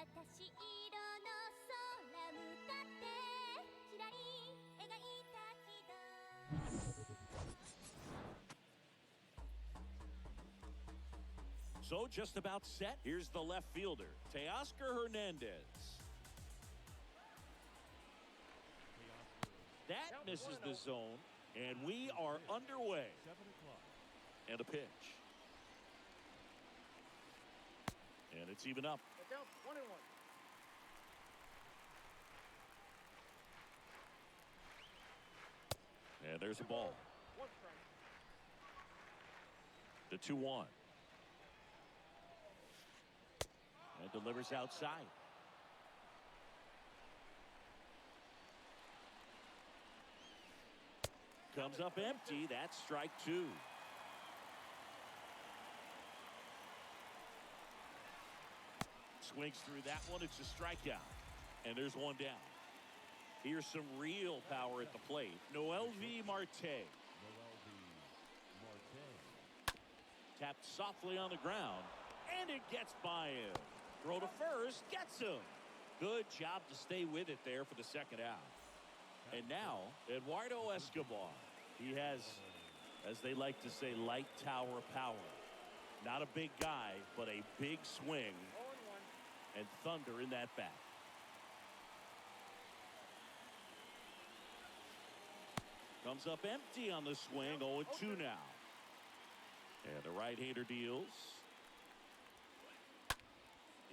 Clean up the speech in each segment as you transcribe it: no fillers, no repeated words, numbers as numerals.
私色の空向かってきらり描いた軌道 So just about set. Here's the left fielder, Teoscar Hernandez. That misses the zone, and we are underway. And a pitch. And it's even up. 1-1. And there's a ball. The 2-1. And delivers outside. Comes up empty. That's strike 2. Swings through that one. It's a strikeout. And there's one down. Here's some real power at the plate. Noel V. Marte. Tapped softly on the ground. And it gets by him. Throw to first. Gets him. Good job to stay with it there for the second out. And now, Eduardo Escobar. He has, as they like to say, light tower power. Not a big guy, but a big swing. And thunder in that bat. Comes up empty on the swing. 0-2 now. And the right-hander deals.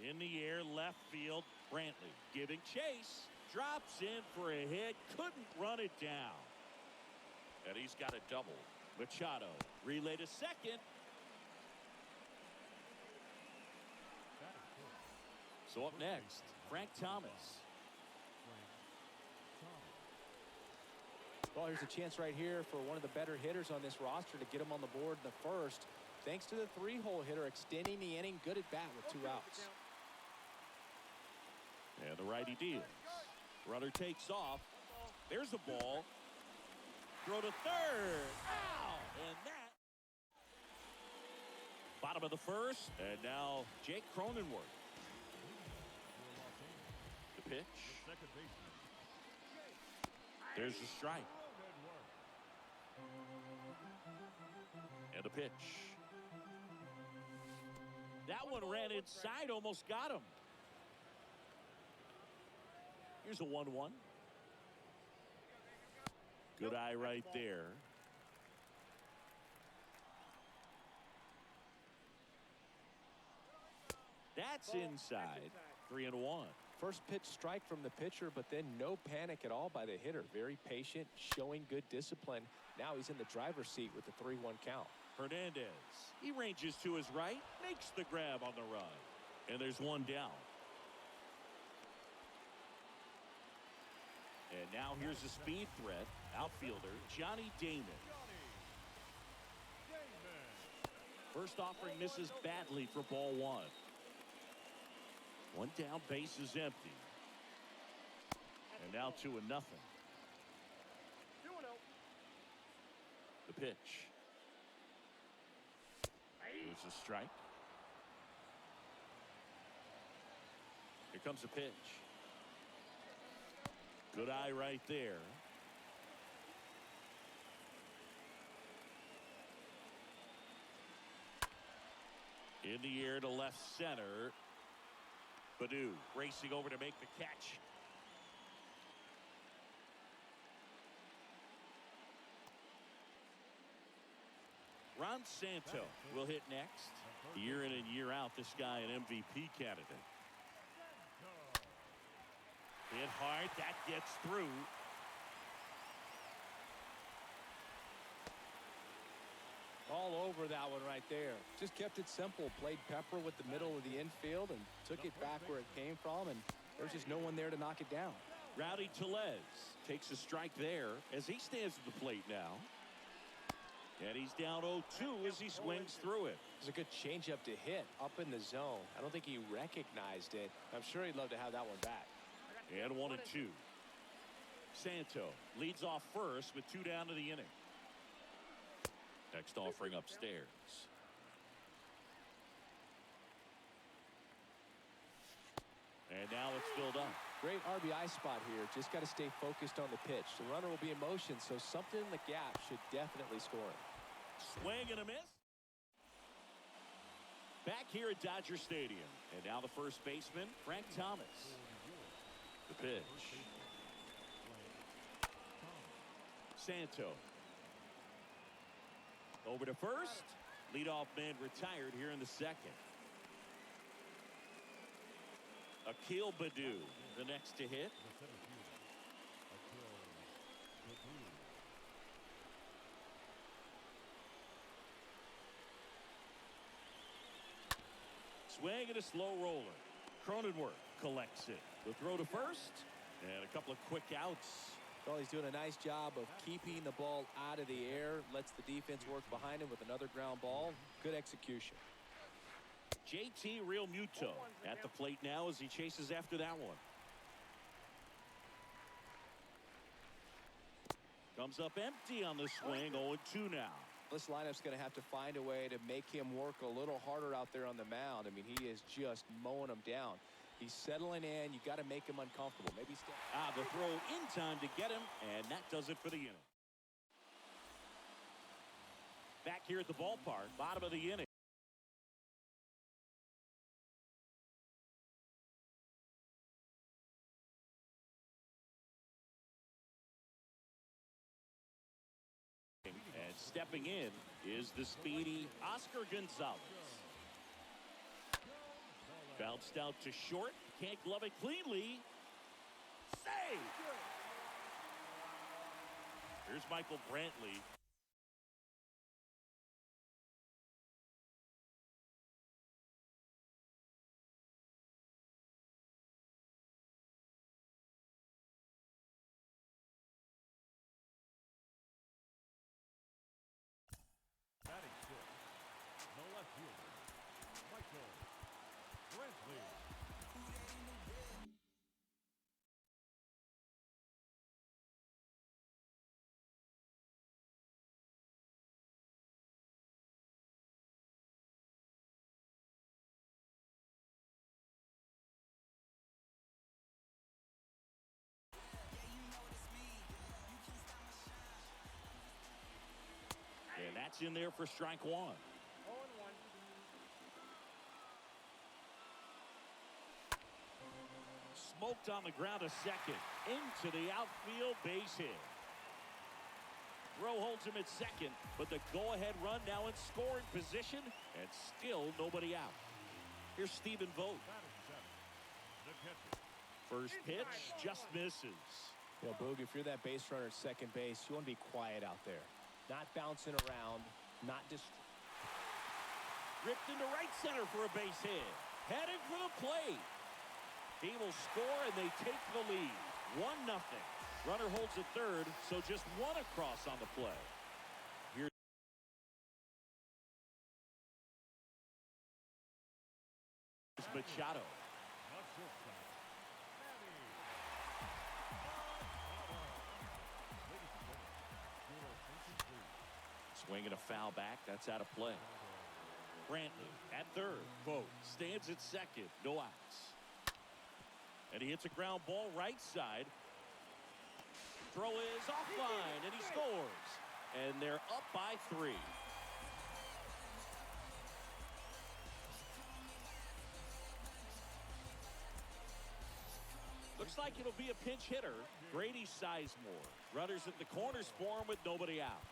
In the air, left field. Brantley giving chase. Drops in for a hit. Couldn't run it down. And he's got a double. Machado relay to second. So up next, Frank Thomas. Well, here's a chance right here for one of the better hitters on this roster to get him on the board in the first. Thanks to the 3-hole hitter extending the inning. Good at bat with 2 outs. And the righty deals. Runner takes off. There's a ball. Throw to third. Ow! And that. Bottom of the first. And now Jake Cronenworth. The pitch. There's the strike. the pitch. That one ran inside, almost got him. Here's a 1-1. Good eye right there. That's inside. 3-1. First pitch strike from the pitcher, but then no panic at all by the hitter. Very patient, showing good discipline. Now he's in the driver's seat with the 3-1 count. Hernandez. He ranges to his right, makes the grab on the run. And there's one down. And now here's a speed threat. Outfielder Johnny Damon. First offering misses badly for ball one. One down, base is empty. And now 2-0. The pitch. Here's a strike. Here comes a pitch. Good eye right there. In the air to left center. Badu racing over to make the catch. Ron Santo will hit next. Year in and year out, this guy an MVP candidate. Hit hard, that gets through. All over that one right there. Just kept it simple. Played pepper with the middle of the infield and took it back where it came from, and there's just no one there to knock it down. Rowdy Tellez takes a strike there as he stands at the plate now. And he's down 0-2 as he swings through it. It's a good changeup to hit up in the zone. I don't think he recognized it. I'm sure he'd love to have that one back. And 1-2. Santo leads off first with 2 down to the inning. Next offering upstairs. And now it's filled up. Great RBI spot here. Just got to stay focused on the pitch. The runner will be in motion, so something in the gap should definitely score him. Swing and a miss. Back here at Dodger Stadium. And now the first baseman, Frank Thomas. The pitch. Santo. Over to first. Leadoff man retired here in the second. Akil Badu, the next to hit. Swing and a slow roller. Cronenworth collects it. The throw to first. And a couple of quick outs. Well, he's doing a nice job of keeping the ball out of the air. Lets the defense work behind him with another ground ball. Good execution. JT Realmuto at the plate now as he chases after that one. Comes up empty on the swing. 0-2 now. This lineup's going to have to find a way to make him work a little harder out there on the mound. I mean, he is just mowing them down. He's settling in. You got to make him uncomfortable. Maybe step. The throw in time to get him, and that does it for the inning. Back here at the ballpark, bottom of the inning. And stepping in is the speedy Oscar Gonzalez. Bounced out to short. Can't glove it cleanly. Save! Here's Michael Brantley. That's in there for strike one. 0-1. Smoked on the ground to second. Into the outfield, base hit. Throw holds him at second, but the go-ahead run now in scoring position, and still nobody out. Here's Stephen Vogt. First pitch just misses. You know, Boog, if you're that base runner at second base, you want to be quiet out there. Not bouncing around, not just. Ripped into right center for a base hit. Headed for the plate. He will score, and they take the lead. 1-0. Runner holds at third, so just one across on the play. Here's Machado. Swinging a foul back. That's out of play. Brantley at third. Vogt stands at second. No outs. And he hits a ground ball right side. Throw is offline, and he scores. And they're up by 3. Looks like it'll be a pinch hitter. Grady Sizemore. Runners at the corners for him with nobody out.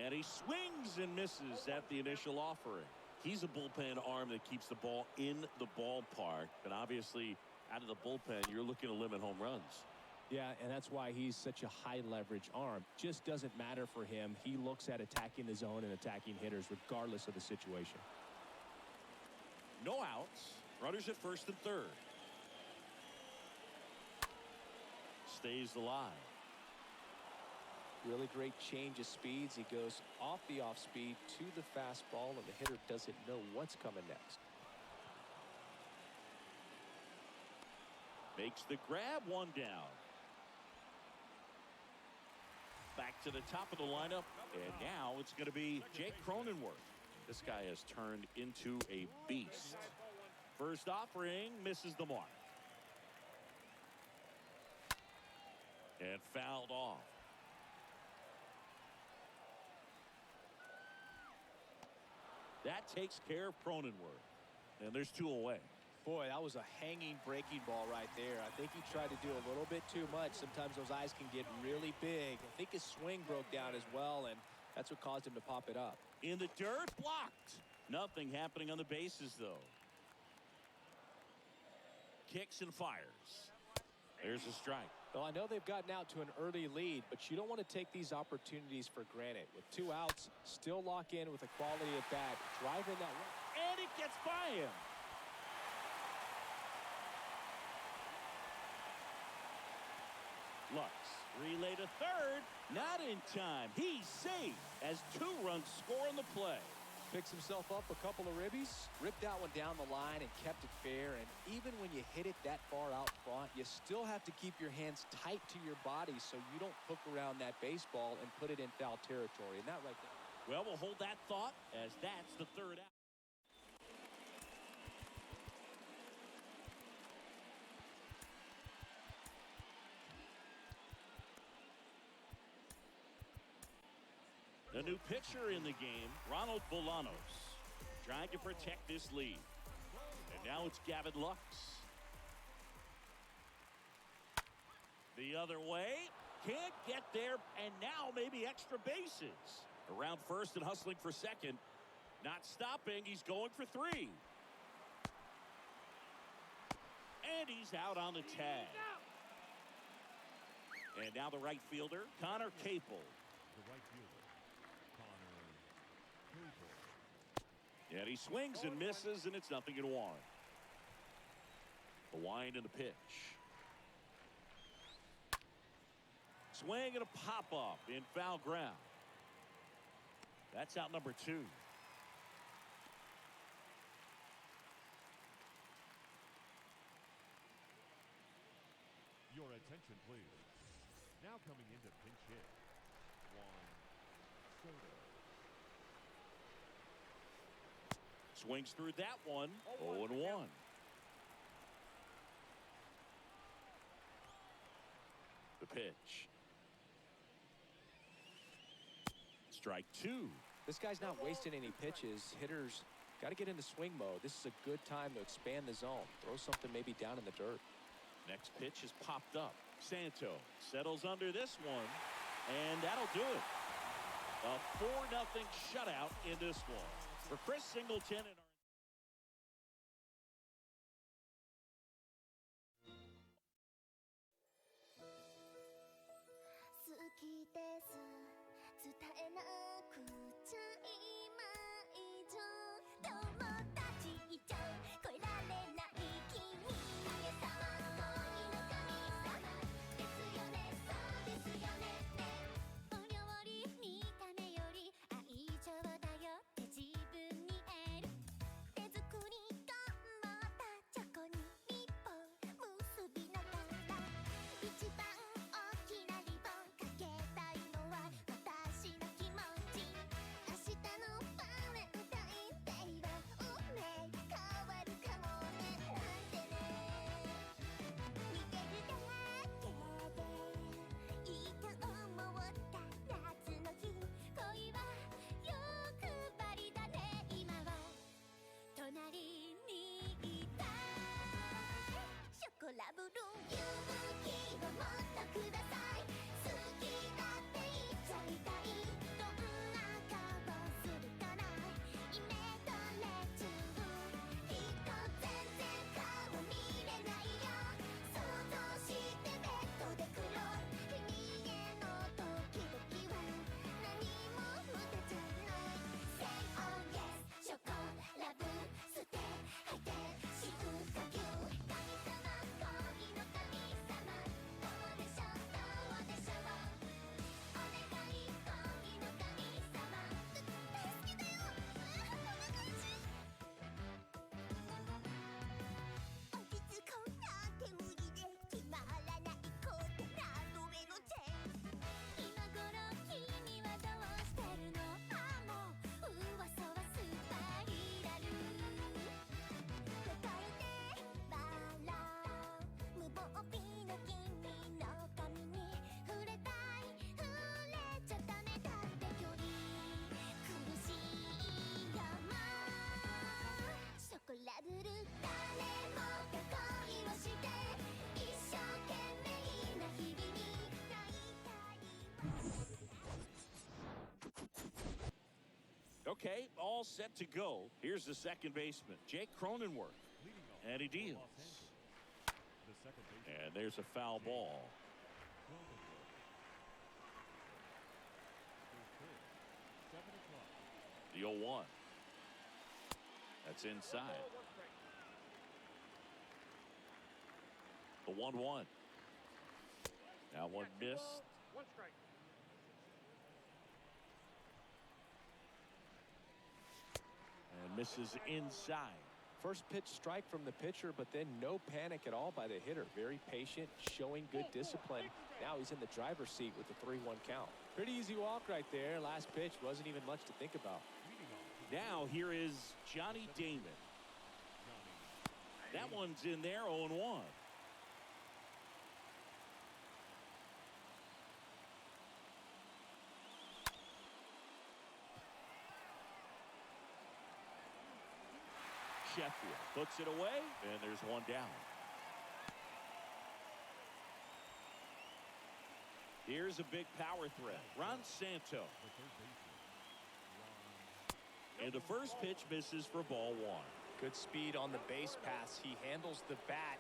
And he swings and misses at the initial offering. He's a bullpen arm that keeps the ball in the ballpark. But obviously, out of the bullpen, you're looking to limit home runs. Yeah, and that's why he's such a high leverage arm. Just doesn't matter for him. He looks at attacking the zone and attacking hitters regardless of the situation. No outs. Runners at first and third. Stays alive. Really great change of speeds. He goes off the off speed to the fastball, and the hitter doesn't know what's coming next. Makes the grab, 1 down. Back to the top of the lineup, and now it's going to be Jake Cronenworth. This guy has turned into a beast. First offering misses the mark. And fouled off. That takes care of Cronenworth. And there's 2 away. Boy, that was a hanging breaking ball right there. I think he tried to do a little bit too much. Sometimes those eyes can get really big. I think his swing broke down as well, and that's what caused him to pop it up. In the dirt, blocked. Nothing happening on the bases, though. Kicks and fires. There's a strike. Well, I know they've gotten out to an early lead, but you don't want to take these opportunities for granted. With 2 outs, still lock in with a quality at bat, driving that one. And it gets by him. Lux, relay to third. Not in time. He's safe as 2 runs score on the play. Picks himself up a couple of ribbies, ripped that one down the line and kept it fair. And even when you hit it that far out front, you still have to keep your hands tight to your body so you don't hook around that baseball and put it in foul territory. And that right there. Well, we'll hold that thought as that's the 3rd out. The new pitcher in the game, Ronald Bolanos, trying to protect this lead. And now it's Gavin Lux. The other way, can't get there, and now maybe extra bases. Around first and hustling for second. Not stopping, he's going for 3. And he's out on the tag. And now the right fielder, Connor Capel. And he swings and misses, and it's 0-1. The wind and the pitch. Swing and a pop-up in foul ground. That's out number 2. Your attention, please. Now coming into pinch hit, Juan Soto. Swings through that one. 0-1. The pitch. Strike two. This guy's not wasting any pitches. Hitters got to get into swing mode. This is a good time to expand the zone. Throw something maybe down in the dirt. Next pitch is popped up. Santo settles under this one, and that'll do it. A 4-0 shutout in this one. For Chris Singleton and Okay, all set to go. Here's the second baseman, Jake Cronenworth. Leading off And he for deals. Los Angeles, the second baseman. And there's a foul ball. The 0-1. That's inside. The 1-1. Now one missed. One strike. And misses inside. First pitch strike from the pitcher, but then no panic at all by the hitter. Very patient, showing good discipline. Now he's in the driver's seat with the 3-1 count. Pretty easy walk right there. Last pitch wasn't even much to think about. Now here is Johnny Damon. That one's in there, 0-1. Sheffield puts it away, and there's one down. Here's a big power threat. Ron Santo. And the first pitch misses for ball one. Good speed on the base pass. He handles the bat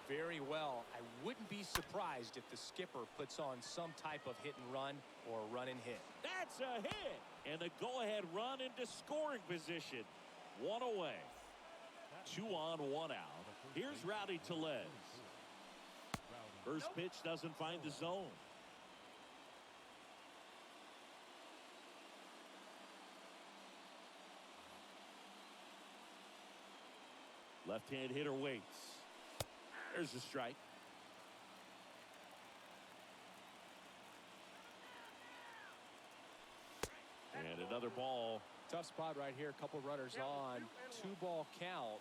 very well. I wouldn't be surprised if the skipper puts on some type of hit and run or run and hit. That's a hit. And the go-ahead run into scoring position. One away. 2 on, 1 out. Here's Rowdy Tellez. First pitch doesn't find the zone. Left-hand hitter waits. There's a strike. And an another ball. Tough spot right here. A couple runners on. 2-ball count.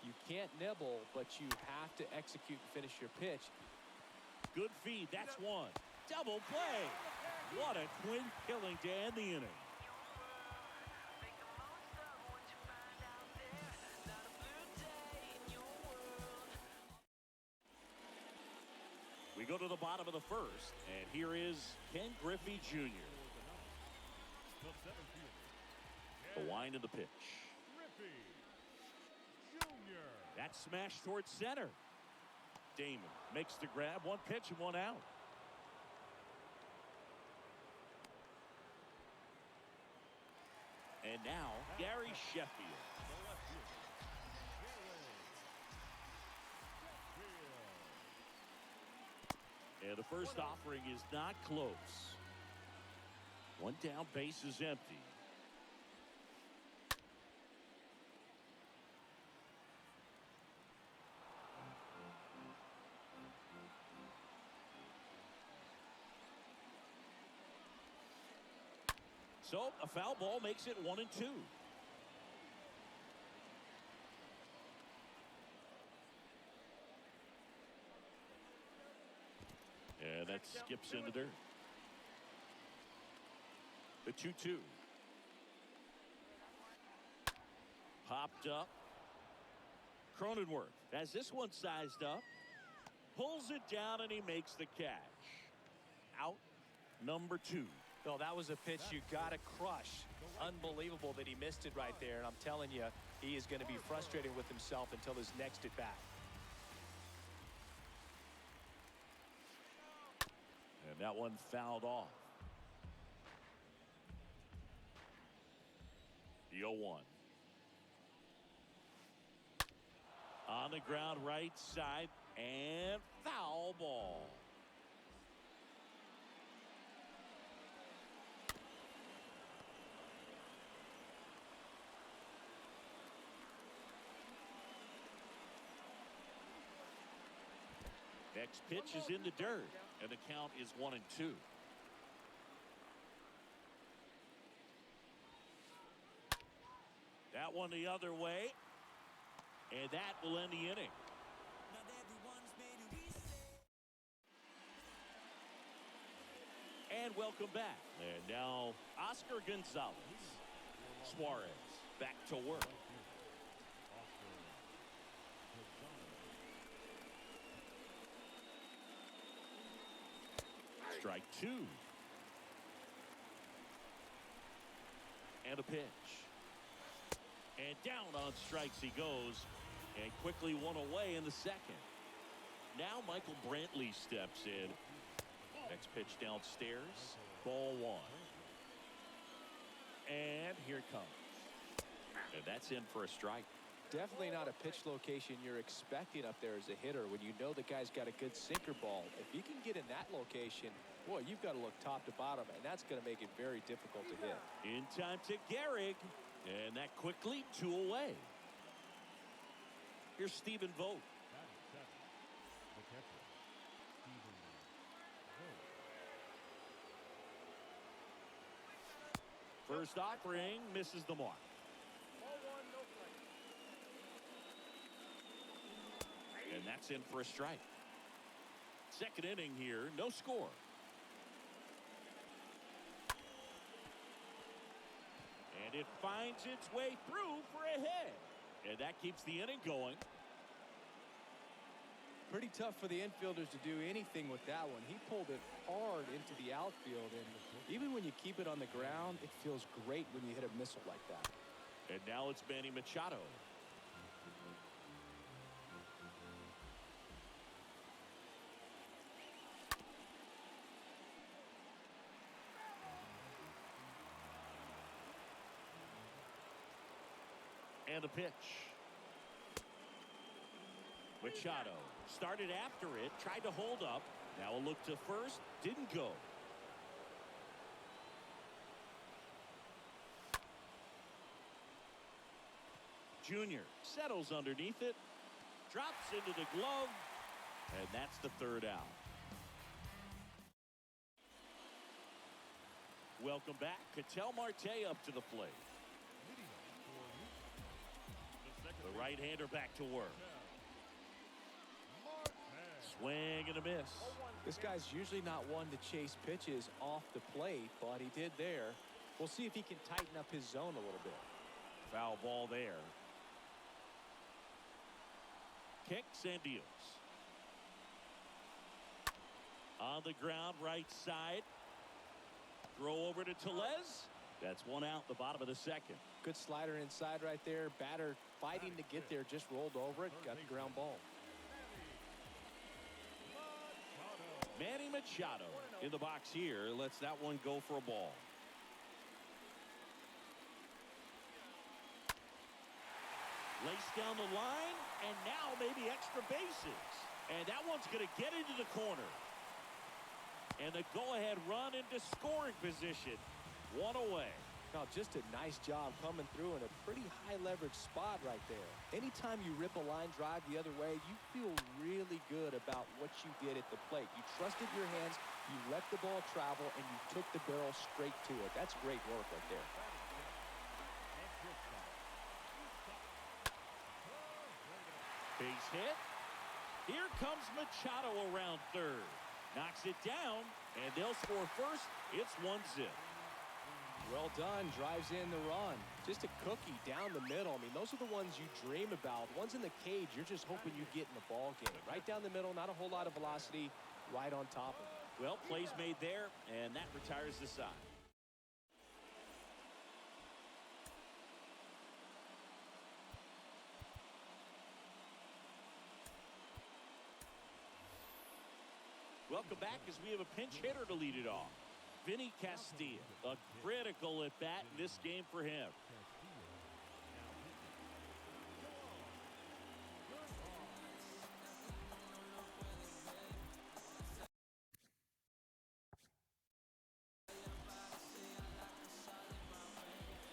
You can't nibble, but you have to execute and finish your pitch. Good feed. That's one. Double play. What a twin killing to end the inning. We go to the bottom of the first, and here is Ken Griffey Jr. The wind of the pitch. Griffey Jr. That smash towards center. Damon makes the grab. One pitch and one out. And now, Gary Sheffield. And the first offering is not close. One down, base is empty. So a foul ball makes it 1-2. And that skips into dirt. The 2-2. Popped up. Cronenworth has this one sized up. Pulls it down and he makes the catch. Out number 2. Well, that was a pitch you got to crush. Unbelievable that he missed it right there. And I'm telling you, he is going to be frustrated with himself until his next at bat. And that one fouled off. The 0-1. On the ground, right side, and foul ball. Next pitch is in the dirt, and the count is 1-2. That one the other way, and that will end the inning. And welcome back. And now Oscar Gonzalez. Suarez back to work. Strike 2. And a pitch. And down on strikes he goes. And quickly one away in the second. Now Michael Brantley steps in. Next pitch downstairs. Ball 1. And here it comes. And that's in for a strike. Definitely not a pitch location you're expecting up there as a hitter when you know the guy's got a good sinker ball. If you can get in that location, boy, you've got to look top to bottom, and that's going to make it very difficult to hit. In time to Gehrig. And that quickly 2 away. Here's Stephen Vogt. The catcher, Stephen Vogt. First offering misses the mark. And that's in for a strike. Second inning here, no score. And it finds its way through for a hit. And that keeps the inning going. Pretty tough for the infielders to do anything with that one. He pulled it hard into the outfield, and even when you keep it on the ground, it feels great when you hit a missile like that. And now it's Manny Machado. And a pitch. Machado started after it, tried to hold up. Now a look to first, didn't go. Junior settles underneath it, drops into the glove, and that's the third out. Welcome back. Ketel Marte up to the plate. Leading off for the The right-hander back to work. Marte. Swing and a miss. This guy's usually not one to chase pitches off the plate, but he did there. We'll see if he can tighten up his zone a little bit. Foul ball there. Kicks and deals. On the ground, right side. Throw over to Tellez. That's one out, the bottom of the second. Good slider inside right there. Batter fighting to get there, just rolled over it, got the ground ball. Manny Machado in the box here. Lets that one go for a ball. Lace down the line, and now maybe extra bases. And that one's going to get into the corner. And the go-ahead run into scoring position. One away. Now, just a nice job coming through in a pretty high-leverage spot right there. Anytime you rip a line drive the other way, you feel really good about what you did at the plate. You trusted your hands, you let the ball travel, and you took the barrel straight to it. That's great work right there. Base hit. Here comes Machado around third. Knocks it down, and they'll score first. It's 1-0. Well done. Drives in the run. Just a cookie down the middle. I mean, those are the ones you dream about. Ones in the cage, you're just hoping you get in the ball game. Right down the middle, not a whole lot of velocity, right on top of it. Well, plays made there, and that retires the side. Welcome back as we have a pinch hitter to lead it off. Vinny Castilla, a critical at bat in this game for him.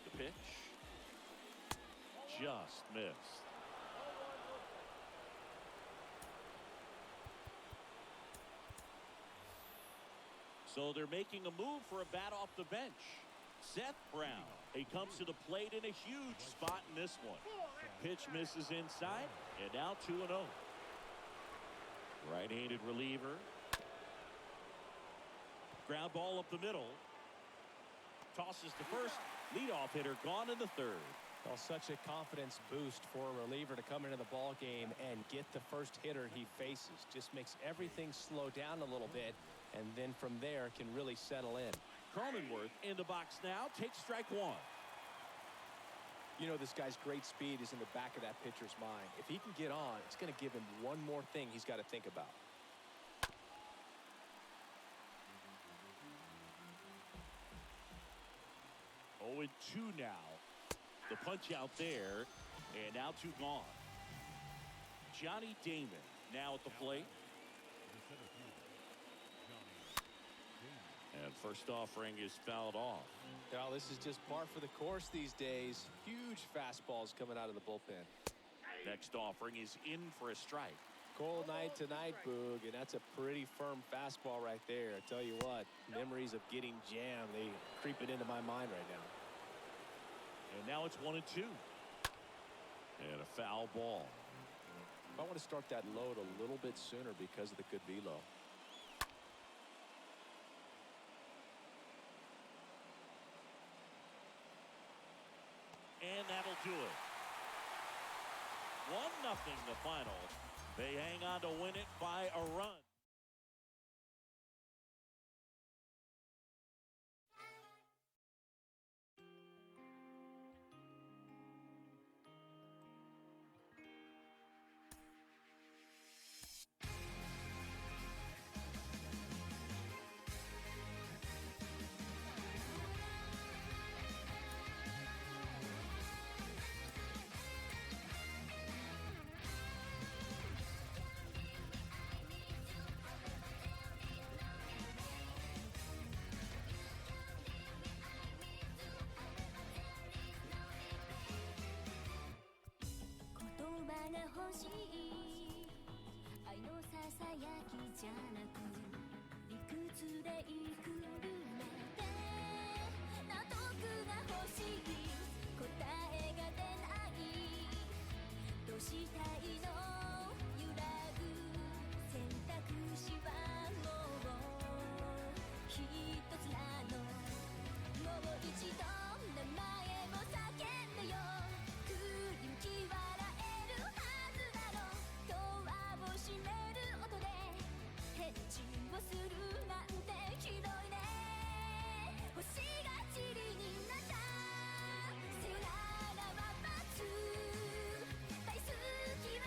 The pitch. Just missed. So they're making a move for a bat off the bench. Seth Brown. He comes to the plate in a huge spot in this one. Pitch misses inside, and now 2-0. Right-handed reliever. Ground ball up the middle. Tosses to first. Leadoff hitter gone in the third. Well, such a confidence boost for a reliever to come into the ball game and get the first hitter he faces. Just makes everything slow down a little bit, and then from there can really settle in. Cronenworth in the box now. Takes strike one. You know, this guy's great speed is in the back of that pitcher's mind. If he can get on, it's going to give him one more thing he's got to think about. Oh, and 2 now. The punch out there, and now 2 gone. Johnny Damon now at the plate. And first offering is fouled off. Well, this is just par for the course these days. Huge fastballs coming out of the bullpen. Next offering is in for a strike. Cold night tonight, Boog, and that's a pretty firm fastball right there. I tell you what, memories of getting jammed, they creeping into my mind right now. And now it's 1-2. And a foul ball. I want to start that load a little bit sooner because of the good velo. And that'll do it. 1-0 the final. They hang on to win it by a run. しい答えが出ないどうしたいの揺らぐ選択肢はもう一つなのもう一度名前を叫んでよ振り向き笑えるはずなのドアを閉める音で返事をするなんてひどいね星が塵になったさよならは待つ大好き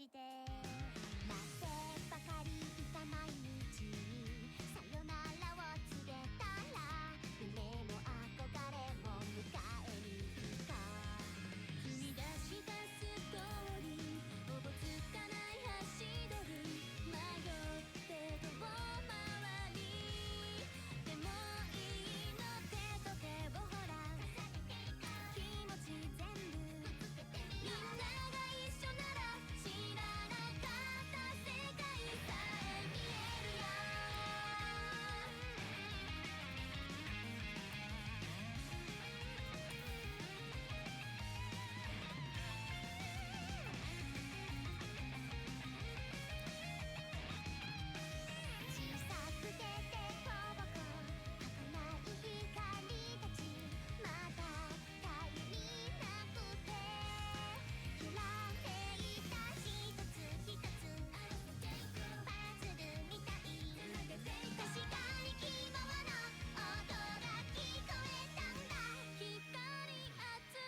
じでなぜばかりいた毎日にさよならを告げたら夢も憧れも迎えに行こう君出したストーリーおぼつかない足取り迷って遠回りでもいいの手と手をほら気持ち全部みんなが一緒なら知らなかった世界さえ見えるよ小さくて凸凹儚い光たちまだ頼りなくて揺らめいた一つ一つパズルみたい確かに希望の音が聞こえたんだ光集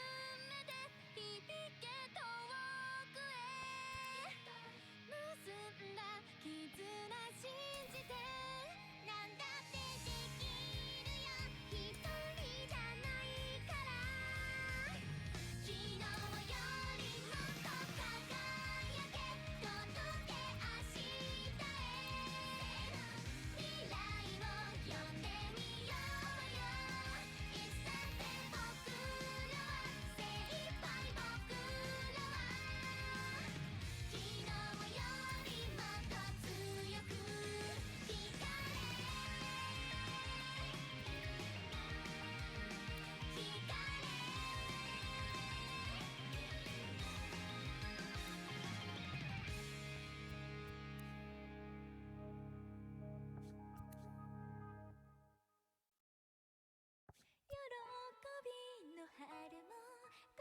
めて響け遠くへ結んだ絆信じてなんだってできるよ一人じゃないから昨日よりもっと輝け届け明日へ未来を呼んでみようよいつだって僕らは精一杯僕らは昨日よりもっと強く光れ喜びの春も悲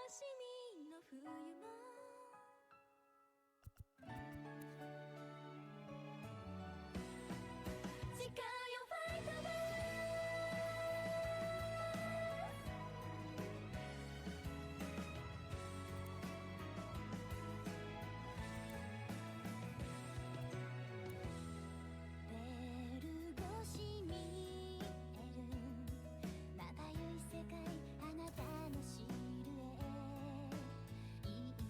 しみの冬も誓うよファイトだベル越し見えるまばゆい世界あなたのシルエット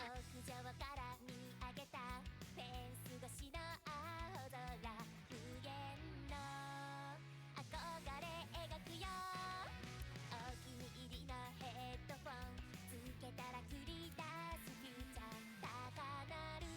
屋上から見上げたフェンス越しの青空、無限の憧れ描くよ。お気に入りのヘッドフォンつけたら繰り出すフューチャー、高鳴る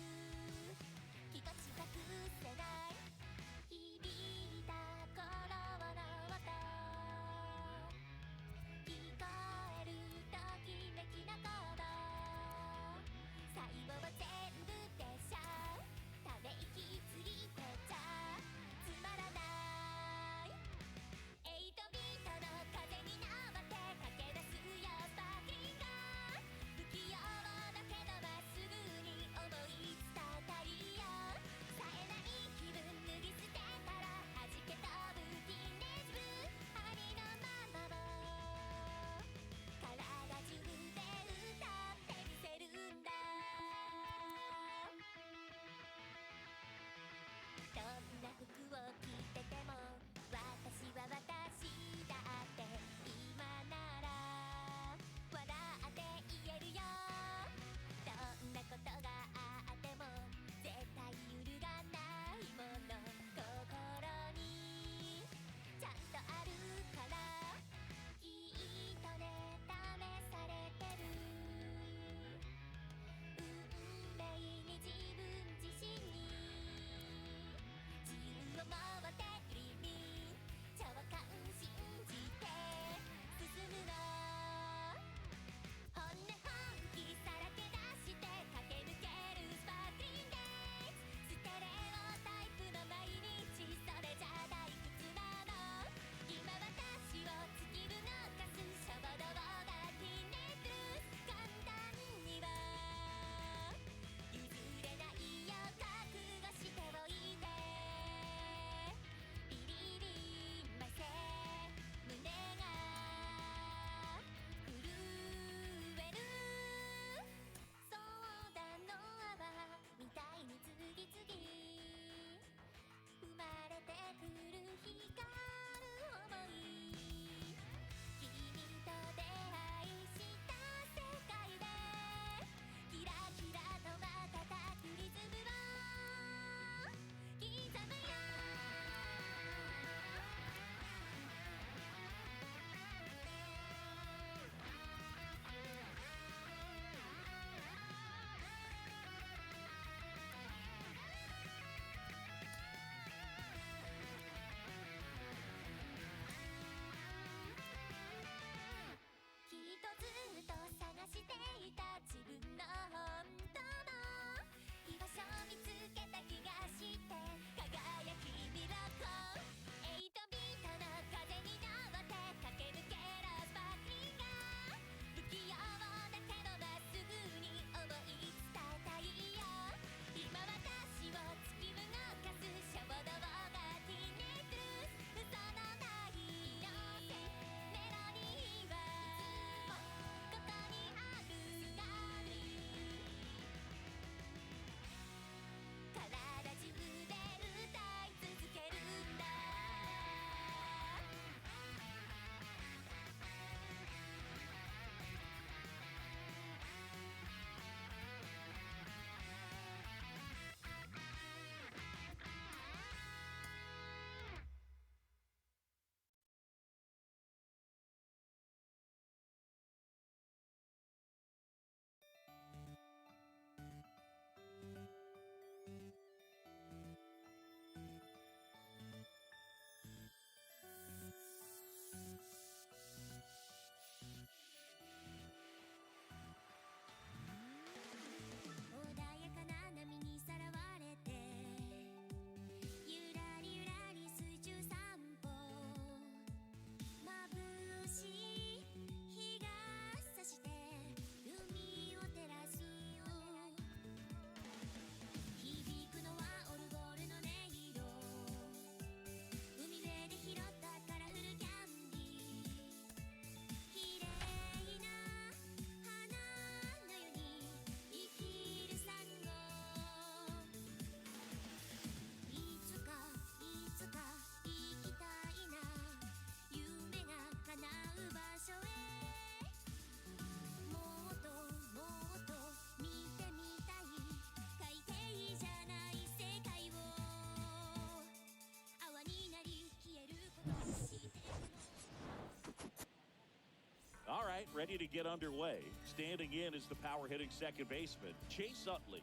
right, ready to get underway. Standing in is the power-hitting second baseman, Chase Utley.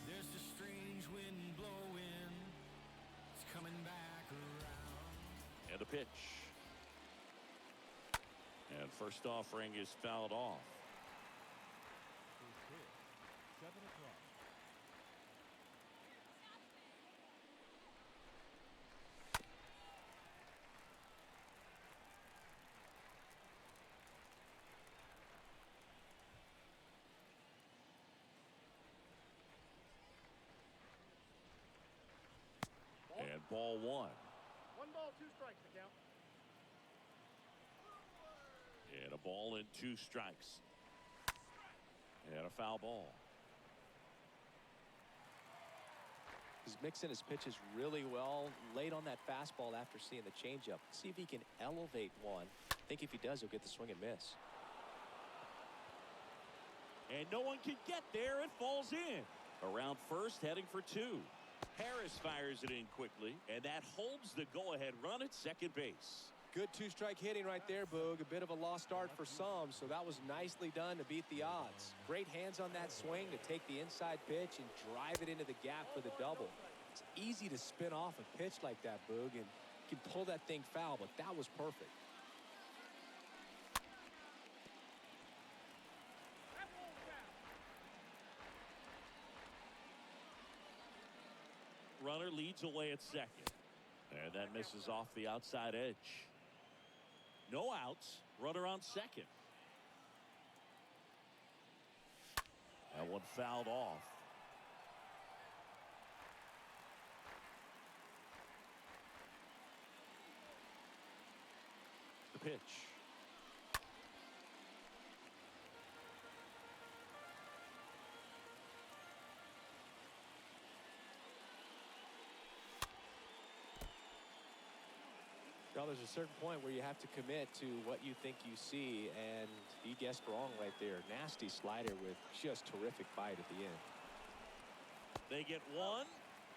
There's a strange wind blowing. It's coming back around. And the pitch. And first offering is fouled off. First pitch, 7 o'clock. And ball 1. 1 ball, 2 strikes, the count. And a ball and 2 strikes. And a foul ball. He's mixing his pitches really well. Late on that fastball after seeing the changeup. See if he can elevate one. I think if he does, he'll get the swing and miss. And no one can get there. It falls in. Around first, heading for 2. Harris fires it in quickly, and that holds the go-ahead run at second base. Good 2-strike hitting right there, Boog. A bit of a lost start for some, so that was nicely done to beat the odds. Great hands on that swing to take the inside pitch and drive it into the gap for the double. It's easy to spin off a pitch like that, Boog, and you can pull that thing foul, but that was perfect. Runner leads away at second. And that misses off the outside edge. No outs. Runner on second. That one fouled off. The pitch. Well, there's a certain point where you have to commit to what you think you see, and he guessed wrong right there. Nasty slider with just terrific bite at the end. They get one.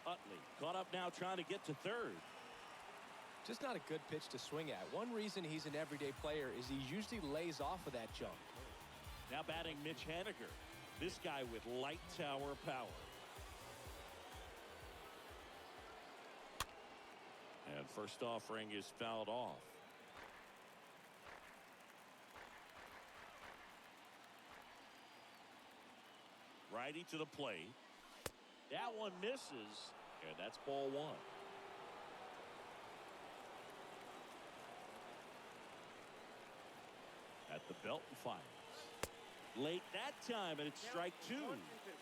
Utley caught up now trying to get to third. Just not a good pitch to swing at. One reason he's an everyday player is he usually lays off of that jump. Now batting Mitch Haniger. This guy with light tower power. And first offering is fouled off. Righty to the plate. That one misses, and that's ball 1. At the belt and fires. Late that time, and it's strike 2.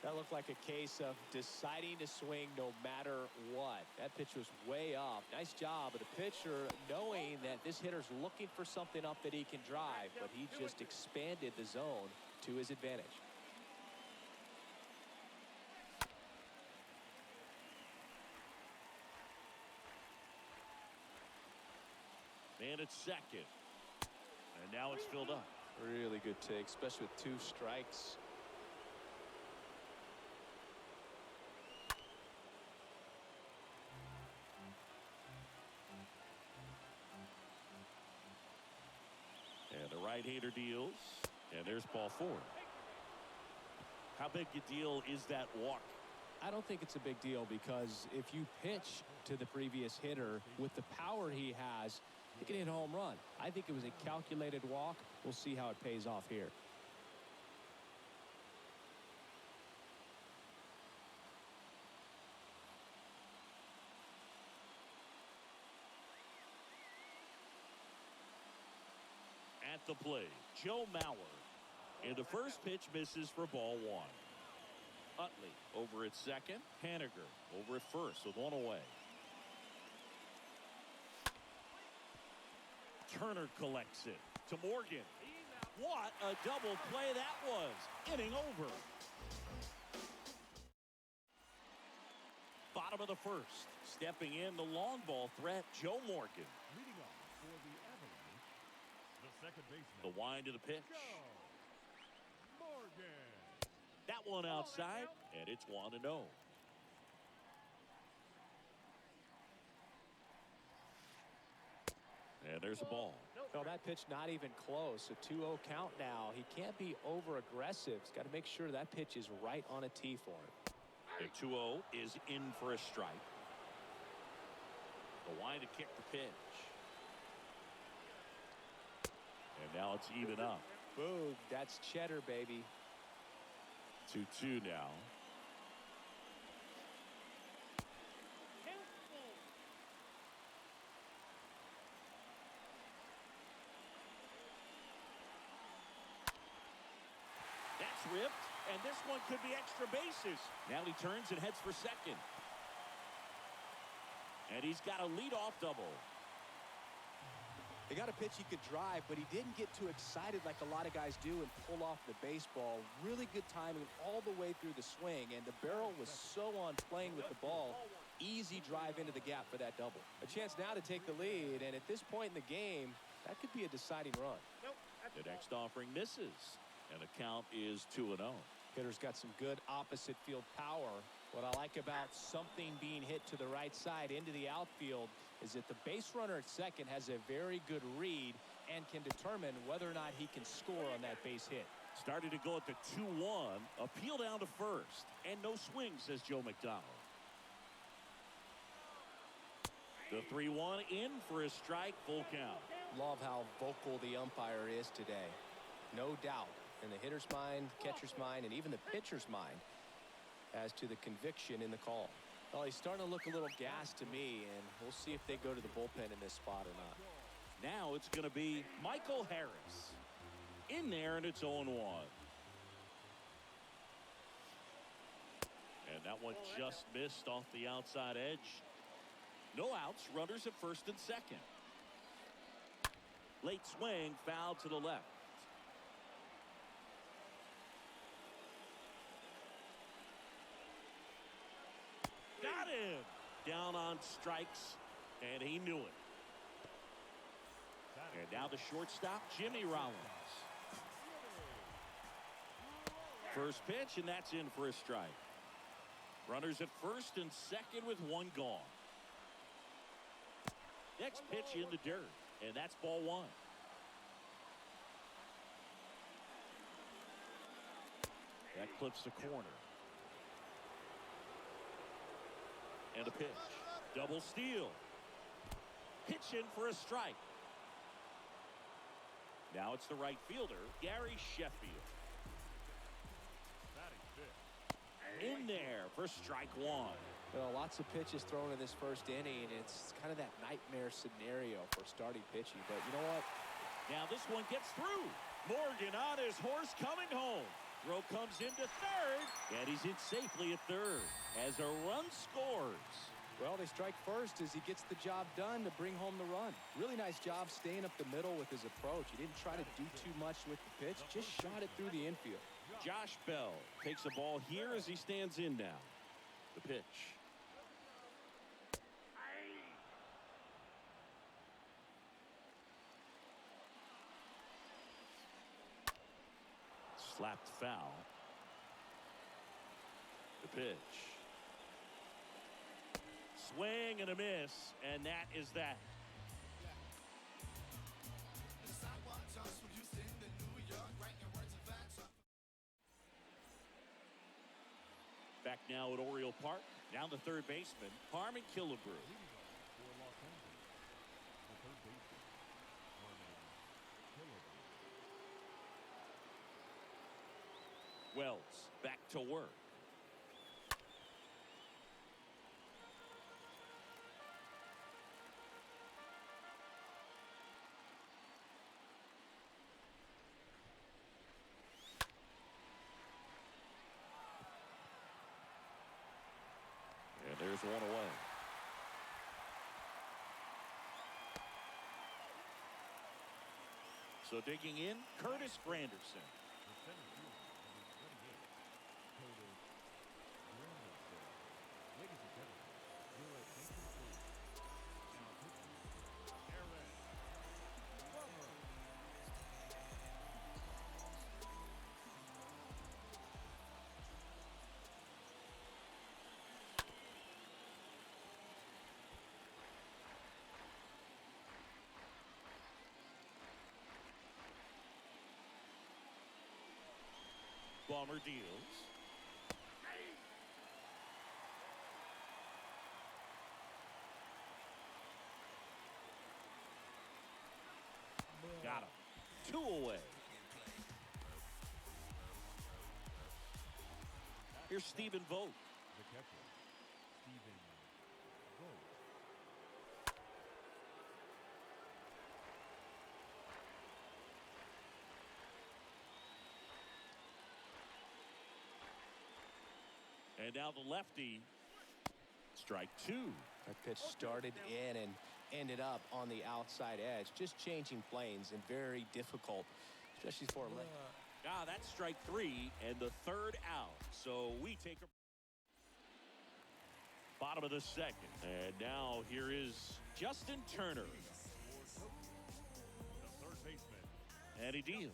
That looked like a case of deciding to swing no matter what. That pitch was way up. Nice job of the pitcher knowing that this hitter's looking for something up that he can drive, but he just expanded the zone to his advantage. Man at second. And now it's filled up. Really good take, especially with 2 strikes. And the right-hander deals. And there's ball 4. How big a deal is that walk? I don't think it's a big deal because if you pitch to the previous hitter with the power he has, he can hit a home run. I think it was a calculated walk. We'll see how it pays off here. At the plate, Joe Mauer. And the first pitch misses for ball 1. Utley over at second. Haniger over at first with 1 away. Turner collects it to Morgan. What a double play that was. Inning over. Bottom of the first. Stepping in the long ball threat, Joe Morgan. Leading off for the Avalanche, the second baseman. The wind to the pitch. Joe Morgan. That one outside, and it's 1-0. And there's a ball. Well, that pitch not even close. A 2-0 count now. He can't be over aggressive. He's got to make sure that pitch is right on a tee for him. The 2-0 is in for a strike. The line to kick the pitch. And now it's even up. Boom. That's cheddar, baby. 2-2 now. That's ripped, and this one could be extra bases. Now he turns and heads for second. And he's got a leadoff double. They got a pitch he could drive, but he didn't get too excited like a lot of guys do and pull off the baseball. Really good timing all the way through the swing, and the barrel was so on playing with the ball. Easy drive into the gap for that double. A chance now to take the lead, and at this point in the game, that could be a deciding run. Nope. That's The the next offering misses, and the count is 2-0. Hitter's got some good opposite field power. What I like about something being hit to the right side into the outfield is that the base runner at second has a very good read and can determine whether or not he can score on that base hit. Started to go at the 2-1. Appeal down to first. And no swing, says Joe McDonald. The 3-1 in for a strike, full count. Love how vocal the umpire is today. No doubt in the hitter's mind, catcher's mind, and even the pitcher's mind as to the conviction in the call. Well, he's starting to look a little gassed to me, and we'll see if they go to the bullpen in this spot or not. Now it's going to be Michael Harris. In there, and it's 0-1. And that one just missed off the outside edge. No outs, runners at first and second. Late swing, foul to the left. Got him. Down on strikes, and he knew it. And now the shortstop, Jimmy Rollins. First pitch, and that's in for a strike. Runners at first and second with one gone. Next pitch in the dirt, and that's ball one. That clips the corner. And a pitch. Double steal. Pitch in for a strike. Now it's the right fielder, Gary Sheffield. In there for strike one. Well, lots of pitches thrown in this first inning. It's kind of that nightmare scenario for starting pitching. But you know what? Now this one gets through. Morgan on his horse coming home. Throw comes into third, and he's in safely at third as a run scores. Well, they strike first as he gets the job done to bring home the run. Really nice job staying up the middle with his approach. He didn't try to do too much with the pitch, just shot it through the infield. Josh Bell takes the ball here as he stands in now. The pitch. Slapped foul. The pitch. Swing and a miss, and that is that. Back now at Oriole Park. Down the third baseman, Harmon Killebrew. For Los Angeles, the third baseman, Harmon Killebrew. Wells back to work. And there's one away. So digging in, Curtis Granderson. The center fielder, number 28, Curtis Granderson. Ladies and gentlemen, your attention please. Now pitching, Aaron Plummer. Palmer deals. Got him. 2 away. Here's Stephen Vogt. The catcher, Stephen Vogt. And now the lefty. Strike 2. That pitch started in and ended up on the outside edge. Just changing planes and very difficult, especially for a leg. That's strike 3 and the 3rd out. So we take a bottom of the 2nd. And now here is Justin Turner. The third baseman, And he deals.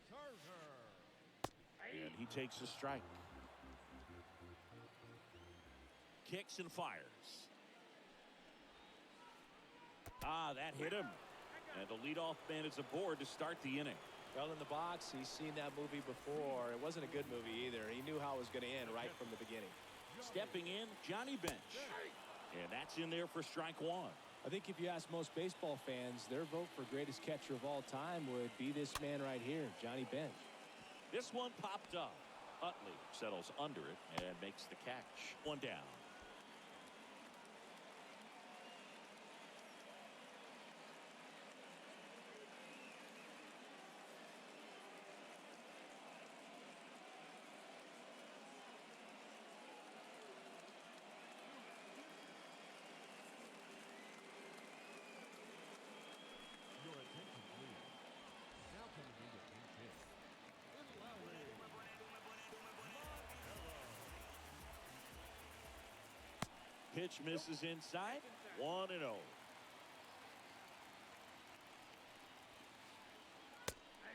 Turner. And he takes a strike. Kicks and fires. That hit him. And the leadoff man is aboard to start the inning. Well, in the box, he's seen that movie before. It wasn't a good movie either. He knew how it was going to end right from the beginning. Stepping in, Johnny Bench. And that's in there for strike 1. I think if you ask most baseball fans, their vote for greatest catcher of all time would be this man right here, Johnny Bench. This one popped up. Utley settles under it and makes the catch. 1 down. Your attention, please. Now coming in to pinch hit. In Lowry. Pitch misses inside. 1-0.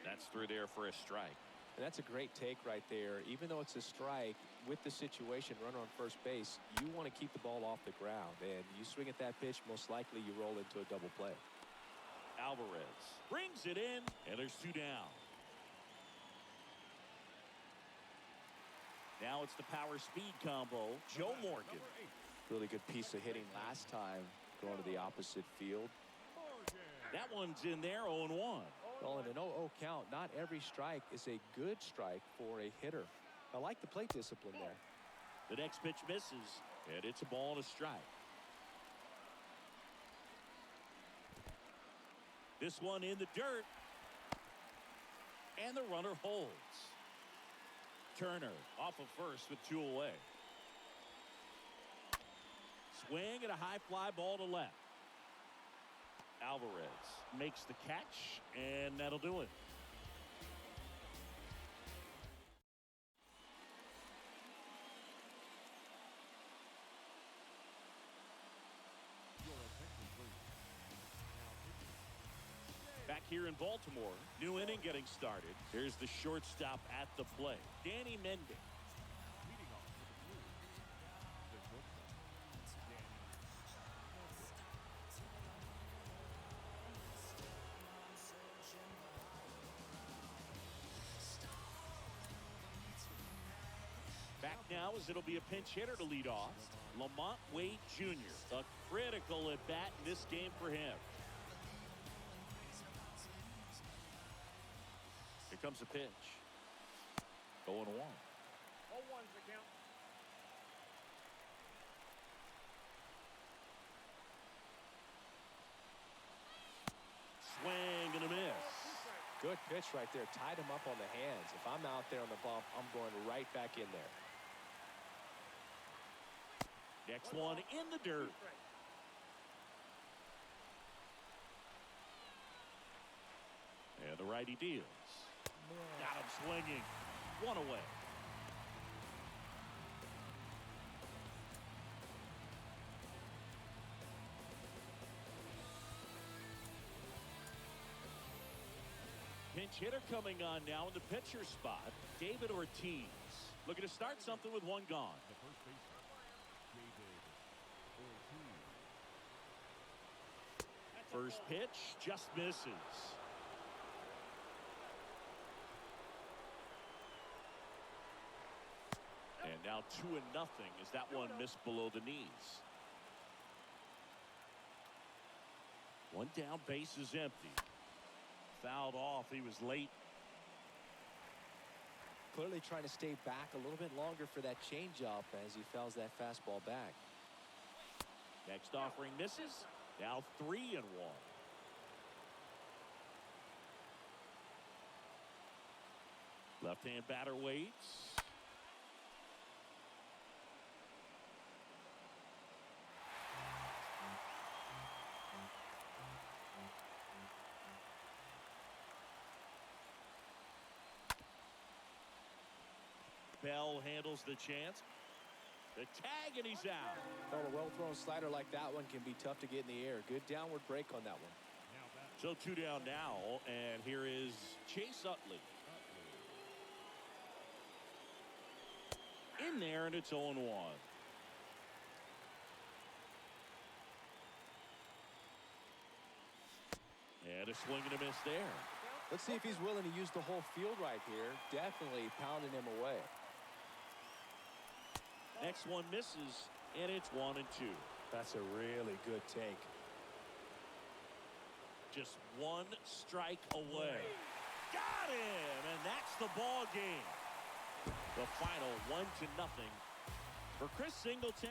That's through there for a strike. And that's a great take right there. Even though it's a strike, with the situation, runner on first base, you want to keep the ball off the ground. And you swing at that pitch, most likely you roll into a double play. Alvarez brings it in, and there's 2 down. Now it's the power speed combo. Joe Morgan. Number 8, Really good piece of hitting last time, going to the opposite field. Morgan. That one's in there, 0-1. Well, in an 0-0 count, not every strike is a good strike for a hitter. I like the plate discipline there. The next pitch misses, and it's a ball and a strike. This one in the dirt. And the runner holds. Turner off of first with 2 away. Swing and a high fly ball to left. Alvarez makes the catch, and that'll do it. Your attention, please. Now pitching. Back here in Baltimore, new inning getting started. Here's the shortstop at the plate, Danny Mendick. Leading off for the Blues. The shortstop, Danny Mendick. Back now as it'll be a pinch hitter to lead off. Lamont Wade Jr. A critical at bat in this game for him. Here comes the pitch. 0-1. 0-1's the count. Swing and a miss. Good pitch right there. Tied him up on the hands. If I'm out there on the bump, I'm going right back in there. Next one in the dirt. And the righty deals. Got him swinging. 1 away. Pinch hitter coming on now in the pitcher spot, David Ortiz. Looking to start something with 1 gone. The first baseman, David Ortiz. First pitch just misses. Now 2-0 as that one missed below the knees. One down, base is empty. Fouled off. He was late. Clearly trying to stay back a little bit longer for that changeup as he fouls that fastball back. Next offering misses. Now 3-1. Left-hand batter waits. Bell handles the chance. The tag, and he's out. Well, a well-thrown slider like that one can be tough to get in the air. Good downward break on that one. Now back. So 2 down now, and here is Chase Utley. In there, and it's 0-1. And a swing and a miss there. Let's see if he's willing to use the whole field right here. Definitely pounding him away. Next one misses, and it's 1-2. That's a really good take. Just one strike away. Got him, and that's the ball game. The final 1-0 for Chris Singleton.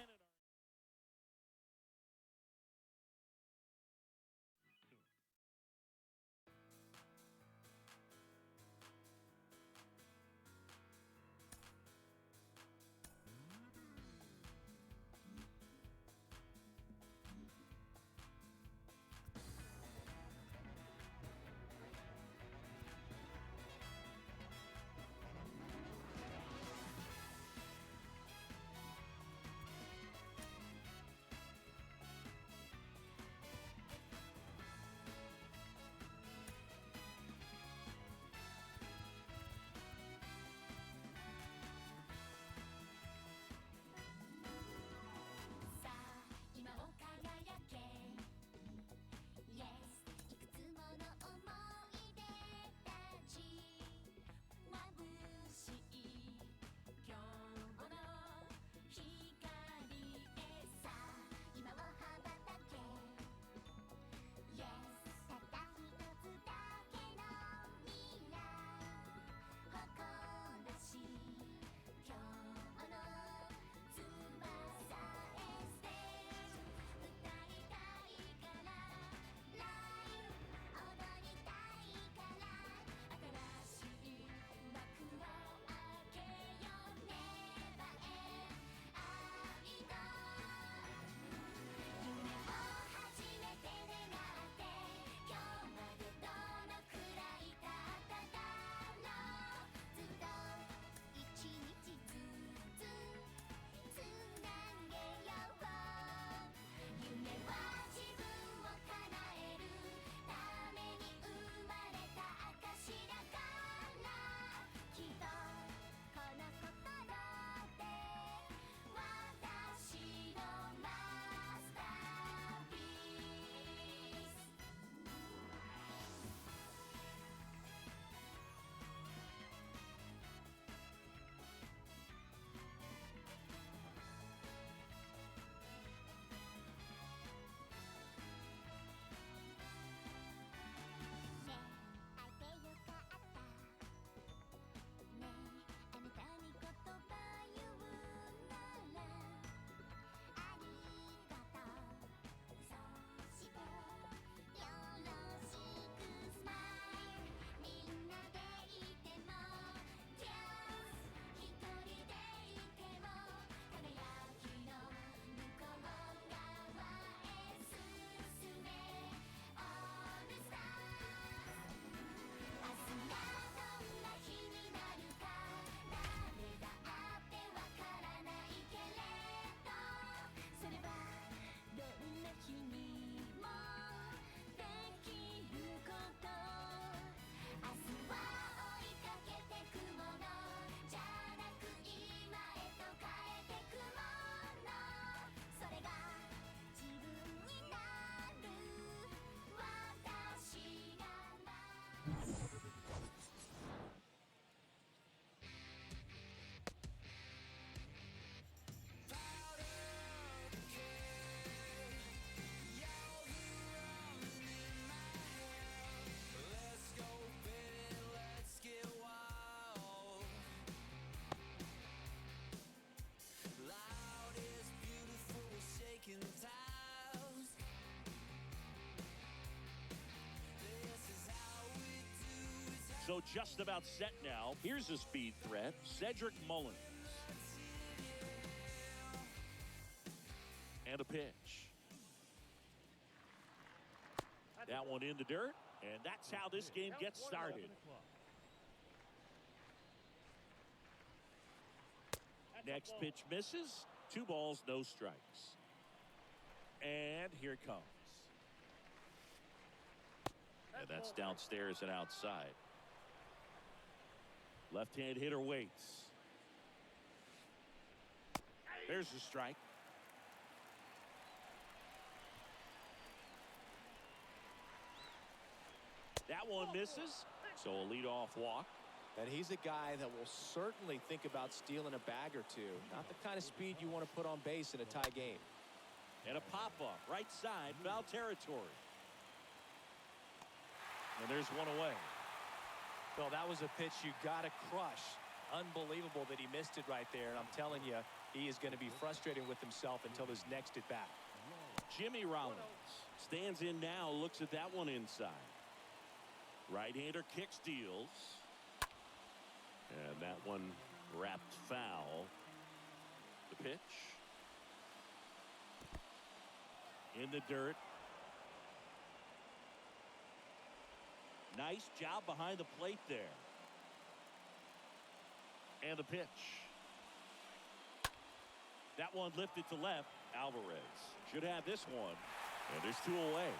So just about set now. Here's a speed threat, Cedric Mullins. And a pitch. That one in the dirt, and that's how this game gets started. Next pitch misses. 2 balls, no strikes. And here it comes. And that's downstairs and outside. Left-hand hitter waits. There's the strike. That one misses, so a leadoff walk. And he's a guy that will certainly think about stealing a bag or two. Not the kind of speed you want to put on base in a tie game. And a pop-up, right side, foul territory. And there's one away. Well, that was a pitch you got to crush. Unbelievable that he missed it right there. And I'm telling you, he is going to be frustrated with himself until his next at-bat. Jimmy Rollins stands in now, looks at that one inside. Right-hander kick steals. And that one wrapped foul. The pitch. In the dirt. Nice job behind the plate there. And the pitch. That one lifted to left. Alvarez should have this one. And there's 2 away.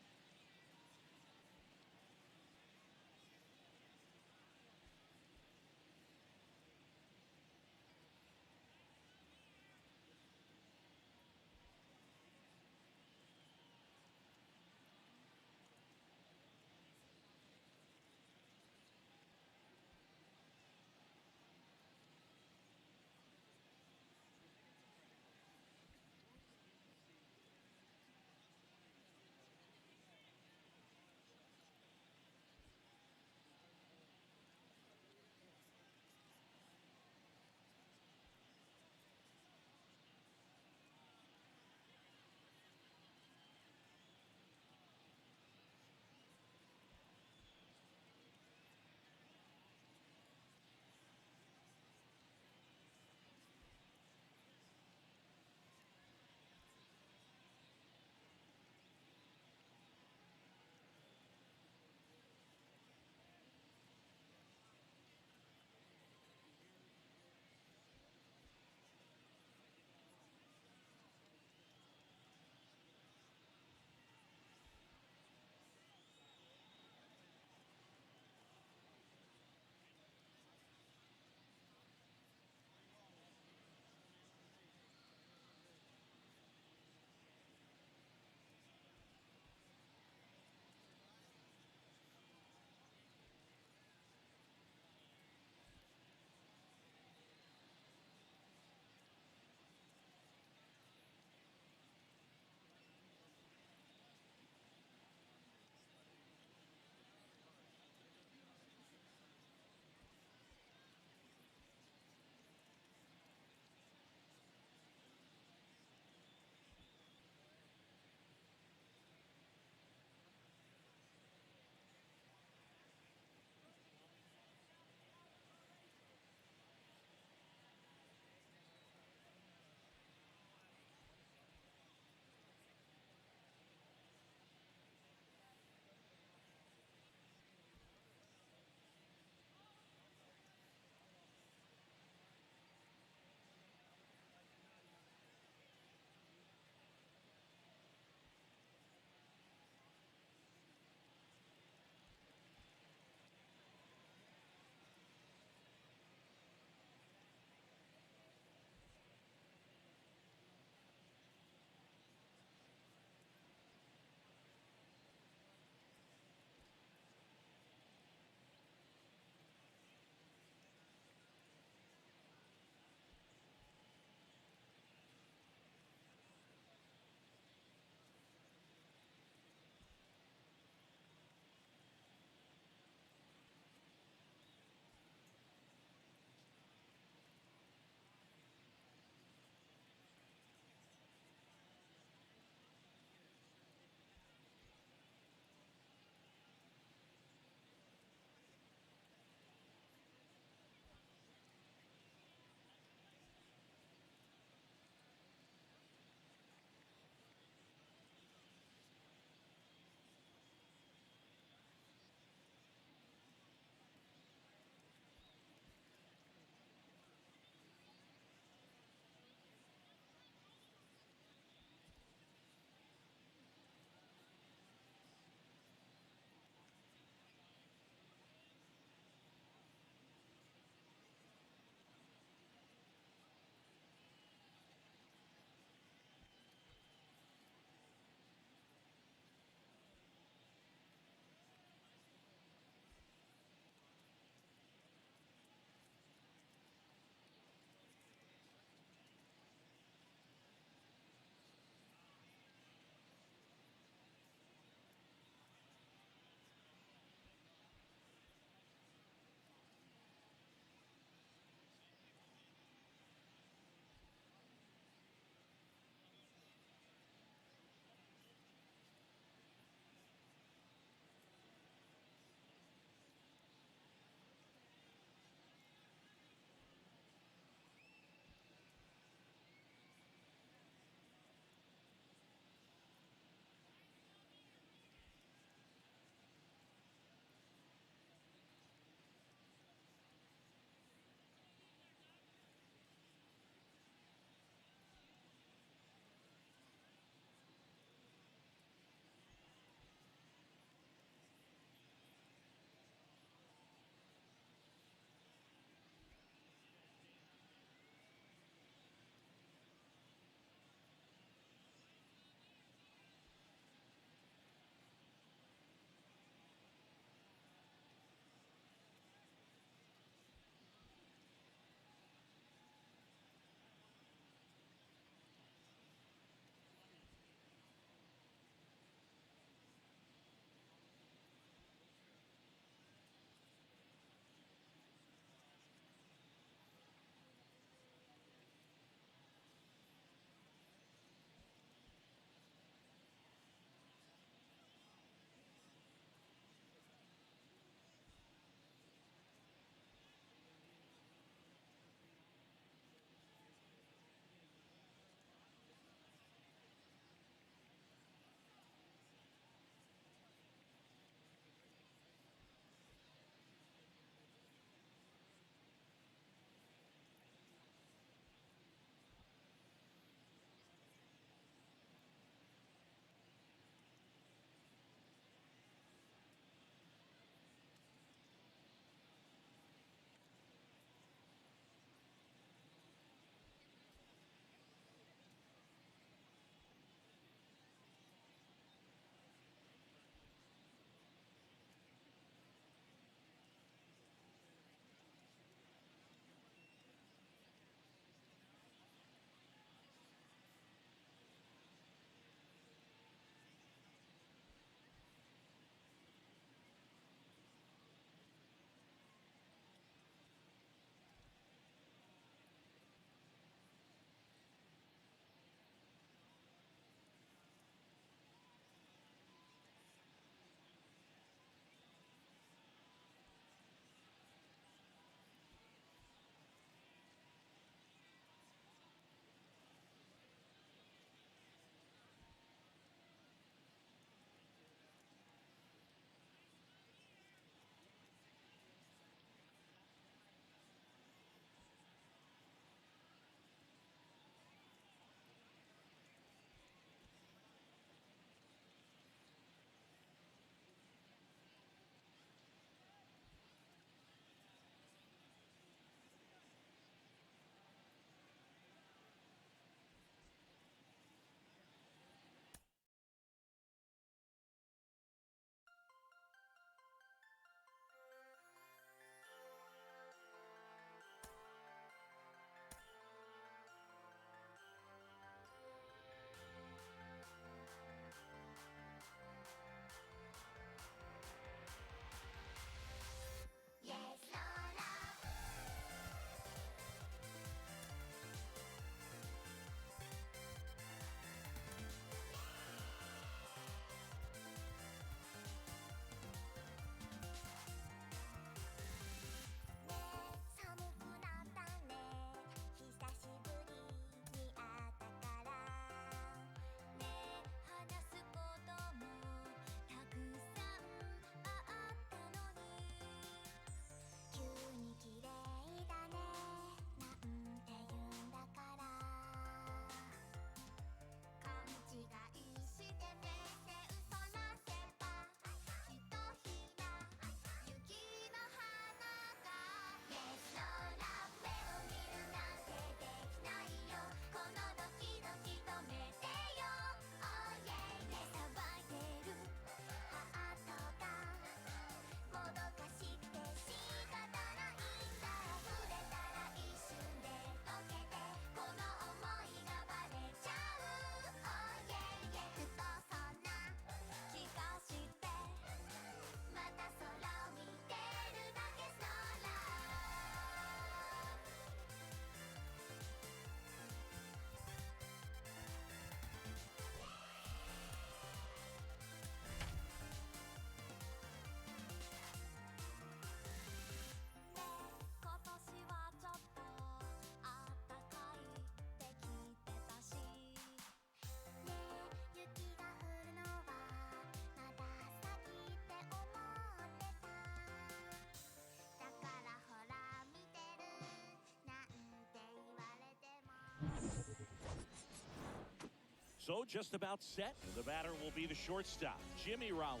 So just about set. And the batter will be the shortstop, Jimmy Rollins.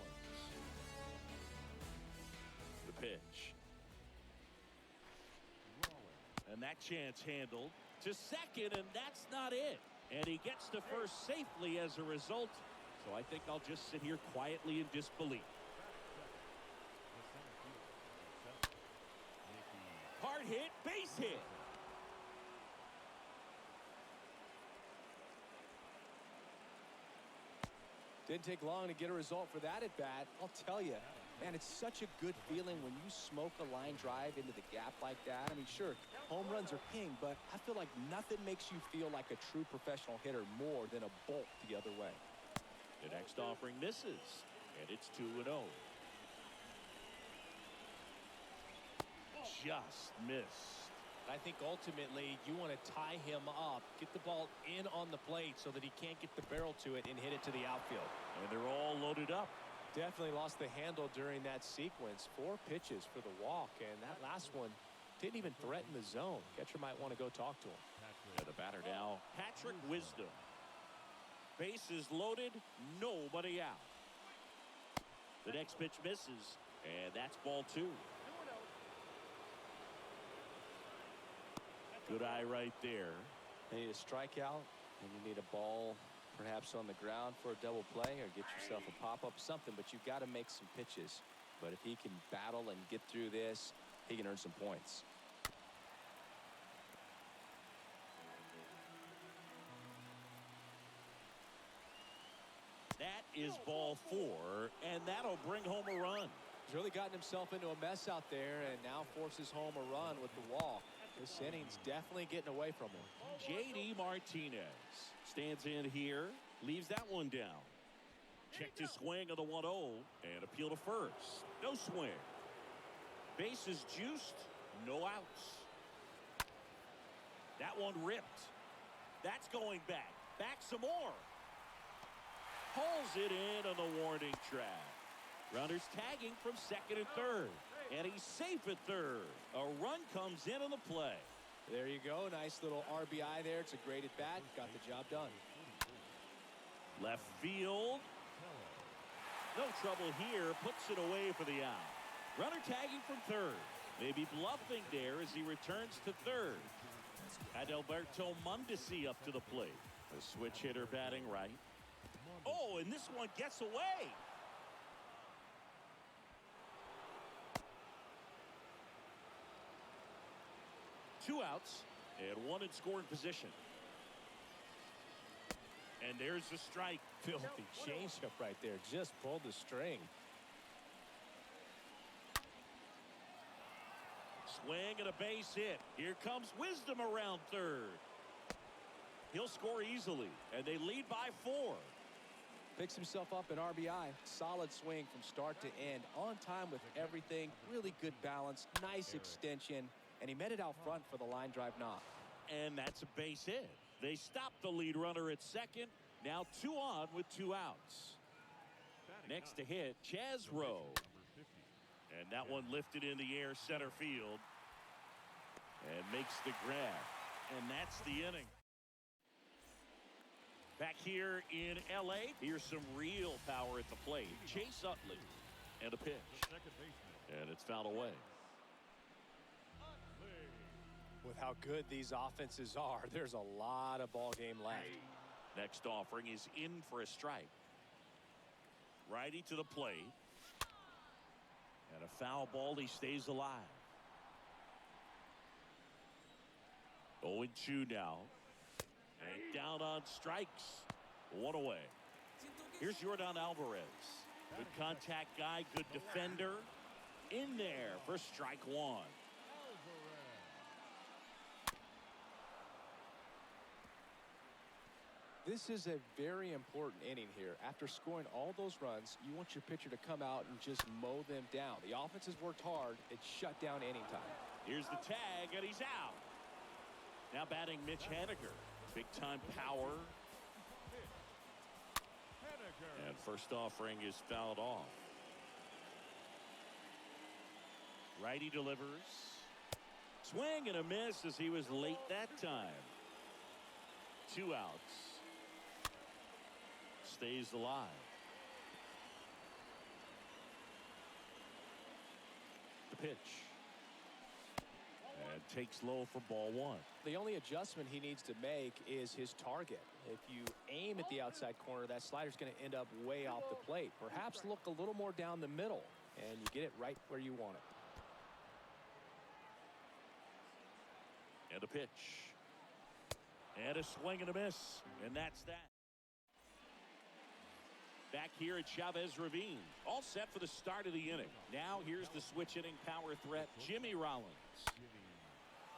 The pitch. And that chance handled to second, and that's not it. And he gets to first safely as a result. So I think I'll just sit here quietly in disbelief. Hard hit, base hit. Didn't take long to get a result for that at bat. I'll tell you, man, it's such a good feeling when you smoke a line drive into the gap like that. I mean, sure, home runs are king, but I feel like nothing makes you feel like a true professional hitter more than a bolt the other way. The next offering misses, and it's 2-0. Just missed. I think ultimately you want to tie him up, get the ball in on the plate so that he can't get the barrel to it and hit it to the outfield. And they're all loaded up. Definitely lost the handle during that sequence. 4 pitches for the walk, and that last one didn't even threaten the zone. Catcher might want to go talk to him. And the batter now, Patrick Wisdom. Bases loaded, nobody out. The next pitch misses, and that's ball 2. Good eye right there. You need a strikeout, and you need a ball perhaps on the ground for a double play, or get yourself a pop-up, something, but you've got to make some pitches. But if he can battle and get through this, he can earn some points. That is ball 4, and that'll bring home a run. He's really gotten himself into a mess out there, and now forces home a run with the walk. This inning's definitely getting away from him. J.D. Martinez stands in here, leaves that one down. Check to swing of the 1-0 and appeal to first. No swing. Bases juiced, no outs. That one ripped. That's going back. Back some more. Pulls it in on the warning track. Runners tagging from second and third. And he's safe at third. A run comes in on the play. There you go. Nice little RBI there. It's a great at bat. Got the job done. Left field. No trouble here. Puts it away for the out. Runner tagging from third. Maybe bluffing there as he returns to third. Adalberto Mondesi up to the plate. A switch hitter batting right. Oh, and this one gets away. Two outs and one in scoring position. And there's the strike. Filthy changeup right there. Just pulled the string. Swing and a base hit. Here comes Wisdom around third. He'll score easily, and they lead by 4. Picks himself up an RBI. Solid swing from start to end. On time with everything. Really good balance. Nice extension. And he met it out front for the line drive knock. And that's a base hit. They stop the lead runner at second. Now 2 on with 2 outs. Next to hit, Chaz Rowe. And that one lifted in the air center field. And makes the grab. And that's the inning. Back here in L.A., here's some real power at the plate. Chase Utley. And a pitch. And it's fouled away. With how good these offenses are, there's a lot of ball game left. Next offering is in for a strike. Righty to the plate. And a foul ball. He stays alive. 0-2 now. And down on strikes. 1 away. Here's Yordan Alvarez. Good contact guy. Good defender. In there for strike 1. This is a very important inning here. After scoring all those runs, you want your pitcher to come out and just mow them down. The offense has worked hard. It's shut down inning time. Here's the tag, and he's out. Now batting Mitch Haniger. Big-time power. And first offering is fouled off. Righty delivers. Swing and a miss as he was late that time. 2 outs. stays alive. The pitch. And takes low for ball one. The only adjustment he needs to make is his target. If you aim at the outside corner, that slider's going to end up way off the plate. Perhaps look a little more down the middle, and you get it right where you want it. And a pitch. And a swing and a miss. And that's that. Back here at Chavez Ravine. All set for the start of the inning. Now here's the switch hitting power threat, Jimmy Rollins.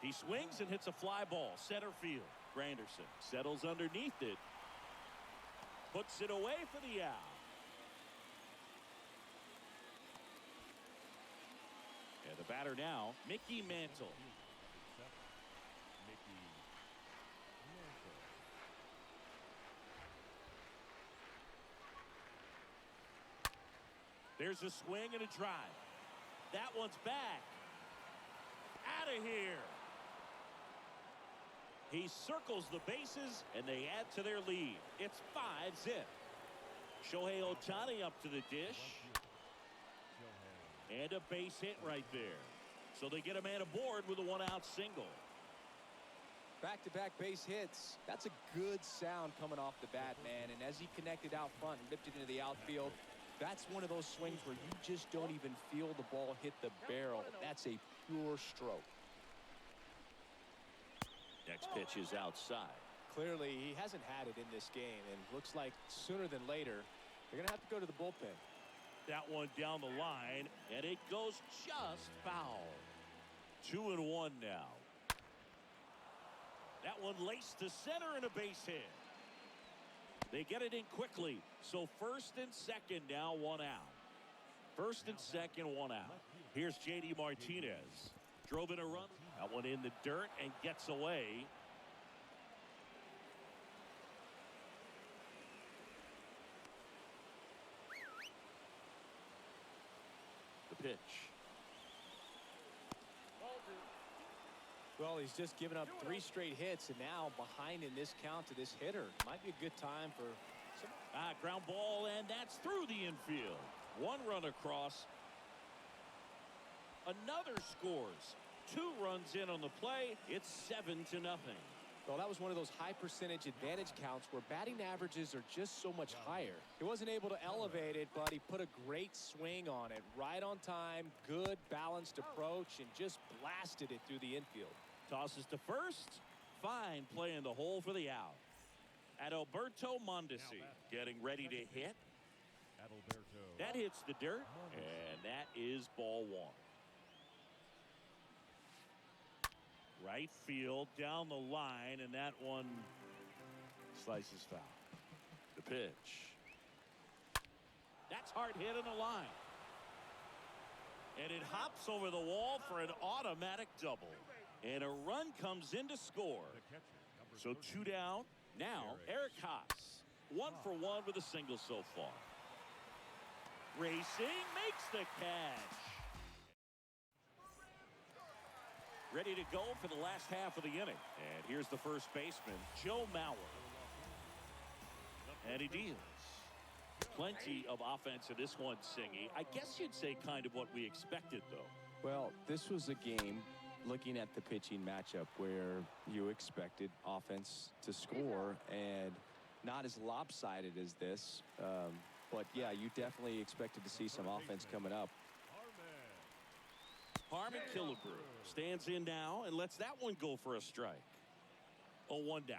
He swings and hits a fly ball, center field. Granderson settles underneath it. Puts it away for the out. And the batter now, Mickey Mantle. There's a swing and a drive. That one's back. Out of here. He circles the bases, and they add to their lead. It's 5-0. Shohei Ohtani up to the dish. And a base hit right there. So they get a man aboard with a one-out single. Back-to-back base hits. That's a good sound coming off the bat, man. And as he connected out front and ripped it into the outfield, that's one of those swings where you just don't even feel the ball hit the barrel. That's a pure stroke. Next pitch is outside. Clearly, he hasn't had it in this game, and looks like sooner than later, they're going to have to go to the bullpen. That one down the line, and it goes just foul. 2-1 now. That one laced to center and a base hit. They get it in quickly. So first and second now, one out. First and second, one out. Here's J.D. Martinez. Drove in a run. That one in the dirt and gets away. The pitch. Well, he's just given up 3 straight hits, and now behind in this count to this hitter. Might be a good time for some. Ground ball, and that's through the infield. One run across. Another scores. 2 runs in on the play. It's 7-0. Well, that was one of those high percentage advantage counts where batting averages are just so much higher. He wasn't able to elevate it, but he put a great swing on it. Right on time, good balanced approach, and just blasted it through the infield. Tosses to first. Fine play in the hole for the out. Adalberto Mondesi getting ready to hit. That hits the dirt, and that is ball one. Right field down the line, and that one slices foul. The pitch. That's hard hit in the line. And it hops over the wall for an automatic double. And a run comes in to score. So 2 down. Now, Eric Haas. 1 for 1 with a single so far. Racing makes the catch. Ready to go for the last half of the inning. And here's the first baseman, Joe Mauer. And he deals. Plenty of offense in this one, Singy. I guess you'd say kind of what we expected, though. Well, this was a game, looking at the pitching matchup, where you expected offense to score, and not as lopsided as this. But, yeah, you definitely expected to see some offense coming up. Harmon Killebrew stands in now and lets that one go for a strike. 0-1 down.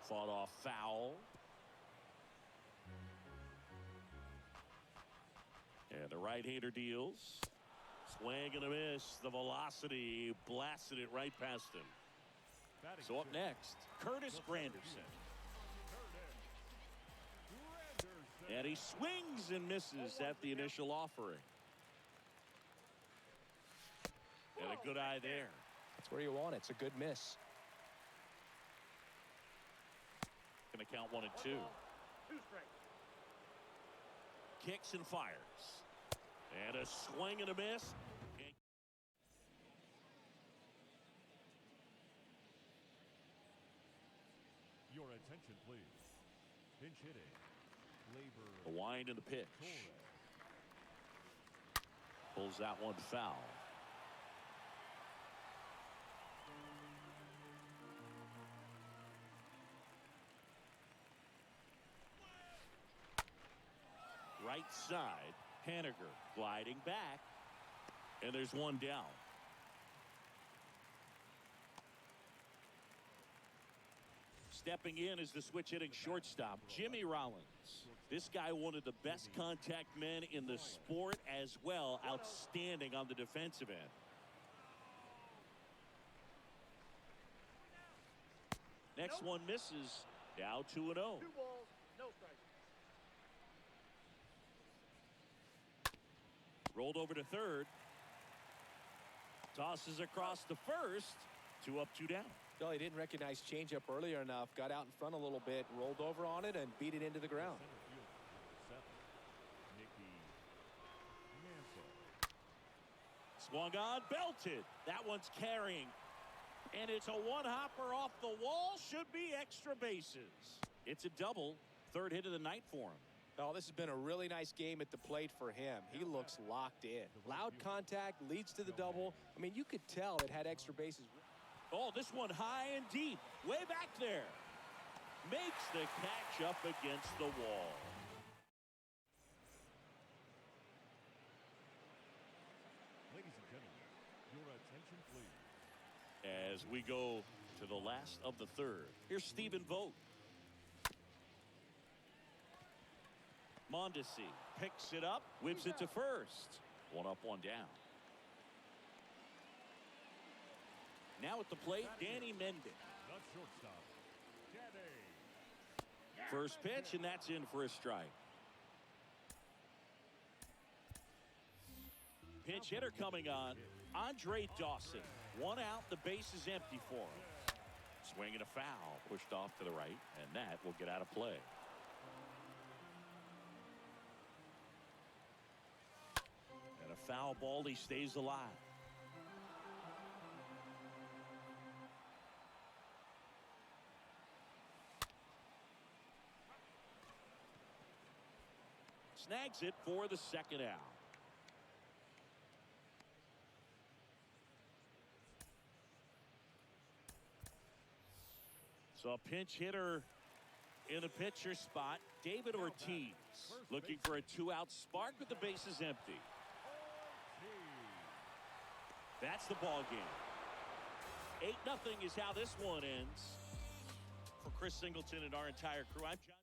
Fought off foul. And the right-hander deals. Swing and a miss. The velocity blasted it right past him. So up next, Curtis Granderson. And he swings and misses at the initial offering. And a good eye there. That's where you want it. It's a good miss. Going to count 1 and 2. Kicks and fires. And a swing and a miss. Your attention, please. Pinch hitting. The wind and the pitch. Torres. Pulls that one foul. Right side, Haniger gliding back, and there's one down. Stepping in is the switch hitting shortstop, Jimmy Rollins. This guy, one of the best contact men in the sport as well. Outstanding on the defensive end. Next one misses. Now 2-0. 2 balls, no strikes. Rolled over to third. Tosses across to first. 2 up, 2 down. Well, he didn't recognize changeup earlier enough. Got out in front a little bit, rolled over on it, and beat it into the ground. Center field, 7. Nicky Mantle. Swung on, belted. That one's carrying. And it's a one-hopper off the wall. Should be extra bases. It's a double. Third hit of the night for him. Oh, this has been a really nice game at the plate for him. He looks locked in. Loud contact leads to the double. I mean, you could tell it had extra bases. Oh, this one high and deep. Way back there. Makes the catch up against the wall. Ladies and gentlemen, your attention please. As we go to the last of the third. Here's Stephen Vogt. Mondesi picks it up, whips it to first. 1 up, 1 down. Now at the plate, Danny Mendick. The shortstop, Danny. First pitch, and that's in for a strike. Pinch hitter coming on, Andre Dawson. 1 out, the base is empty for him. Swing and a foul, pushed off to the right, and that will get out of play. And a foul ball, he stays alive. Snags it for the second out. So a pinch hitter in the pitcher spot, David Ortiz, looking for a 2-out spark with the bases empty. That's the ball game. 8-0 is how this one ends. For Chris Singleton and our entire crew, I'm John.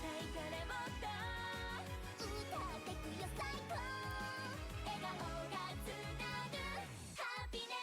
いからもっと歌ってくよ最高笑顔がつなぐハピネ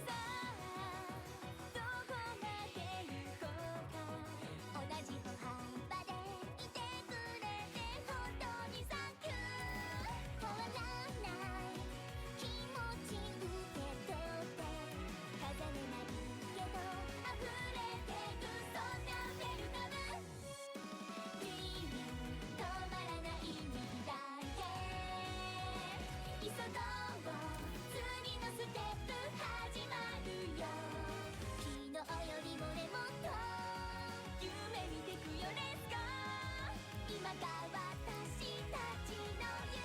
さあどこまで行こうか同じ歩幅でいてくれて本当にサンキュー変わらない気持ち受け取って風になるけど溢れてくそんなウェルカム止まらない未来へ急ごう次のステップ始まるよ昨日よりもねもっと夢見てくよ Let's go 今が私たちの夢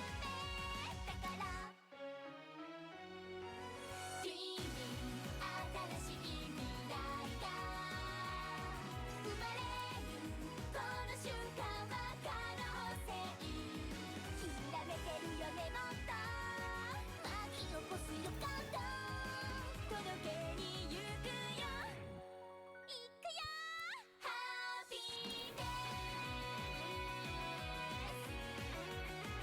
だから Dreaming 新しい未来が生まれるこの瞬間は可能性きらめけるよねもっと巻き起こす予感と届けに行くよ行くよハピネス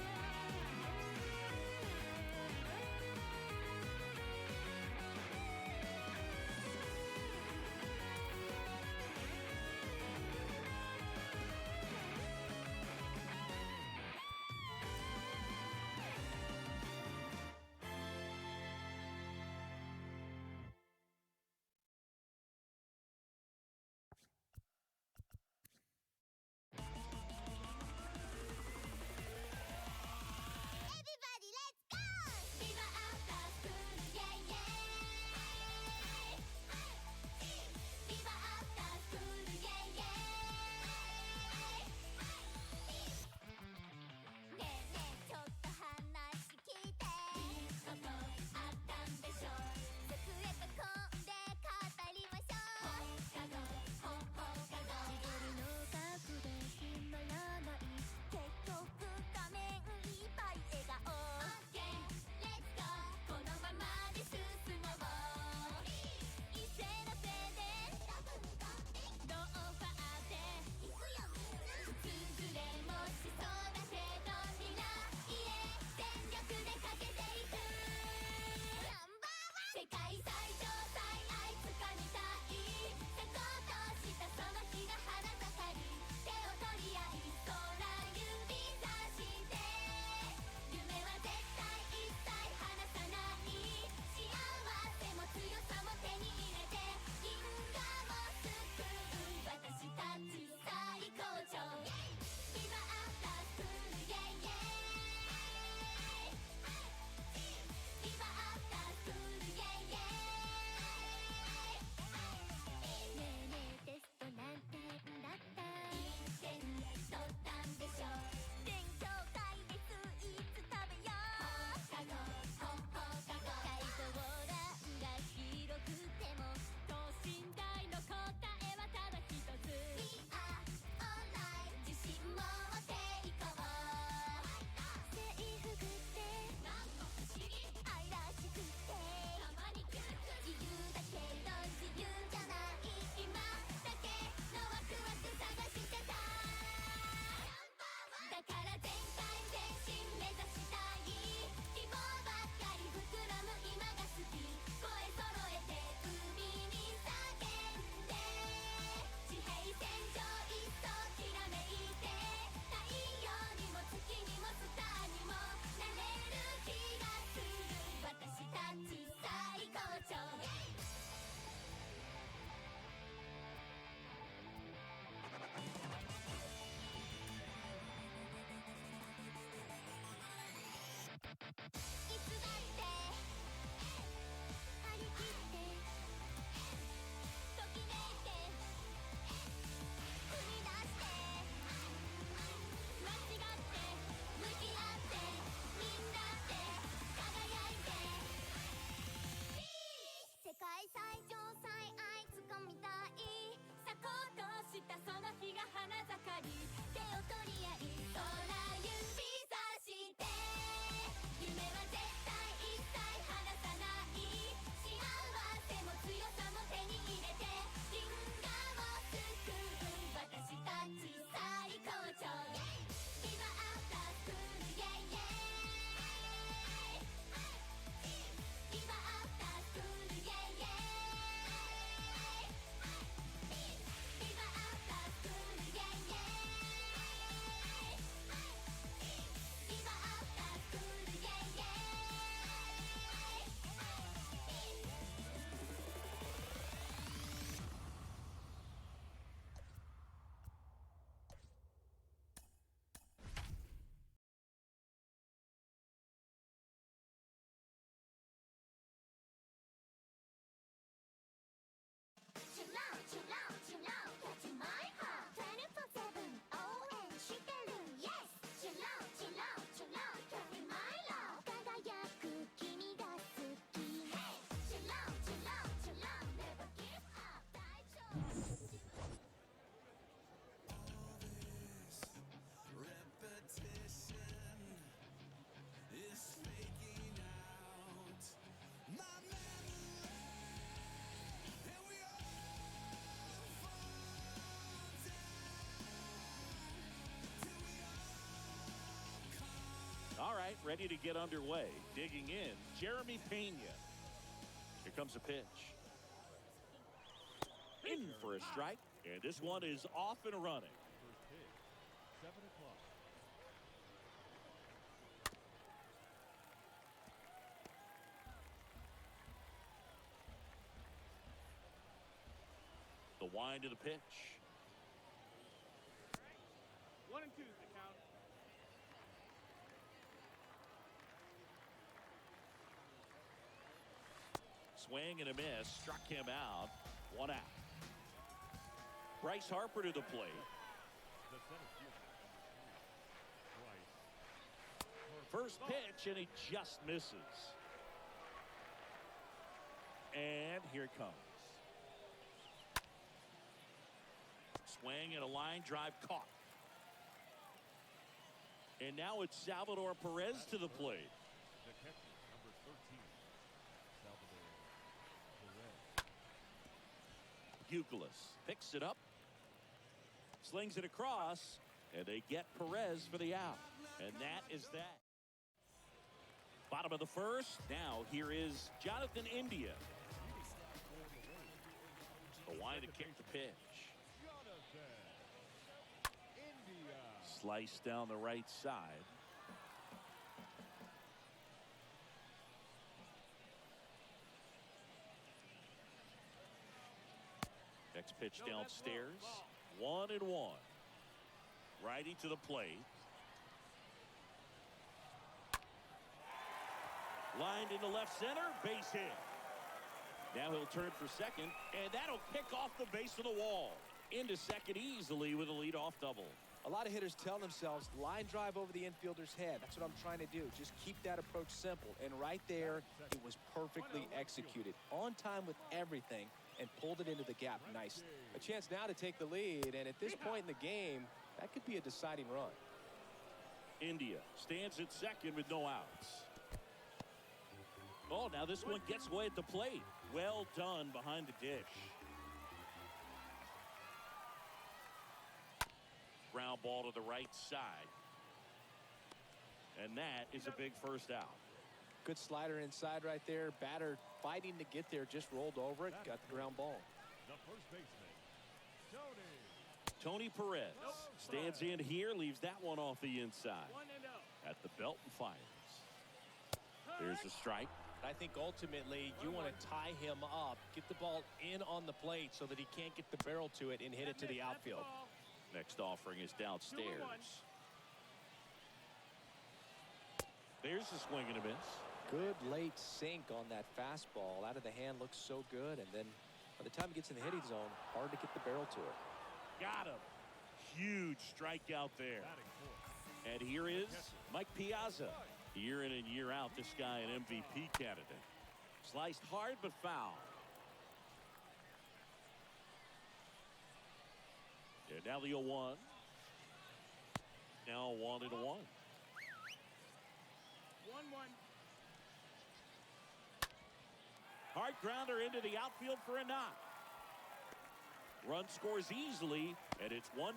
All right, ready to get underway. Digging in, Jeremy Pena. Here comes a pitch. In for a strike. And this one is off and running. First pitch, 7 o'clock. The wind of the pitch. 1 and 2 is the count. Swing and a miss. Struck him out. 1 out. Bryce Harper to the plate. The center fielder, number 3, Bryce. First pitch, and he just misses. And here it comes. Swing and a line drive caught. And now it's Salvador Perez to the plate. The catcher, number 13, Salvador Perez. Euclid picks it up. Slings it across. And they get Perez for the out. And that is that. Bottom of the first. Now here is Jonathan India. The wind to kick the pitch. Jonathan India. Slice down the right side. Next pitch downstairs. 1-1. Righty to the plate. Lined into left center. Base hit. Now he'll turn for second, and that'll pick off the base of the wall. Into second easily with a leadoff double. A lot of hitters tell themselves, line drive over the infielder's head. That's what I'm trying to do. Just keep that approach simple. And right there, it was perfectly executed. On time with everything, and pulled it into the gap nicely. A chance now to take the lead, and at this point in the game, that could be a deciding run. India stands at second with no outs. Oh, now this one gets away at the plate. Well done behind the dish. Ground ball to the right side. And that is a big first out. Good slider inside right there. Batter fighting to get there, just rolled over it, got the ground ball. The first baseman, Tony Perez stands in here, leaves that one off the inside. 1-0. At the belt and fires. There's a strike. I think ultimately you want to tie him up, get the ball in on the plate so that he can't get the barrel to it and hit it to the outfield. Next offering is downstairs. There's the swing and a miss. Good late sink on that fastball. Out of the hand, looks so good. And then by the time he gets in the hitting zone, hard to get the barrel to it. Got him. Huge strikeout there. batting fourth. And here is Mike Piazza. Year in and year out, this guy an MVP candidate. Sliced hard but foul. And now the 0-1. Now 1-1. 1-1. Hard grounder into the outfield for a knock. Run scores easily, and it's 1-0.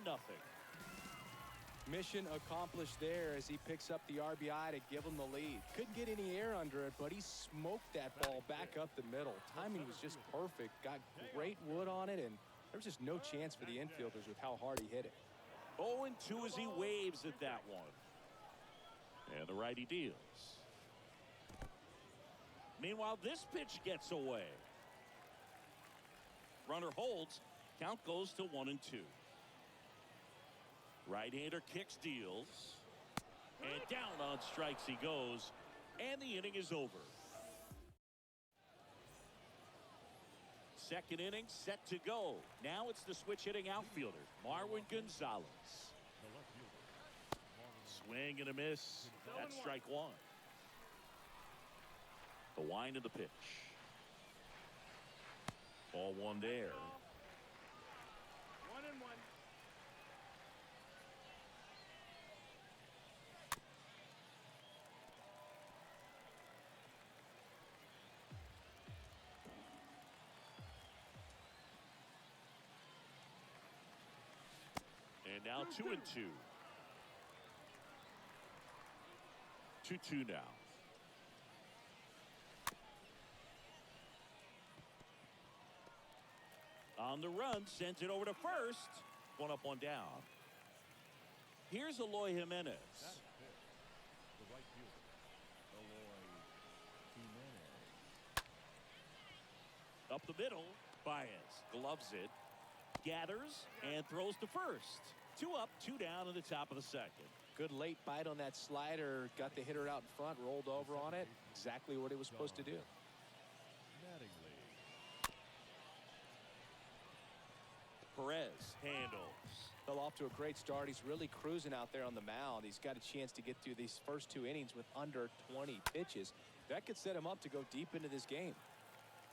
Mission accomplished there as he picks up the RBI to give him the lead. Couldn't get any air under it, but he smoked that ball back up the middle. Timing was just perfect. Got great wood on it, and there was just no chance for the infielders with how hard he hit it. 0-2 as he waves at that one. And the righty deals. Meanwhile, this pitch gets away. Runner holds. Count goes to 1-2. Right-hander kicks, deals. And down on strikes he goes. And the inning is over. Second inning set to go. Now it's the switch hitting outfielder, Marwin Gonzalez. The left fielder, Swing and a miss. That's strike one. The wind of the pitch. Ball one there. 1-1. And now 2-2. 2-2 now. On the run, sends it over to first. One up, one down. Here's Eloy Jimenez. That's pitch. The right fielder, Eloy Jimenez. Up the middle, Baez gloves it, gathers, and throws to first. 2 up, 2 down in the top of the second. Good late bite on that slider. Got the hitter out in front, rolled over on it. Exactly what he was supposed to do. Mattingly. Perez handles. Fell off to a great start. He's really cruising out there on the mound. He's got a chance to get through these first 2 innings with under 20 pitches. That could set him up to go deep into this game.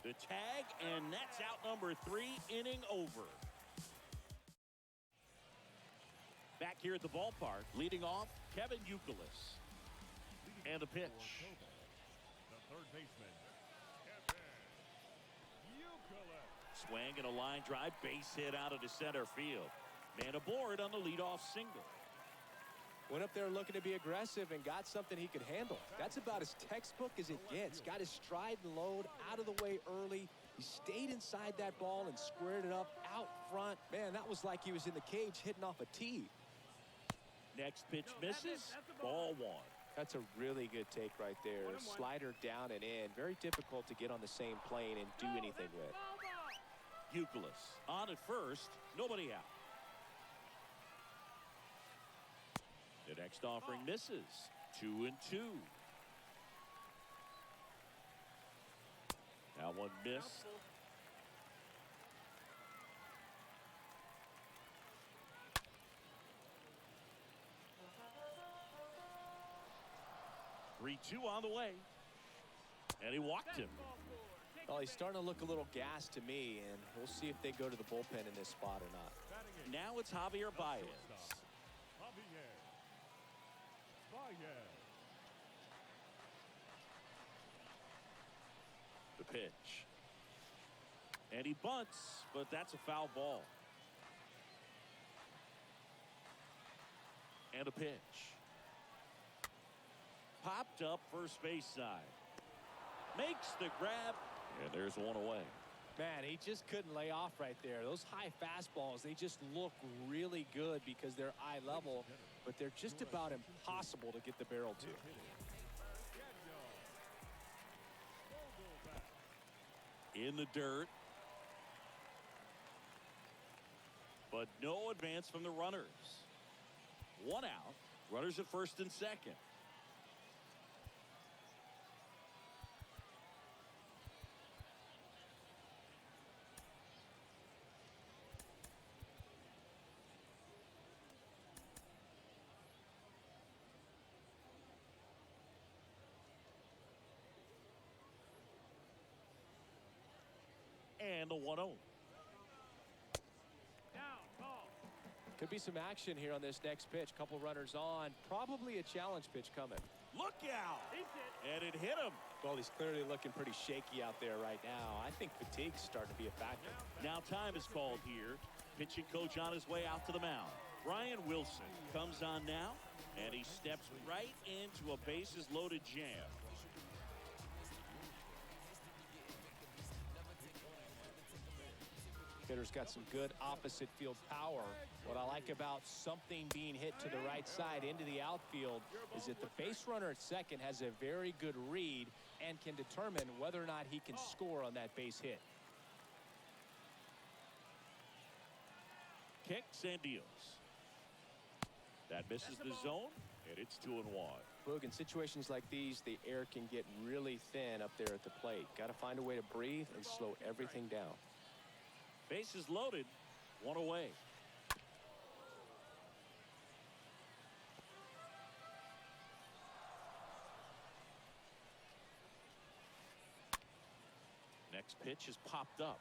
The tag, and that's out number 3, inning over. Back here at the ballpark, leading off, Kevin Youkilis. And the pitch. The third baseman, Kevin Youkilis. Swing and a line drive, base hit out into center field. Man aboard on the leadoff single. Went up there looking to be aggressive and got something he could handle. That's about as textbook as it gets. Got his stride and load out of the way early. He stayed inside that ball and squared it up out front. Man, that was like he was in the cage hitting off a tee. Next pitch misses. Ball 1. That's a really good take right there. 1-1. Slider down and in. Very difficult to get on the same plane and do anything with. Youkilis on at first. Nobody out. The next offering misses. 2-2. Now one missed. Three-two on the way. And he walked him. Well, he's starting to look a little gassed to me, and we'll see if they go to the bullpen in this spot or not. Batting in. Now it's Javier Baez. Javier Baez. The pitch. And he bunts, but that's a foul ball. And a pitch. Popped up first base side. Makes the grab. And there's one away. Man, he just couldn't lay off right there. Those high fastballs, they just look really good because they're eye level, but they're just about impossible to get the barrel to. In the dirt. But no advance from the runners. One out. Runners at first and second. And the 1-0. Down, ball. Could be some action here on this next pitch. Couple runners on. Probably a challenge pitch coming. Look out. He's hit. And it hit him. Well, he's clearly looking pretty shaky out there right now. I think fatigue's starting to be a factor. Now time is called here. Pitching coach on his way out to the mound. Brian Wilson comes on now, and he steps right into a bases loaded jam. Hitter's got some good opposite field power. What I like about something being hit to the right side into the outfield is that the base runner at second has a very good read and can determine whether or not he can score on that base hit. Kicks and deals. That misses the zone, and it's 2-1. Boog, in situations like these, the air can get really thin up there at the plate. Got to find a way to breathe and slow everything down. Bases loaded. One away. Next pitch is popped up.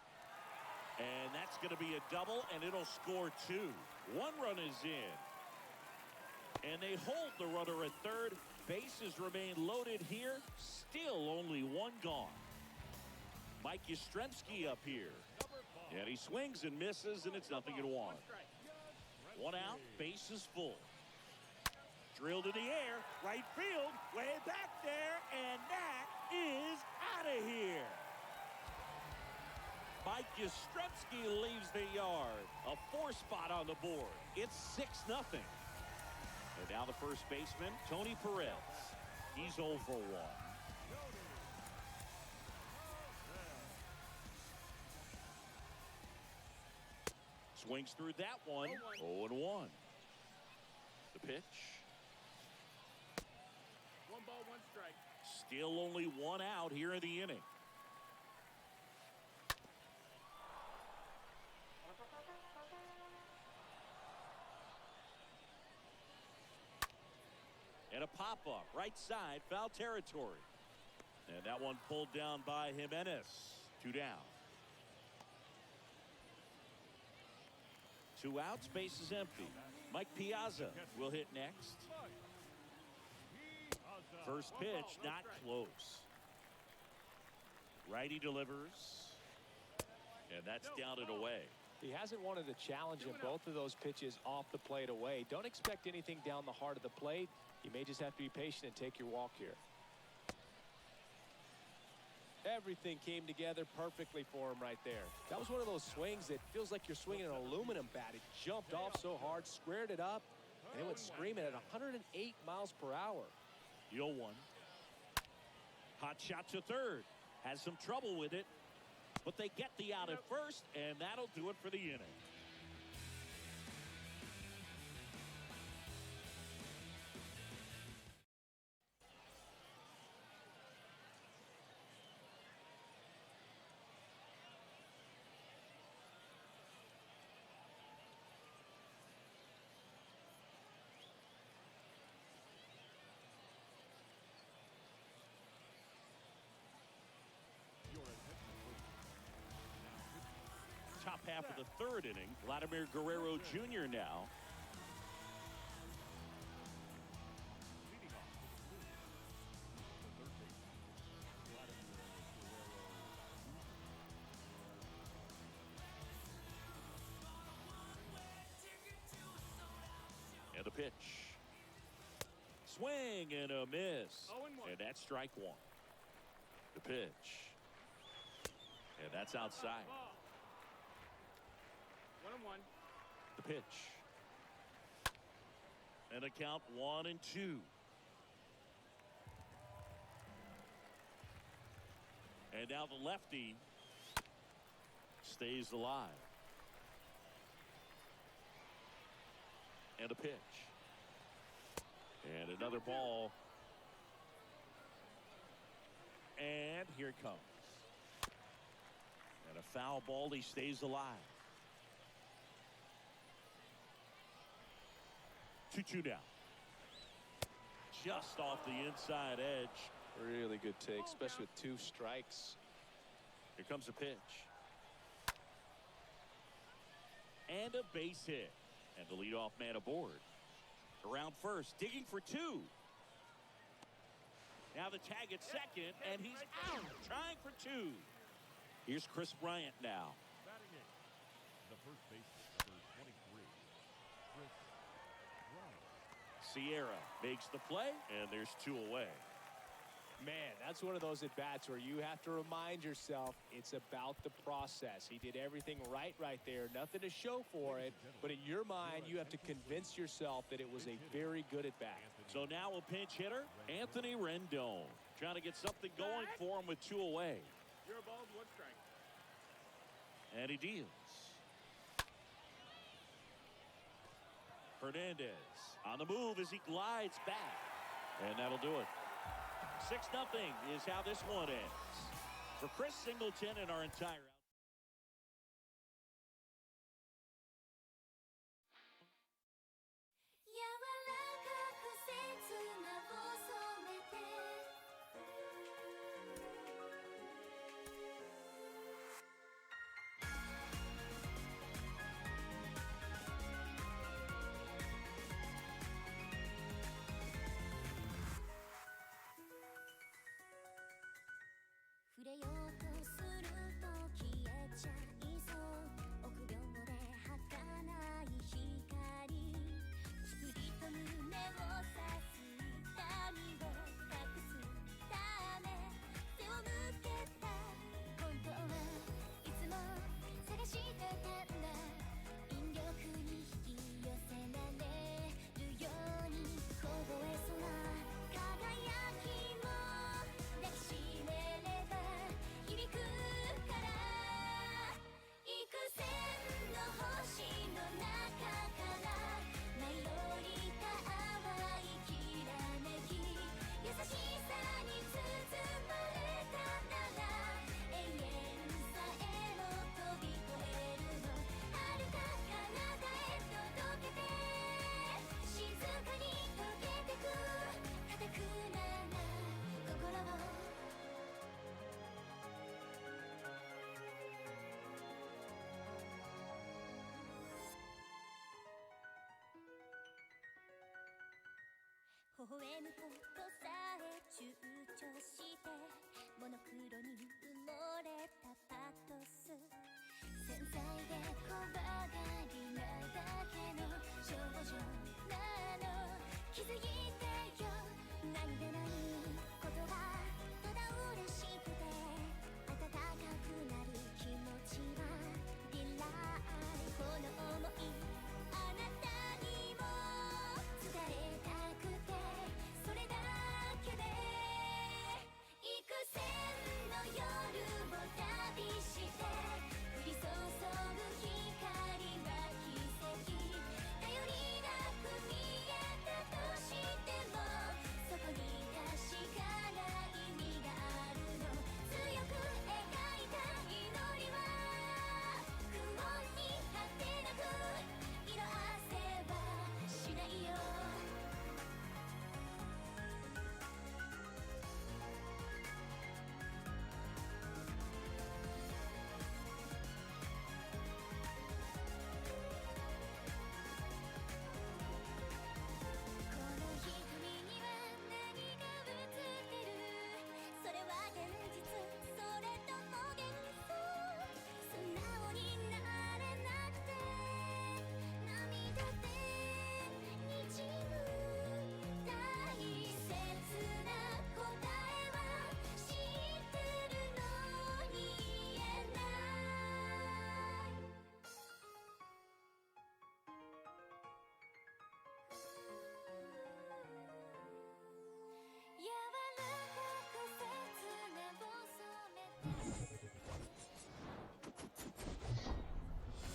And that's going to be a double, and it'll score 2. 1 run is in. And they hold the runner at third. Bases remain loaded here. Still only 1 gone. Mike Yastrzemski up here. And he swings and misses, and it's 0-1. 1 out, bases full. Drilled in the air, right right field, way back there, and that is out of here. Mike Yastrzemski leaves the yard. A 4 spot on the board. It's 6-0. And now the first baseman, Tony Perez. He's 0 for 1. Swings through that one. 0-1. The pitch. 1 ball, 1 strike. Still only 1 out here in the inning. And a pop-up, right side, foul territory. And that one pulled down by Jimenez. 2 down. 2 outs, base is empty. Mike Piazza will hit next. First pitch, not close. Righty delivers. And that's down and away. He hasn't wanted a challenge in both of those pitches off the plate away. Don't expect anything down the heart of the plate. You may just have to be patient and take your walk here. Everything came together perfectly for him right there. That was one of those swings that feels like you're swinging an aluminum bat. It jumped off so hard, squared it up, and it went screaming at 108 miles per hour. The 0-1. Hot shot to third. Has some trouble with it. But they get the out at first, and that'll do it for the inning. Top half of the 3rd inning. Vladimir Guerrero Jr. now. Leading off with the 2. The third baseman, Vladimir Guerrero. And the pitch. Swing and a miss. 0-1. And that's strike 1. The pitch. And that's outside. Ball. 1-1. The pitch. And a count 1-2. And now the lefty stays alive. And a pitch. And another ball. And here it comes. And a foul ball. He stays alive. 2-2 now. Just off the inside edge. Really good take, especially with 2 strikes. Here comes a pitch. And a base hit. And the leadoff man aboard. Around first, digging for 2. Now the tag at second, and he's out, trying for 2. Here's Chris Bryant now. Batting in. The first baseman, number 23, Chris Bryant. Sierra makes the play, and there's 2 away. Man, that's one of those at-bats where you have to remind yourself it's about the process. He did everything right there. Nothing to show for it. But in your mind, you have to convince yourself that it was a very good at-bat. So now a pinch hitter, Anthony Rendon. Trying to get something going for him with 2 away. 0 balls, 1 strike. And he deals. Hernandez on the move as he glides back. And that'll do it. 6-0 is how this one ends. For Chris Singleton and our entire 微笑むことさえ躊躇してモノクロに埋もれたパトス繊細で小ばかりなだけの少女なの気づいてよ何気ないことがただ嬉しくて温かくなる気持ちはディライこの想いあなたにも伝えたくてそれだけで幾千の夜を旅して降り注ぐ光は奇跡頼りなく見えたとしてもそこに確かな意味があるの強く描いた祈りは不穏に果てなく色あせはしないよこの瞳には何が映ってるそれは現実それとも幻想素直になれなくて涙でにじむ大切な答えは知ってるのに言えない柔らかく切な細めて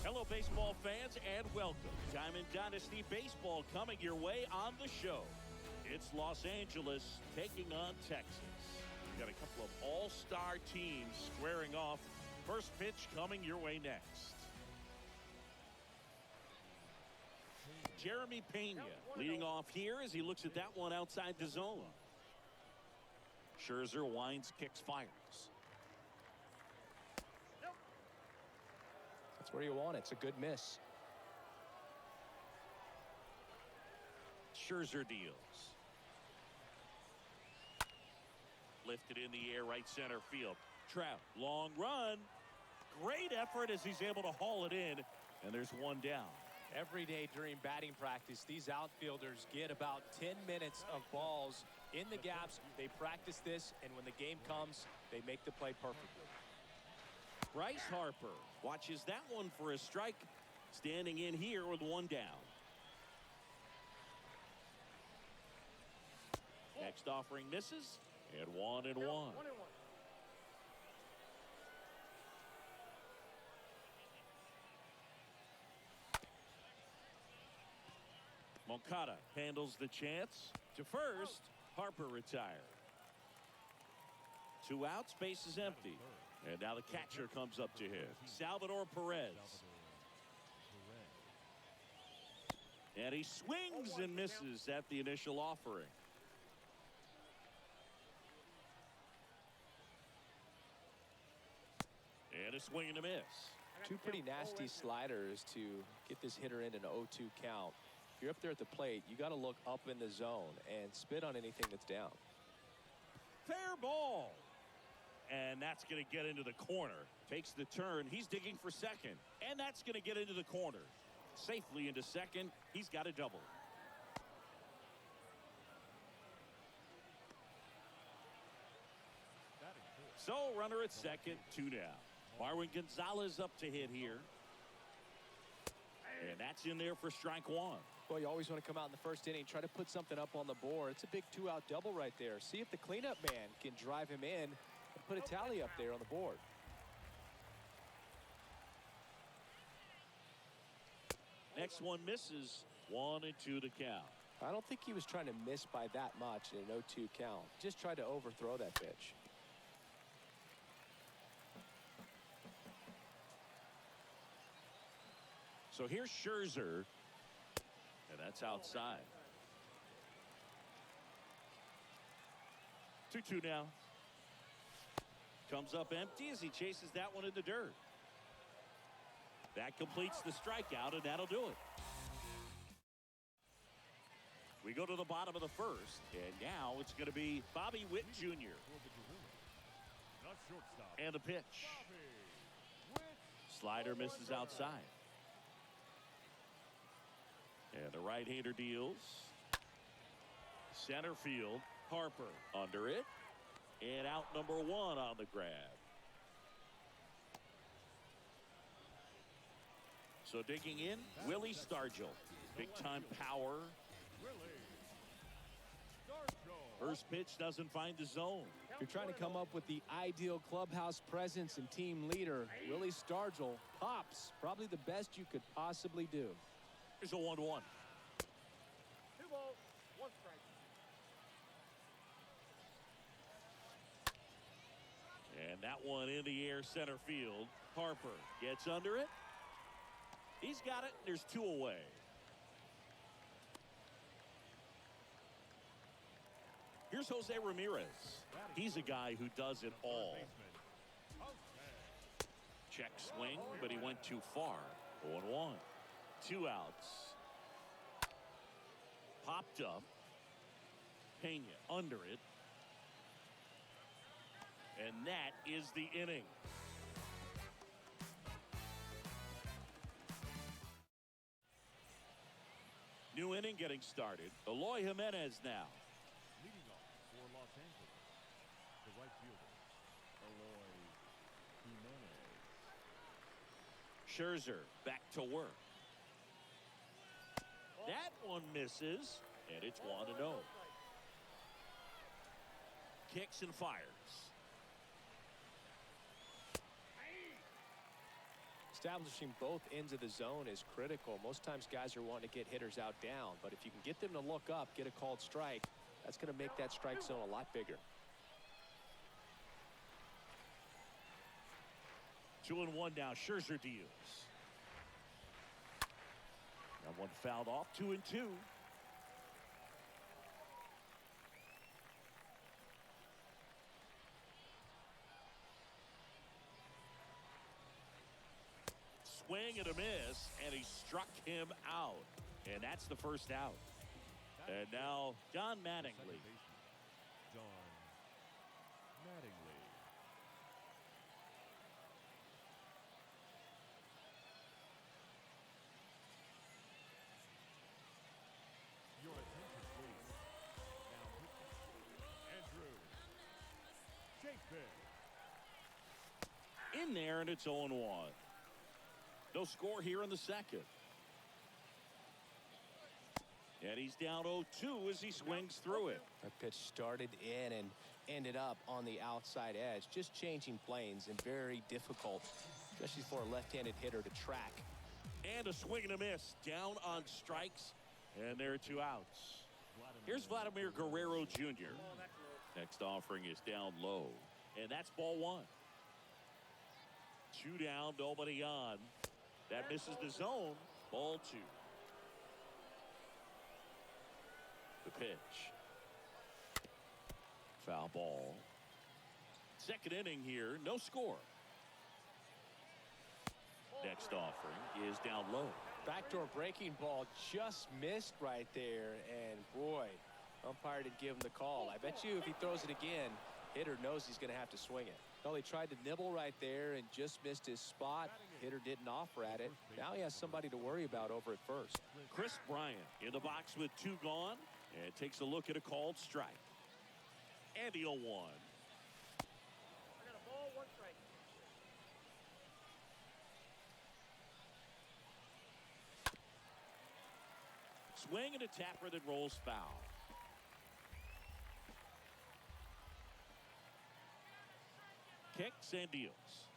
Hello, baseball fans, and welcome. Diamond Dynasty Baseball coming your way on the show. It's Los Angeles taking on Texas. We've got a couple of all-star teams squaring off. First pitch coming your way next. Jeremy Pena leading off here as he looks at that one outside the zone. Scherzer winds, kicks, fires. That's where you want it. It's a good miss. Scherzer deals. Lifted in the air, right center field. Trout, long run. Great effort as he's able to haul it in, and there's one down. Every day during batting practice, these outfielders get about 10 minutes of balls in the gaps. They practice this, and when the game comes, they make the play perfectly. Bryce Harper watches that one for a strike, standing in here with one down. Next offering misses, and 1-1. Moncada handles the chance to first. Harper retired. 2 outs, base is empty. And now the catcher comes up to hit. Salvador Perez. And he swings and misses at the initial offering. And a swing and a miss. Two pretty nasty sliders to get this hitter in an 0-2 count. If you're up there at the plate, you got to look up in the zone and spit on anything that's down. Fair ball. And that's going to get into the corner. Takes the turn. He's digging for second. And that's going to get into the corner. Safely into second. He's got a double. So runner at second, 2 down. Marwin Gonzalez up to hit here. And that's in there for strike 1. Well, you always want to come out in the first inning, try to put something up on the board. It's a big 2-out double right there. See if the cleanup man can drive him in and put a tally up there on the board. Next one misses. 1-2 to count. I don't think he was trying to miss by that much in an 0-2 count. Just tried to overthrow that pitch. So here's Scherzer. And that's outside. 2-2 now. Comes up empty as he chases that one in the dirt. That completes the strikeout, and that'll do it. We go to the bottom of the first, and now it's going to be Bobby Witt Jr. For the Gorillas, the shortstop, And the pitch. Bobby Witt. Slider misses outside. And the right-hander deals. Center field. Harper under it. And out number 1 on the grab. So digging in, Willie Stargell. Big-time power. Willie Stargell. First pitch doesn't find the zone. If you're trying to come up with the ideal clubhouse presence and team leader, Willie Stargell pops. Probably the best you could possibly do. Here's a 1-1. 2 balls, 1 strike. And that one in the air center field. Harper gets under it. He's got it. There's 2 away. Here's Jose Ramirez. He's a guy who does it all. Check swing, but he went too far. 0-1. 2 outs. Popped up. Pena under it. And that is the inning. New inning getting started. Eloy Jimenez now. Leading off for Los Angeles, the right fielder, Eloy Jimenez. Scherzer back to work. That one misses, and it's 1-0. Kicks and fires. Establishing both ends of the zone is critical. Most times guys are wanting to get hitters out down, but if you can get them to look up, get a called strike, that's going to make that strike zone a lot bigger. 2-1 now. Scherzer deals. That one fouled off. 2-2. Swing and a miss, and he struck him out. And that's the first out. And now Don Mattingly. John Mattingly. Your attention, please. Now pitching. Andrew Chafin. In there, and it's 0-1. No score here in the second. And he's down 0-2 as he swings through it. That pitch started in and ended up on the outside edge. Just changing planes and very difficult, especially for a left-handed hitter to track. And a swing and a miss. Down on strikes. And there are 2 outs. Here's Vladimir Guerrero Jr. Next offering is down low. And that's ball 1. 2 down, nobody on. That misses the zone. Ball 2. The pitch. Foul ball. Second inning here, no score. Next offering is down low. Backdoor breaking ball just missed right there, and boy, umpire didn't give him the call. I bet you if he throws it again, hitter knows he's going to have to swing it. Well, he tried to nibble right there and just missed his spot. Hitter didn't offer at it. Now he has somebody to worry about over at first. Chris Bryant in the box with 2 gone, and takes a look at a called strike. And the 0-1. I got a ball, 1 strike. Swing and a tapper that rolls foul. Kicks and deals.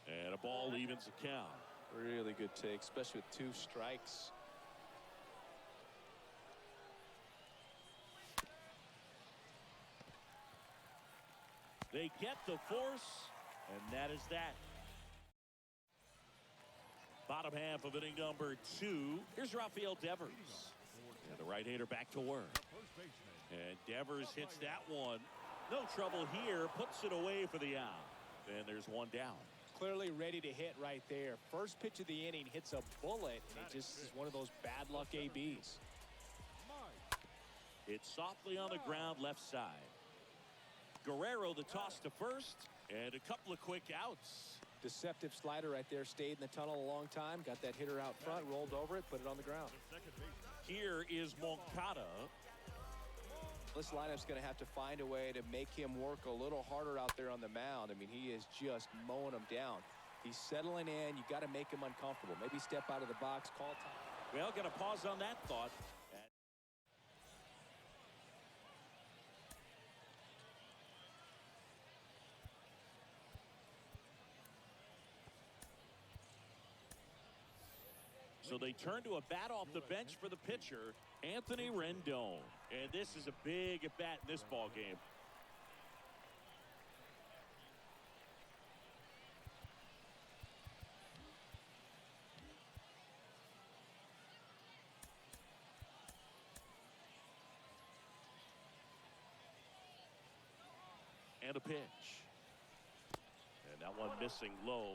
And a ball evens the count. Really good take, especially with 2 strikes. They get the force, and that is that. Bottom half of inning number 2. Here's Rafael Devers. And the right-hander back to work. First baseman. And Devers hits that one. No trouble here. Puts it away for the out. And there's 1 down. Clearly ready to hit right there. First pitch of the inning hits a bullet, and it just is one of those bad luck ABs. Mike It's softly on the ground left side. Guerrero the toss to first, and a couple of quick outs. Deceptive slider right there. Stayed in the tunnel a long time. Got that hitter out front, rolled over it, put it on the ground. Here is Moncada. This lineup's going to have to find a way to make him work a little harder out there on the mound. I mean, he is just mowing them down. He's settling in. You got to make him uncomfortable. Maybe step out of the box, call time. Well, going to pause on that thought. So they turn to a bat off the bench for the pitcher, Anthony Rendon. And this is a big at bat in this ball game. And a pitch. And that one missing low.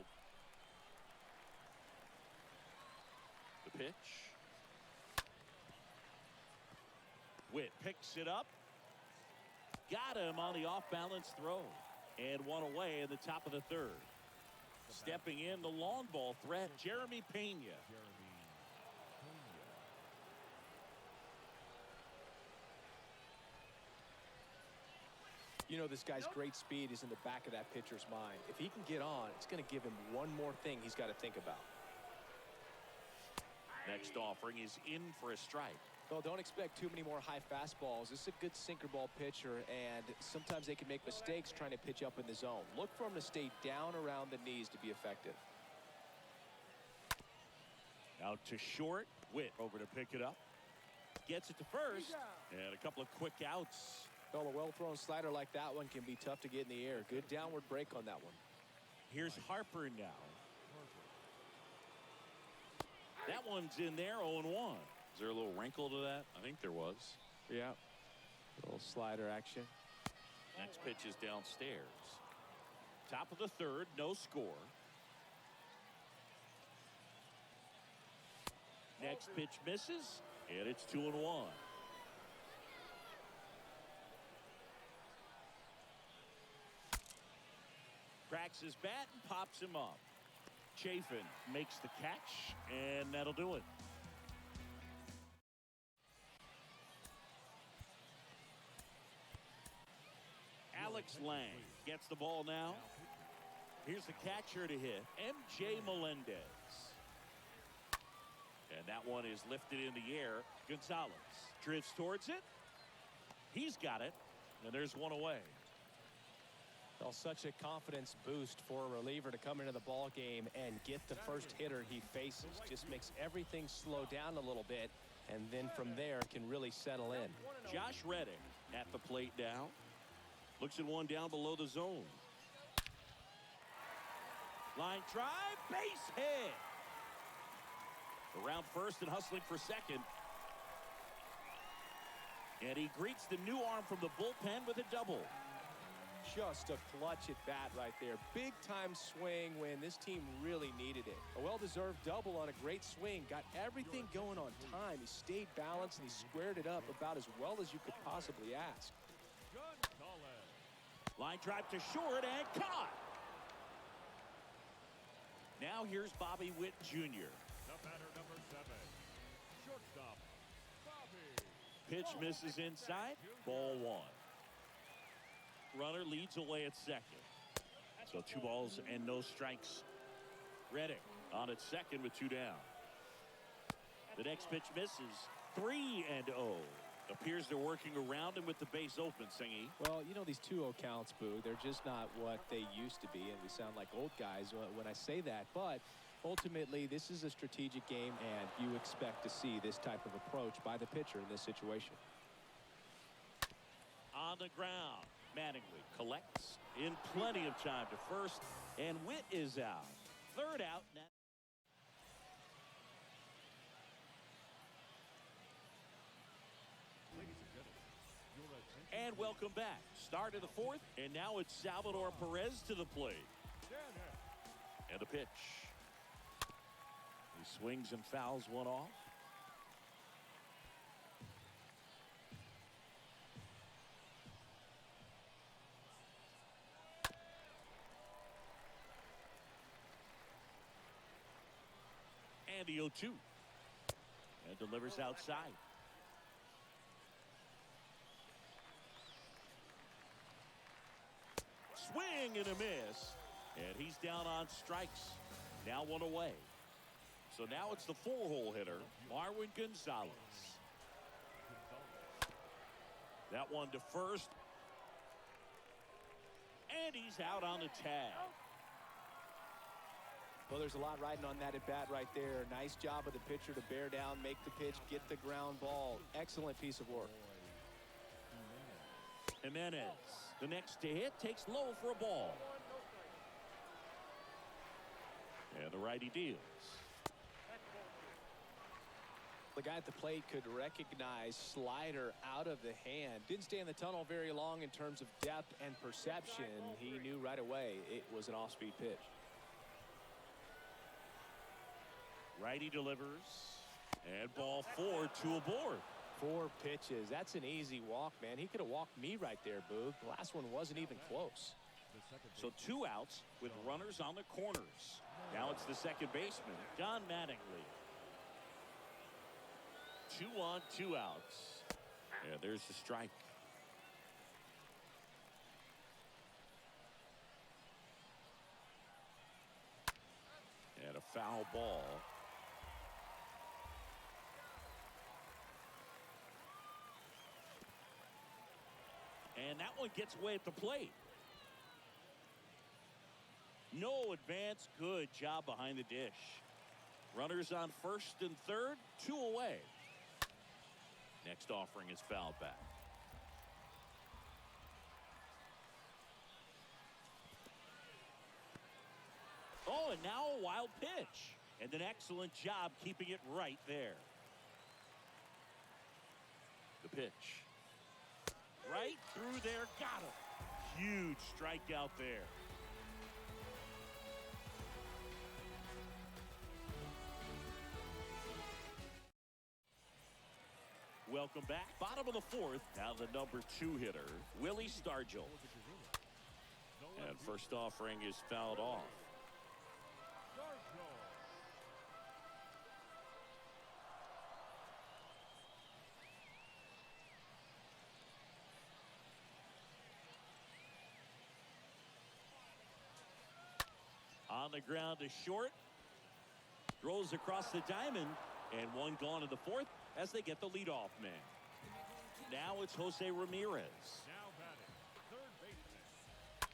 The pitch. Witt picks it up. Got him on the off-balance throw. And one away in the top of the third. Stepping in the long ball threat, Jeremy Pena. You know, this guy's great speed is in the back of that pitcher's mind. If he can get on, it's going to give him one more thing he's got to think about. Next offering is in for a strike. Well, don't expect too many more high fastballs. This is a good sinker ball pitcher, and sometimes they can make mistakes trying to pitch up in the zone. Look for him to stay down around the knees to be effective. Out to short. Witt over to pick it up. Gets it to first. And a couple of quick outs. Well, a well-thrown slider like that one can be tough to get in the air. Good downward break on that one. Here's Harper now. That one's in there, 0-1. Is there a little wrinkle to that? I think there was. Yeah. A little slider action. Next pitch is downstairs. Top of the third, no score. Next pitch misses, and it's 2-1. Cracks his bat and pops him up. Chafin makes the catch, and that'll do it. Alex Lang gets the ball now. Here's the catcher to hit, M.J. Melendez. And that one is lifted in the air. Gonzalez drifts towards it. He's got it, and there's one away. Well, such a confidence boost for a reliever to come into the ball game and get the first hitter he faces. Just makes everything slow down a little bit, and then from there can really settle in. Josh Reddick at the plate now. Looks at one down below the zone. Line drive, base hit. Around first and hustling for second. And he greets the new arm from the bullpen with a double. Just a clutch at bat right there. Big time swing when this team really needed it. A well-deserved double on a great swing. Got everything going on time. He stayed balanced and he squared it up about as well as you could possibly ask. Line drive to short and caught. Now here's Bobby Witt Jr. The batter, number 7, shortstop, Bobby. Pitch misses inside. Ball 1. Runner leads away at second. So 2 balls and no strikes. Reddick on at second with 2 down. The next pitch misses. 3-0. Appears they're working around him with the base open, Singy. Well, you know, these 2-0 counts, Boo, they're just not what they used to be, and we sound like old guys when I say that. But ultimately, this is a strategic game, and you expect to see this type of approach by the pitcher in this situation. On the ground, Mattingly collects in plenty of time to first, and Witt is out. Third out. And welcome back. Start of the 4th, and now it's Salvador Perez to the plate. And a pitch. He swings and fouls one off. And the 0-2. And delivers outside. Swing and a miss. And he's down on strikes. Now one away. So now it's the 4-hole hitter, Marwin Gonzalez. That one to first. And he's out on the tag. Well, there's a lot riding on that at bat right there. Nice job of the pitcher to bear down, make the pitch, get the ground ball. Excellent piece of work. Jimenez, the next to hit, takes low for a ball. And the righty deals. The guy at the plate could recognize slider out of the hand. Didn't stay in the tunnel very long in terms of depth and perception. He knew right away it was an off-speed pitch. Righty delivers. And ball 4, 2 aboard. 4 pitches. That's an easy walk, man. He could have walked me right there, Boog. The last one wasn't even close. So 2 outs with runners on the corners. Now it's the second baseman, Don Mattingly. 2 on, 2 outs. And there's the strike. And a foul ball. And that one gets away at the plate. No advance. Good job behind the dish. Runners on first and third, 2 away. Next offering is fouled back. Oh, and now a wild pitch. And an excellent job keeping it right there. The pitch. Right through there. Got him. Huge strikeout there. Welcome back. Bottom of the 4th. Now the number 2 hitter, Willie Stargell. And first offering is fouled off. On the ground to short. Throws across the diamond. And one gone in the 4th as they get the leadoff man. Now it's Jose Ramirez. Now batting, third baseman,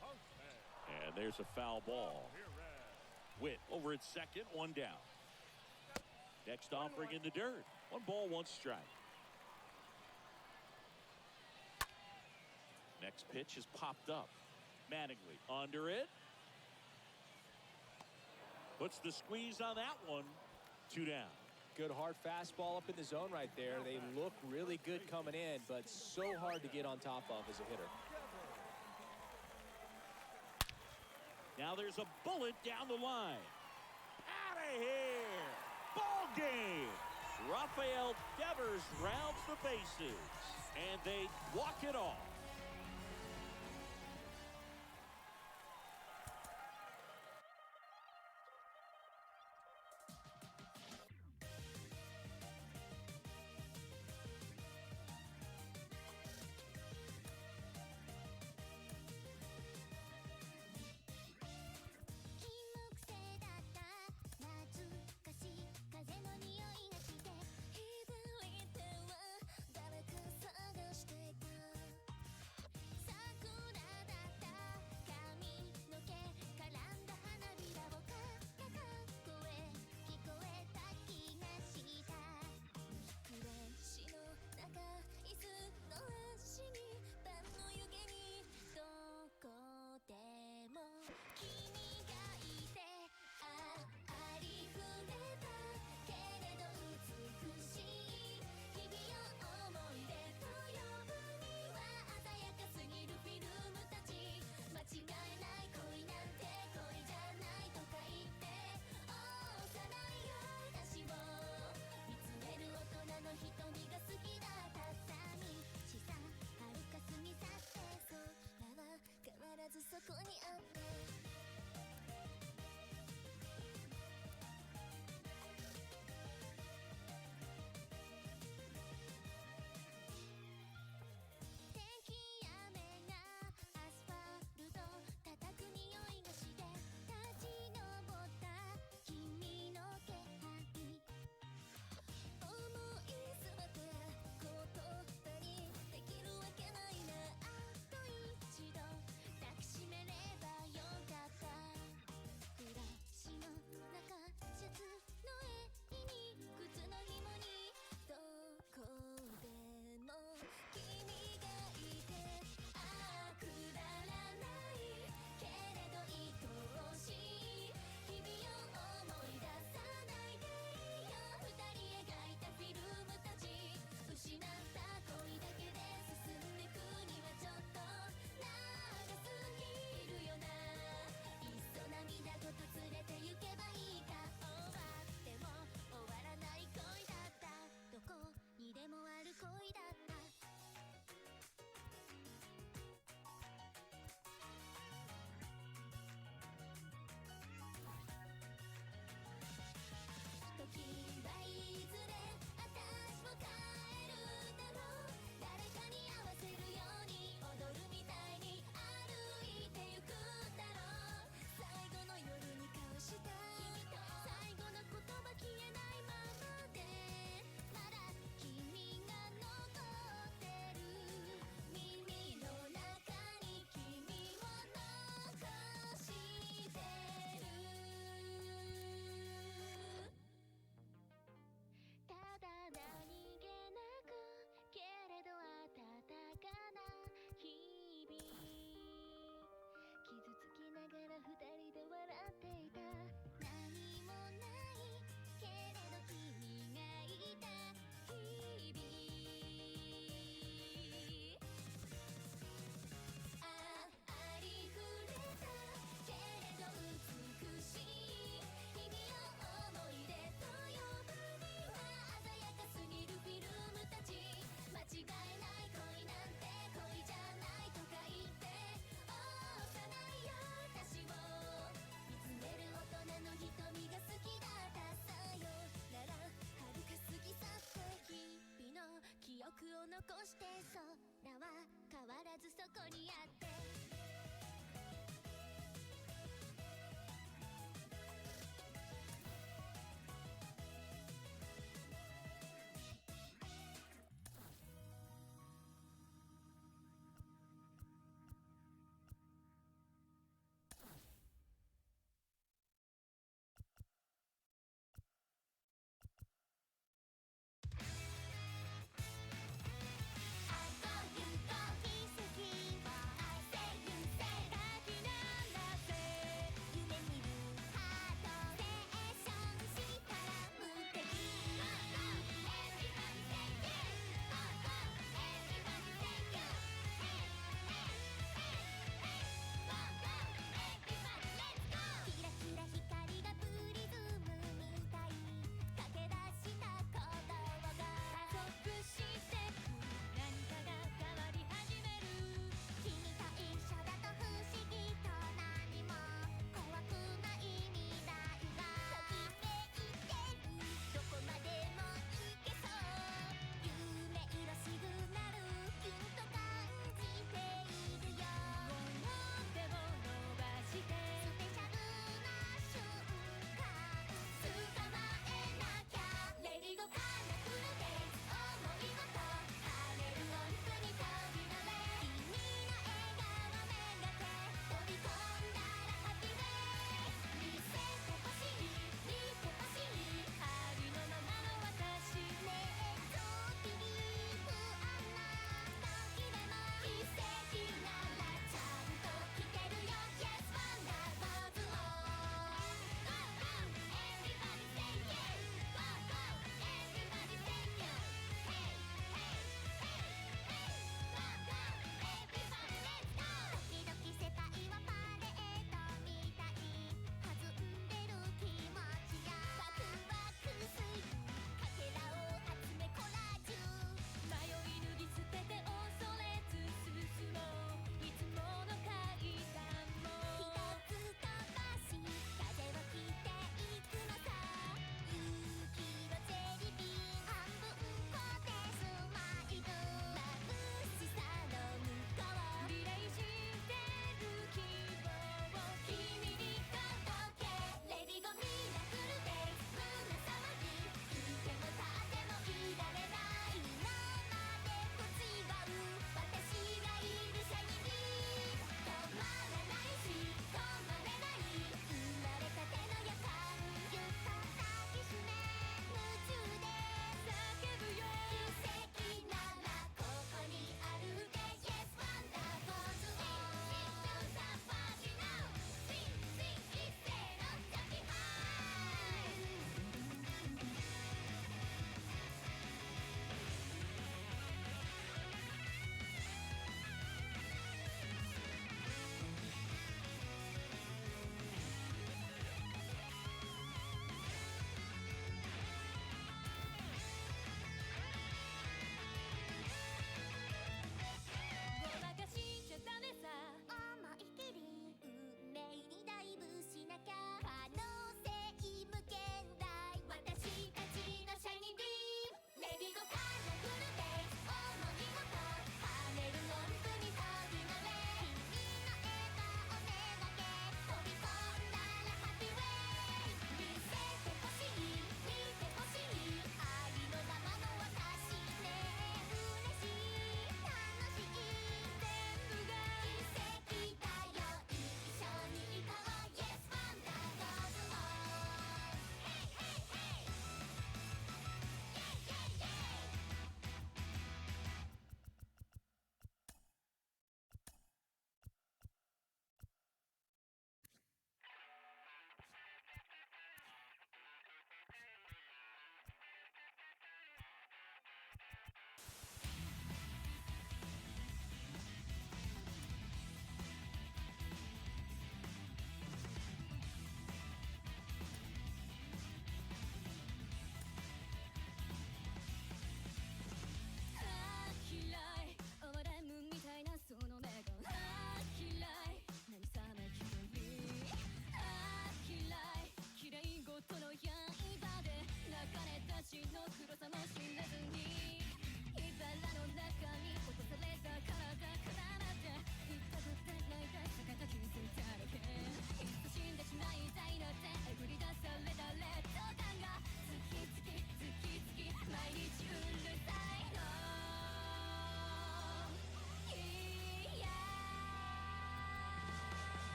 Jose. And there's a foul ball. Witt over at second, 1 down. Next offering in the dirt. 1 ball, 1 strike. Next pitch is popped up. Mattingly under it. Puts the squeeze on that one. 2 down. Good hard fastball up in the zone right there. They look really good coming in, but so hard to get on top of as a hitter. Now there's a bullet down the line. Out of here. Ball game. Rafael Devers rounds the bases. And they walk it off.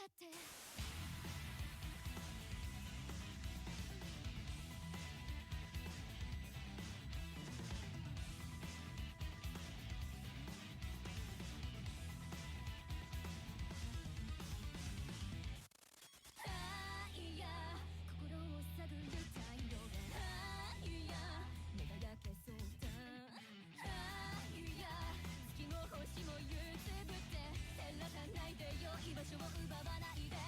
だって愛や心を探る太陽が愛や輝けそうだ愛や月も星も揺すぶって照らさないでよ居場所を奪わないでね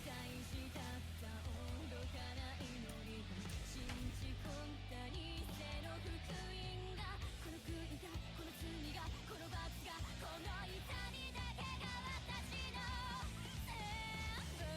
大事だった愚かな祈り信じ込んだ偽の福音がこの国がこの罪がこの罰がこの痛みだけが私の全部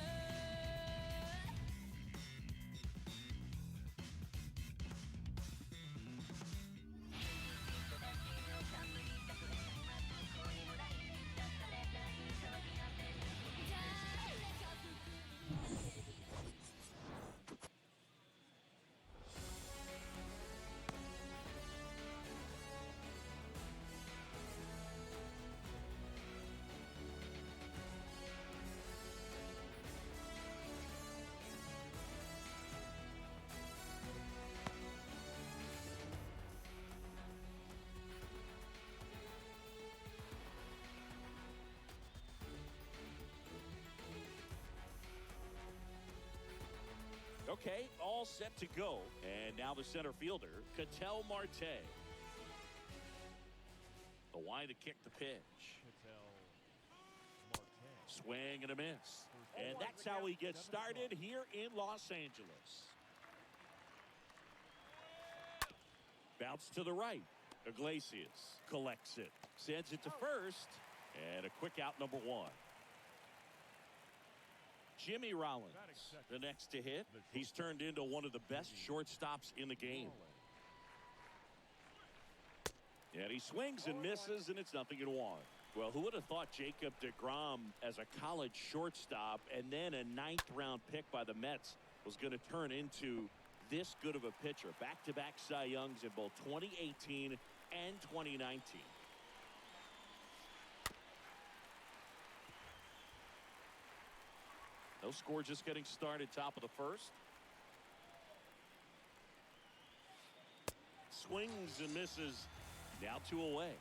Okay, all set to go. And now the center fielder, Ketel Marte. The line to kick the pitch. Swing and a miss. And that's how he gets started here in Los Angeles. Bounce to the right. Iglesias collects it. Sends it to first. And a quick out, number one. Jimmy Rollins, the next to hit. He's turned into one of the best shortstops in the game. And he swings and misses, and it's 0-1. Well, who would have thought Jacob deGrom as a college shortstop and then a 9th-round pick by the Mets was going to turn into this good of a pitcher? Back-to-back Cy Youngs in both 2018 and 2019. No score, just getting started, top of the first. Swings and misses. Now 2 away.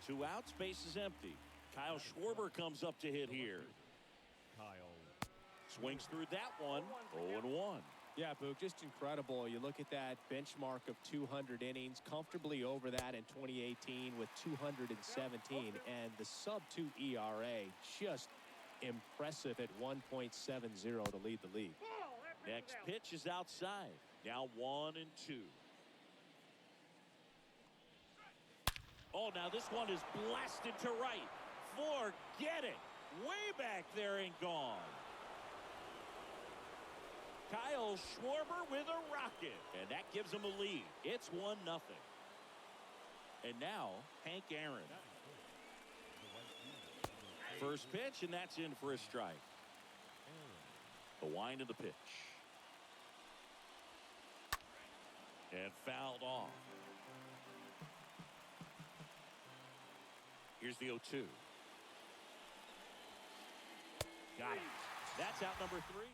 2 outs, base is empty. Kyle Schwarber comes up to hit here. Swings through that one. 0-1. Yeah, Boog, just incredible. You look at that benchmark of 200 innings, comfortably over that in 2018 with 217, and the sub-2 ERA just impressive at 1.70 to lead the league. Next pitch is outside. Now 1-2. Oh, now this one is blasted to right. Forget it. Way back there and gone. Kyle Schwarber with a rocket. And that gives him a lead. It's 1-0. And now, Hank Aaron. First pitch, and that's in for a strike. The wind of the pitch. And fouled off. Here's the 0-2. Got it. That's out number 3.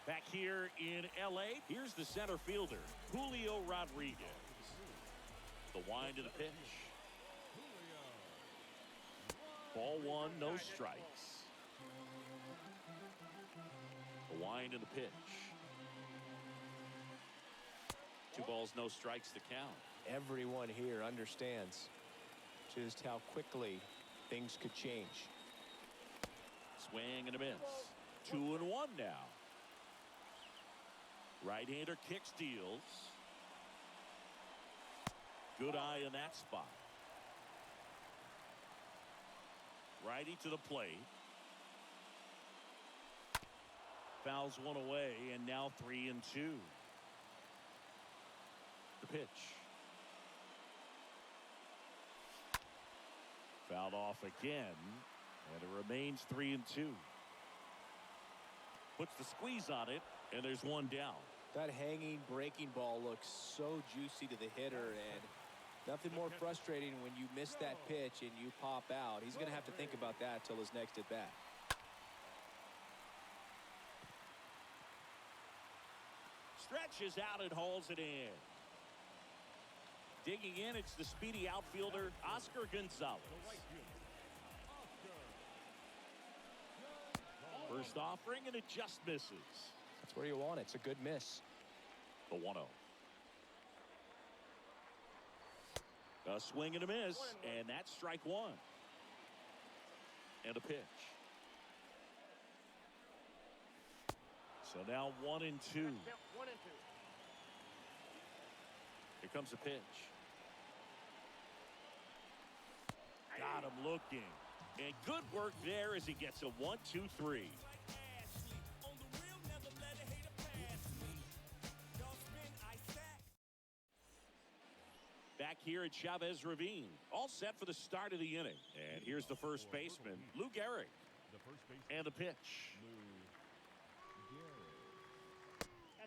Back here in L.A., here's the center fielder, Julio Rodriguez. The wind of the pitch. Ball 1, no strikes. The wind of the pitch. 2 balls, no strikes to count. Everyone here understands just how quickly things could change. Swing and a miss. 2-1 now. Right-hander kicks, deals. Good eye in that spot. Righty to the plate. Fouls one away, and now 3-2. The pitch. Fouled off again, and it remains 3-2. Puts the squeeze on it, and there's one down. That hanging breaking ball looks so juicy to the hitter, and Nothing more frustrating when you miss that pitch and you pop out. He's going to have to think about that till his next at bat. Stretches out and hauls it in. Digging in, it's the speedy outfielder, Oscar Gonzalez. First offering, and it just misses. That's where you want it. It's a good miss. The 1-0. A swing and a miss, and that's strike one. And a pitch. So now 1-2. 1-2. Here comes a pitch. Got him looking. And good work there as he gets a 1-2-3. Back here at Chavez Ravine. All set for the start of the inning. And here's the first baseman, Lou Gehrig. The first baseman, And the pitch. Lou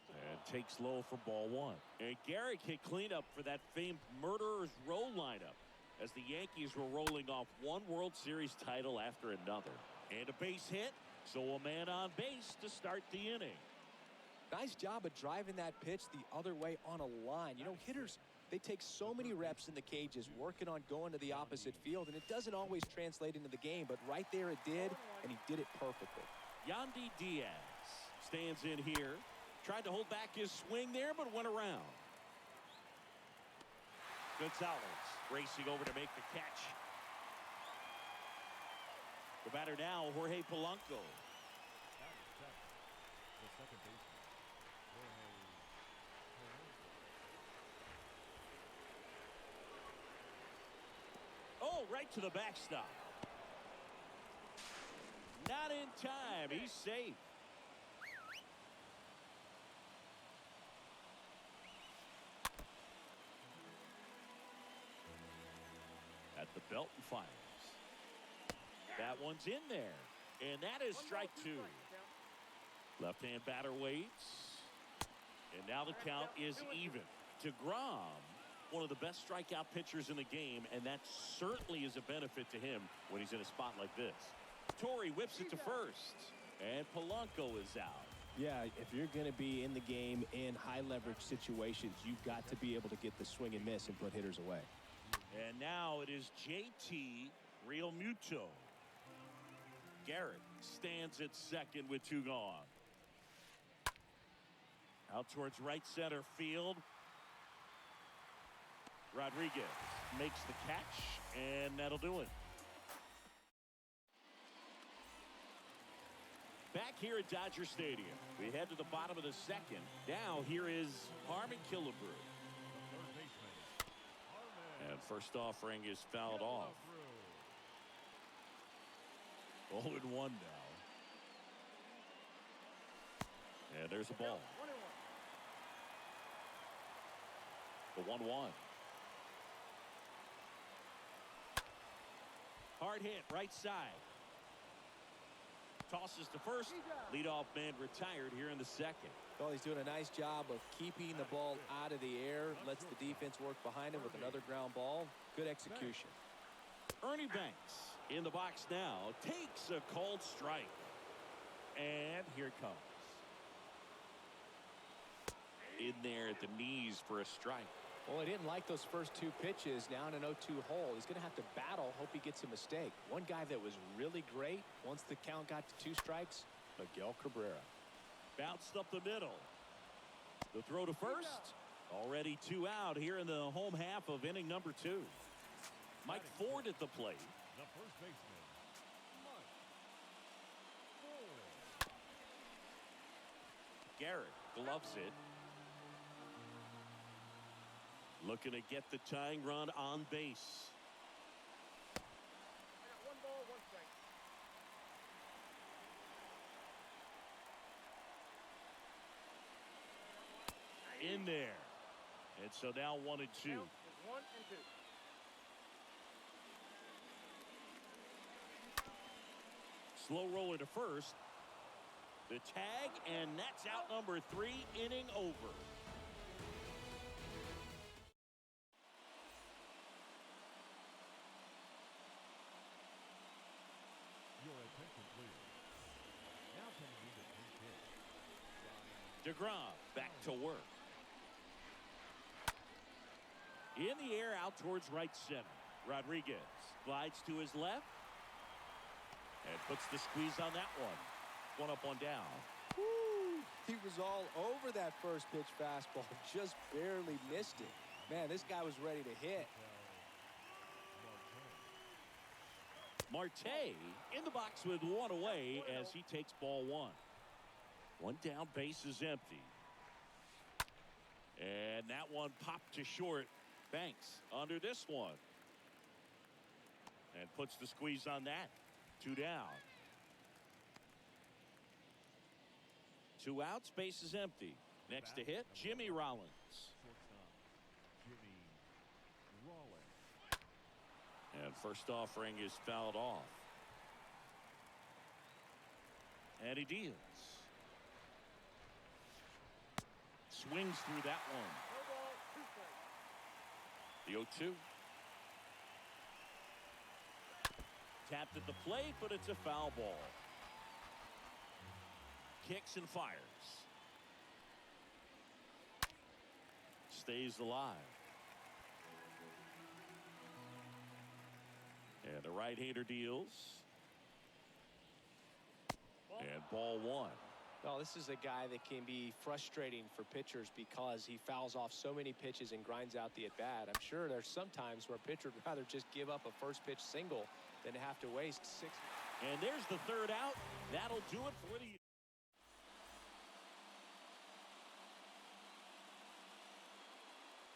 And takes low for ball one. And Gehrig hit cleanup for that famed murderer's row lineup as the Yankees were rolling off one World Series title after another. And a base hit, so a man on base to start the inning. Nice job of driving that pitch the other way on a line. You know, hitters, they take so many reps in the cages working on going to the opposite field, and it doesn't always translate into the game, but right there it did, and he did it perfectly. Yandy Diaz stands in here. Tried to hold back his swing there, but went around. Gonzalez racing over to make the catch. The batter now, Jorge Polanco. the second baseman, Jorge Polanco. Oh, right to the backstop. Not in time. He's safe. At the belt and fires. That one's in there. And that is strike two. Left-hand batter waits. And now the count is even. DeGrom, one of the best strikeout pitchers in the game, and that certainly is a benefit to him when he's in a spot like this. Torrey whips it to first. And Polanco is out. Yeah, if you're going to be in the game in high-leverage situations, you've got to be able to get the swing and miss and put hitters away. And now it is JT Realmuto. Garrett stands at second with two gone. Out towards right center field. Rodriguez makes the catch, and that'll do it. Back here at Dodger Stadium, we head to the bottom of the second. Now here is Harmon Killebrew. Third baseman, And first offering is fouled off. 0-1 now. And there's a ball. The 1-1. Hard hit right side. Tosses to first. Leadoff man retired here in the second. Well, he's doing a nice job of keeping the ball out of the air. Lets the defense work behind him with another ground ball. Good execution. Ernie Banks in the box now. Takes a called strike. And here it comes. In there at the knees for a strike. Well, he didn't like those first two pitches. Now in an 0-2 hole, he's going to have to battle. Hope he gets a mistake. One guy that was really great once the count got to 2 strikes, Miguel Cabrera. Bounced up the middle. The throw to first. Already 2 out here in the home half of inning number 2. Mike Ford at the plate. the first baseman, Mike Ford. Garrett gloves it. Looking to get the tying run on base. I got 1 ball, 1 strike. In there. And so now 1-2. Count is 1 and 2. Slow roller to first. The tag, and that's out number 3, inning over. clear. Now coming in to pinch hit. DeGrom back to work. In the air out towards right center. Rodriguez glides to his left and puts the squeeze on that one. One up, one down. Woo! He was all over that first pitch fastball, just barely missed it. Man, this guy was ready to hit. Marte in the box with one away as he takes ball one. One down, base is empty. And that one popped to short. Banks under this one. And puts the squeeze on that. Two down. Two outs, base is empty. Next to hit, Jimmy Rollins. Shortstop, Jimmy Rollins. And first offering is fouled off. And he deals. Swings through that one. No ball, 2 strikes. The 0-2. Tapped at the plate, but it's a foul ball. Kicks and fires. Stays alive. And the right-hander deals. And ball one. Well, this is a guy that can be frustrating for pitchers because he fouls off so many pitches and grinds out the at-bat. I'm sure there's some times where a pitcher would rather just give up a first-pitch single than to have to waste 6. And there's the third out. That'll do it for the...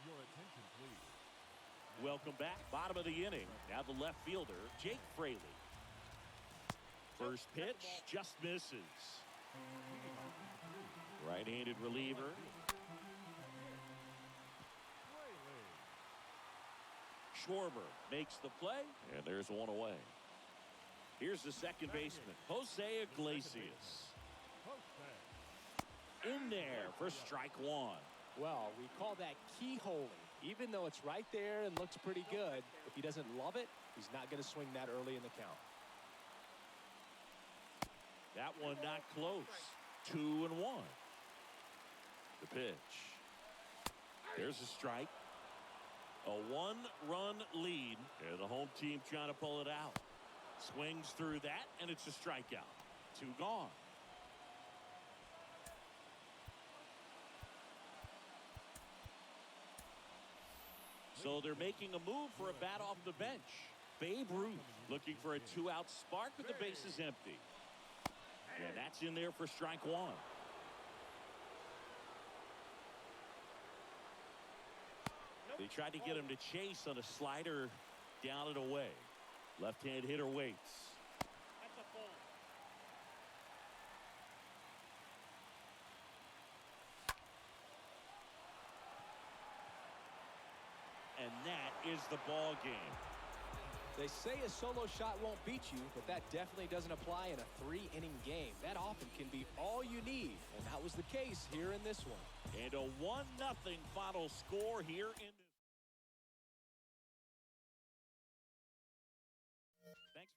Your attention, please. Welcome back. Bottom of the inning. Now the left fielder, Jake Fraley. First pitch just misses. Right-handed reliever. Schwarber makes the play, and there's one away. Here's the second baseman, Jose Iglesias. In there for strike one. Well, we call that keyholing. Even though it's right there and looks pretty good, if he doesn't love it, he's not going to swing that early in the count. That one not close. 2-1. The pitch. There's a strike. A one-run lead. And the home team trying to pull it out. Swings through that, and it's a strikeout. 2 gone. So they're making a move for a bat off the bench. Babe Ruth looking for a 2-out spark with the bases empty. And that's in there for strike one. They tried to get him to chase on a slider down and away. Left-hand hitter waits. That's a ball. And that is the ball game. They say a solo shot won't beat you, but that definitely doesn't apply in a 3-inning game. That often can be all you need, and that was the case here in this one. And a 1-0 final score here in this. Thanks.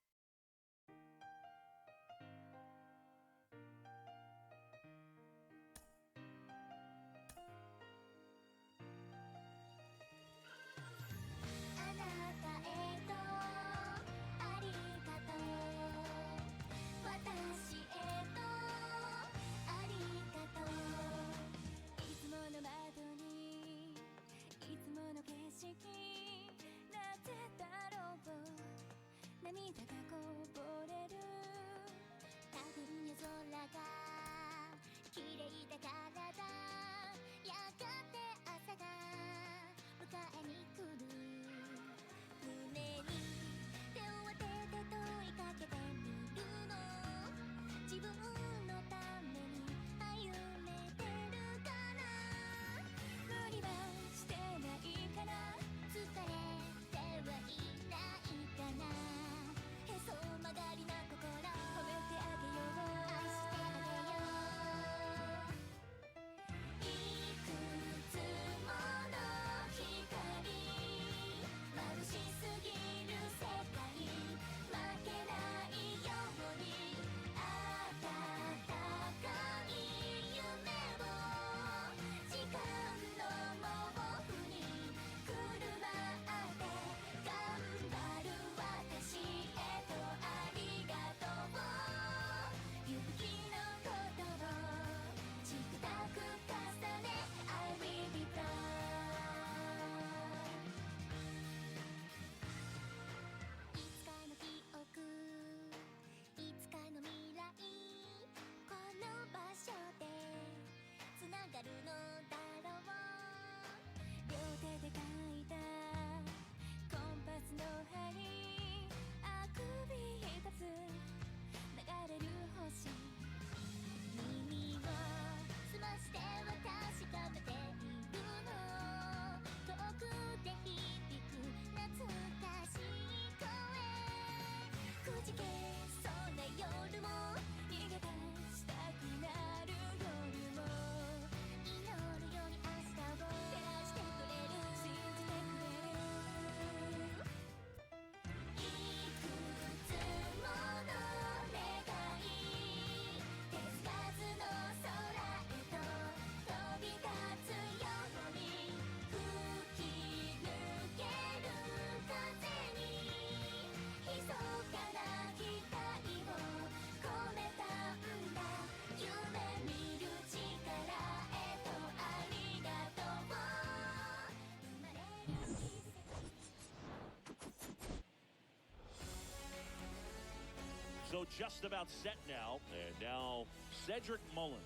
So just about set now. And now Cedric Mullins.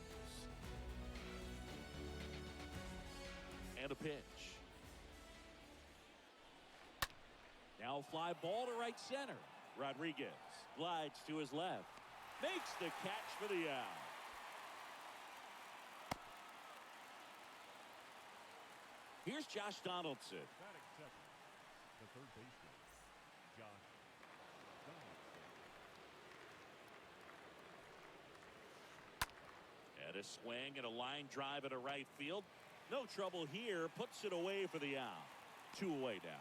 And a pitch. Now a fly ball to right center. Rodriguez glides to his left. Makes the catch for the out. Here's Josh Donaldson. Batting second, the third baseman, Josh Donaldson. And a swing and a line drive into right field. No trouble here. Puts it away for the out. 2 away now.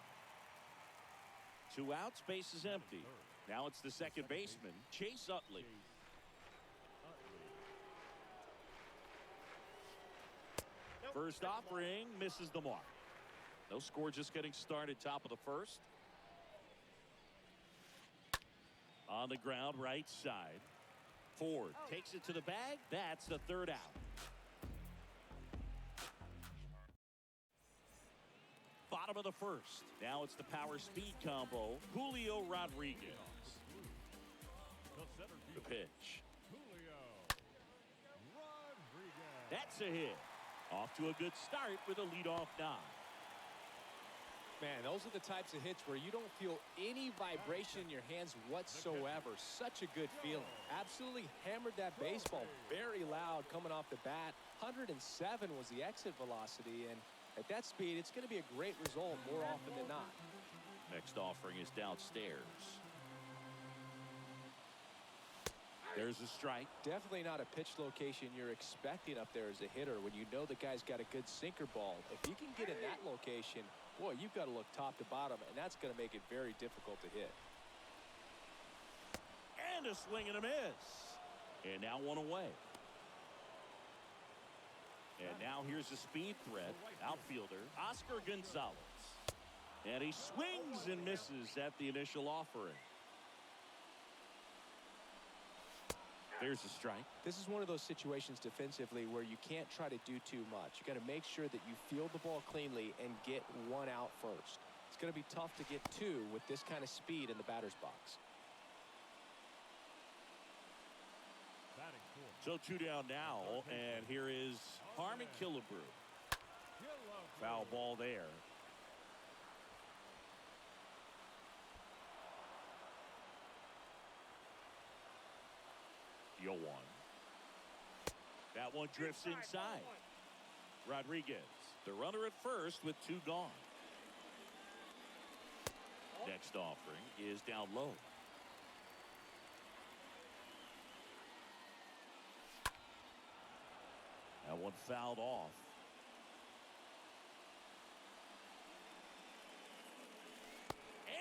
2 outs. Base is empty. Now it's the second baseman, Chase Utley. First offering misses the mark. No score, just getting started. Top of the first. On the ground, right side. Ford takes it to the bag. That's the third out. Bottom of the first. Now it's the power speed combo. Julio Rodriguez. The pitch. Julio Rodriguez. That's a hit. Off to a good start with a leadoff knock. Man, those are the types of hits where you don't feel any vibration in your hands whatsoever. Such a good feeling. Absolutely hammered that baseball very loud coming off the bat. 107 was the exit velocity, and at that speed, it's going to be a great result more often than not. Next offering is downstairs. There's a strike. Definitely not a pitch location you're expecting up there as a hitter when you know the guy's got a good sinker ball. If you can get in that location, boy, you've got to look top to bottom, and that's going to make it very difficult to hit. And a swing and a miss. And now 1 away. And now here's a speed threat. Outfielder, Oscar Gonzalez. And he swings and misses at the initial offering. There's a strike. This is one of those situations defensively where you can't try to do too much. You got to make sure that you field the ball cleanly and get 1 out first. It's going to be tough to get 2 with this kind of speed in the batter's box. Batting fourth. So 2 down now, and here is Harmon Killebrew. Foul ball there. Yo one. That one drifts inside. Rodriguez, the runner at first with 2 gone. Next offering is down low. That one fouled off.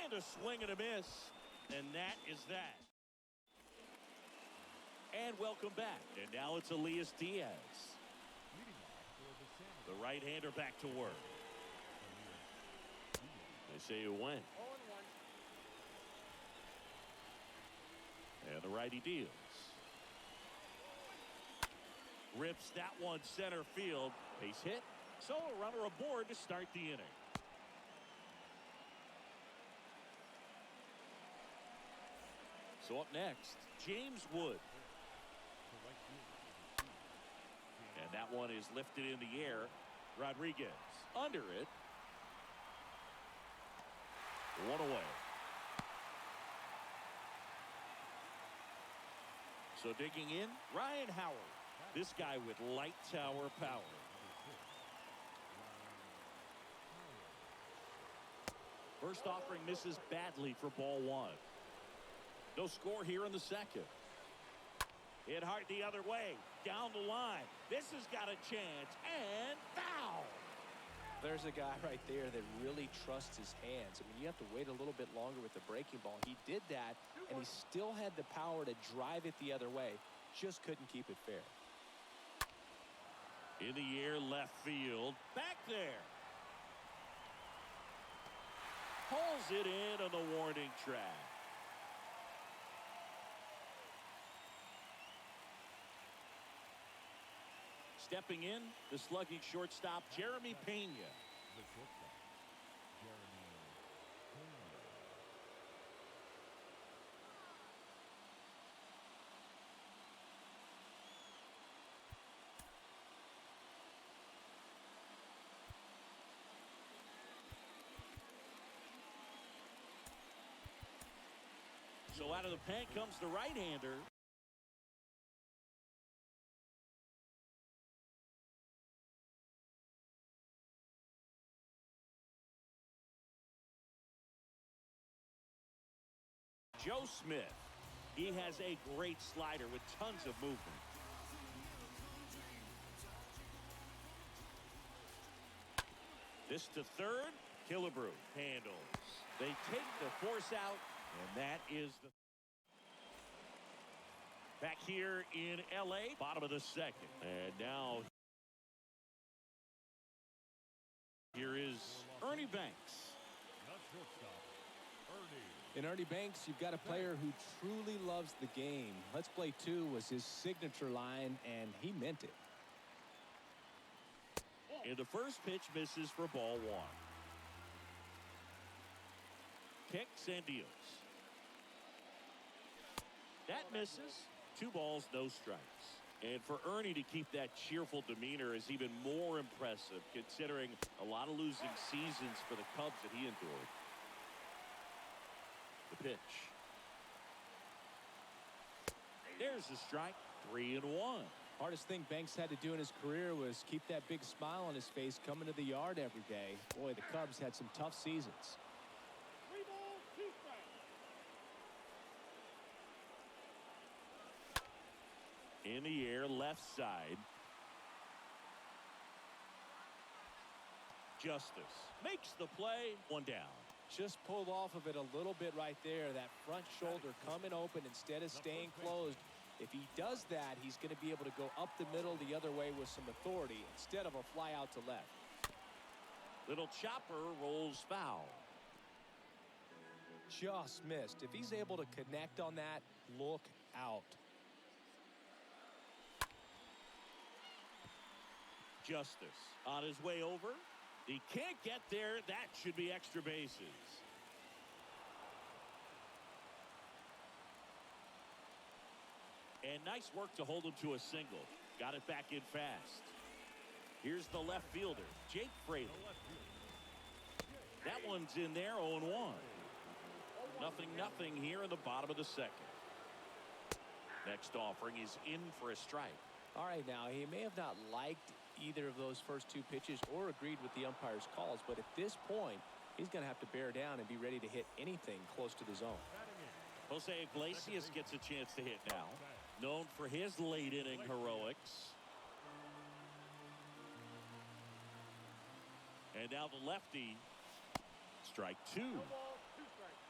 And a swing and a miss. And that is that. And welcome back. And now it's Elias Diaz. The right-hander back to work. They say you win. 0-1. And the righty deals. Rips that one center field. Base hit. So a runner aboard to start the inning. So up next, James Wood. And that one is lifted in the air. Rodriguez under it. 1 away. So digging in, Ryan Howard. This guy with light tower power. First offering misses badly for ball 1. No score here in the second. Hit hard the other way. Down the line. This has got a chance. And foul. There's a guy right there that really trusts his hands. I mean, you have to wait a little bit longer with the breaking ball. He did that, and he still had the power to drive it the other way. Just couldn't keep it fair. In the air, left field. Back there. Pulls it in on the warning track. Stepping in, the slugging shortstop, Jeremy Pena. The shortstop, Jeremy Pena. 1 So out of the pen comes the right-hander. Joe Smith. He has a great slider with tons of movement. This to third. Killebrew handles. They take the force out, and that is the... Back here in L.A., bottom of the second. And now here is Ernie Banks. Not shortstop, Ernie. In Ernie Banks, you've got a player who truly loves the game. Let's play two was his signature line, and he meant it. And the first pitch misses for ball one. Kicks and deals. That misses. 2 balls, no strikes. And for Ernie to keep that cheerful demeanor is even more impressive, considering a lot of losing seasons for the Cubs that he endured. The pitch. There's the strike. 3-1. Hardest thing Banks had to do in his career was keep that big smile on his face coming to the yard every day. Boy, the Cubs had some tough seasons. 3 balls, 2 strikes. In the air, left side. Justice makes the play. 1 down. Just pulled off of it a little bit right there. That front shoulder coming open instead of staying closed. If he does that, he's going to be able to go up the middle the other way with some authority instead of a fly out to left. Little chopper rolls foul. Just missed. If he's able to connect on that, look out. Justice on his way over. He can't get there. That should be extra bases. And nice work to hold him to a single. Got it back in fast. Here's the left fielder, Jake Fraley. That one's in there, 0-1. 0-0 here in the bottom of the second. Next offering is in for a strike. All right, now, he may have not liked either of those first 2 pitches or agreed with the umpire's calls, but at this point, he's going to have to bear down and be ready to hit anything close to the zone. Jose Iglesias gets a chance to hit now. Known for his late inning heroics. And now the lefty. Strike 2. 1 ball, 2 strikes.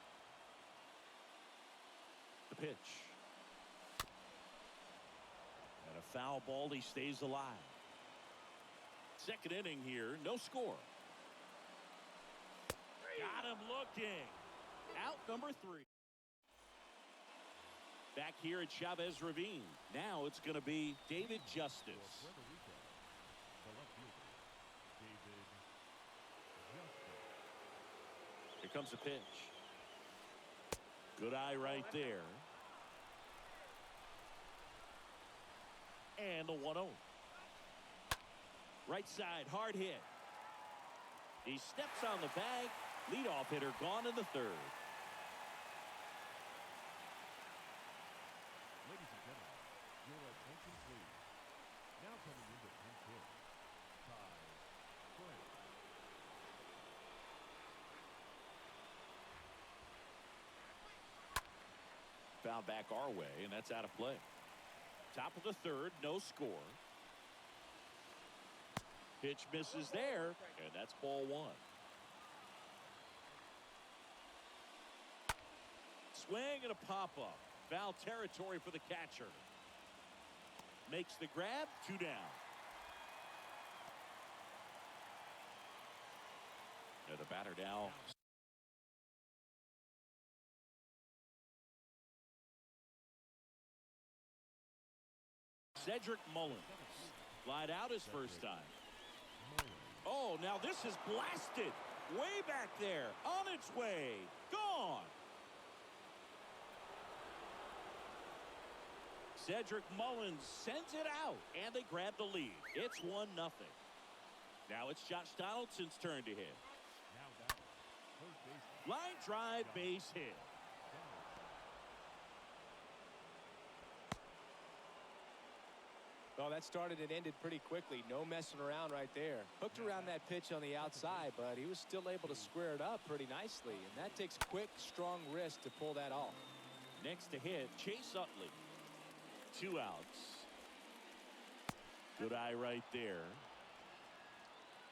The pitch. And a foul ball. He stays alive. Second inning here. No score. Got him looking. Out number 3. Back here at Chavez Ravine. Now it's going to be David Justice. For Puerto Rico, the left fielder, David Justice. Here comes the pitch. Good eye right there. And the 1-0. Right side, hard hit. He steps on the bag. Leadoff hitter gone in the 3rd. Ladies and gentlemen, your attention please. Now coming into 10th hit, Ty Gray. Foul back our way, and that's out of play. Top of the 3rd, no score. Pitch misses there, and that's ball 1. Swing and a pop-up. Foul territory for the catcher. Makes the grab, 2 down. And the batter now. Cedric Mullins. Flied out his first time. Oh, now this is blasted. Way back there. On its way. Gone. Cedric Mullins sends it out, and they grab the lead. It's 1-0. Now it's Josh Donaldson's turn to hit. Now down, first baseman. Line drive, base hit. Well, that started and ended pretty quickly. No messing around right there. Hooked around that pitch on the outside, but he was still able to square it up pretty nicely. And that takes quick, strong wrist to pull that off. Next to hit, Chase Utley. 2 outs. Good eye right there.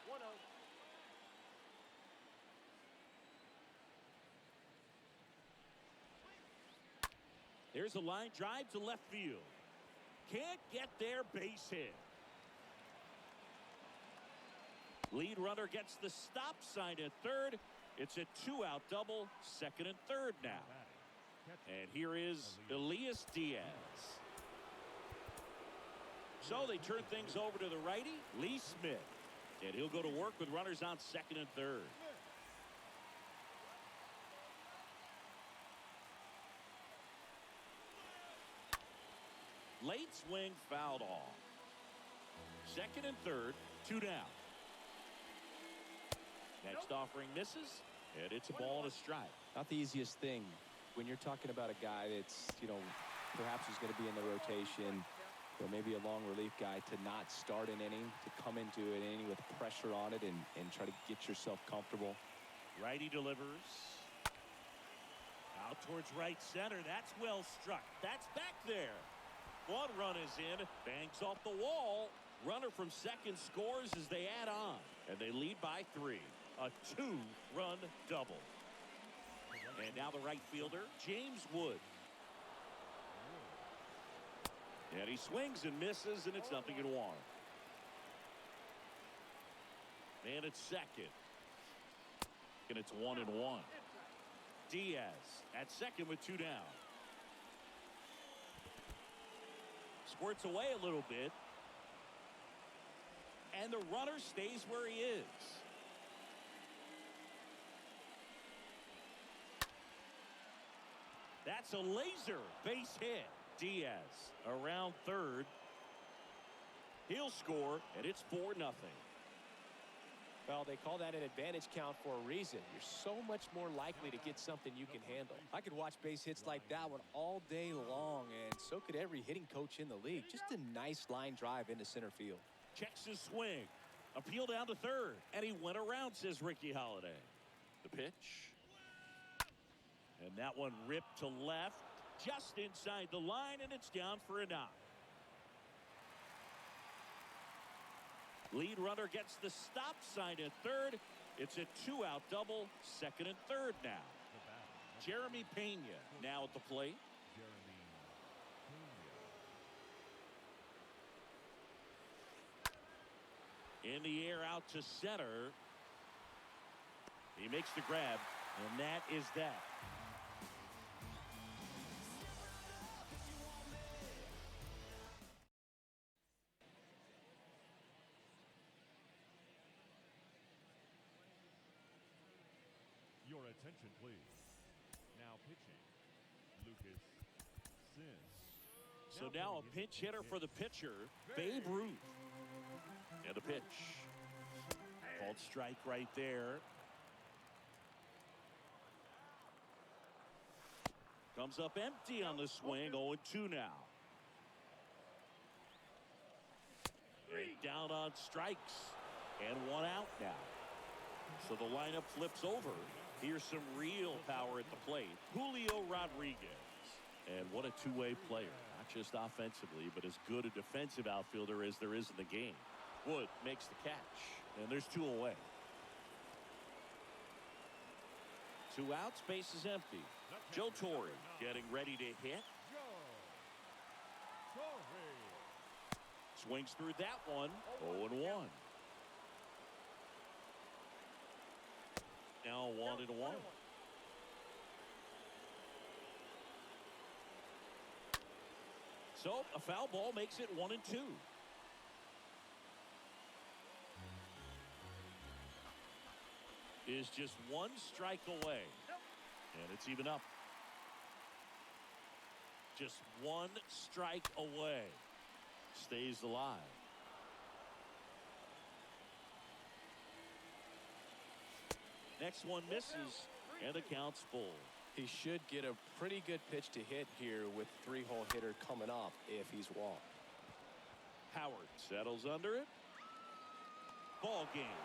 1-0. There's a line drive to left field. Can't get there, base hit. Lead runner gets the stop sign at third. It's a 2-out double, second and third now. And here is Elias Diaz. So they turn things over to the righty, Lee Smith. And he'll go to work with runners on second and third. Late swing fouled off. Second and third, 2 down. Next offering misses, and it's a ball and a strike. Not the easiest thing when you're talking about a guy that's, perhaps is going to be in the rotation, or maybe a long relief guy, to not start an inning, to come into an inning with pressure on it and try to get yourself comfortable. Righty delivers. Out towards right center. That's well struck. That's back there. One run is in, bangs off the wall. Runner from second scores as they add on, and they lead by 3. A 2-run double. And now the right fielder, James Wood. And he swings and misses, and it's 0-1. And it's second. And it's 1-1. Diaz at second with 2 down. Squirts away a little bit. And the runner stays where he is. That's a laser base hit. Diaz around third. He'll score, and it's 4-0. Well, they call that an advantage count for a reason. You're so much more likely to get something you can handle. I could watch base hits like that one all day long, and so could every hitting coach in the league. Just a nice line drive into center field. Checks his swing. Appeal down to third, and he went around, says Ricky Holiday. The pitch. And that one ripped to left, just inside the line, and it's down for a knock. Lead runner gets the stop sign at third. It's a 2-out double, second and third now. Jeremy Pena now at the plate. In the air out to center. He makes the grab, and that is that. Your attention, please. Now pitching, Lucas Sims. So now a pinch hitter for the pitcher, Babe Ruth. And the pitch. Called strike right there. Comes up empty on the swing. 0-2 now. And down on strikes. And 1 out now. So the lineup flips over. Here's some real power at the plate. Julio Rodriguez. And what a two-way player. Not just offensively, but as good a defensive outfielder as there is in the game. Wood makes the catch. And there's 2 away. 2 outs, base is empty. Joe Torre getting ready to hit. Swings through that one. 0-1. Now 1-1. So a foul ball makes it 1-2. Is just 1 strike away. And it's even up. Just 1 strike away. Stays alive. Next one misses, and the count's full. He should get a pretty good pitch to hit here with 3-hole hitter coming up if he's walked. Howard settles under it. Ball game.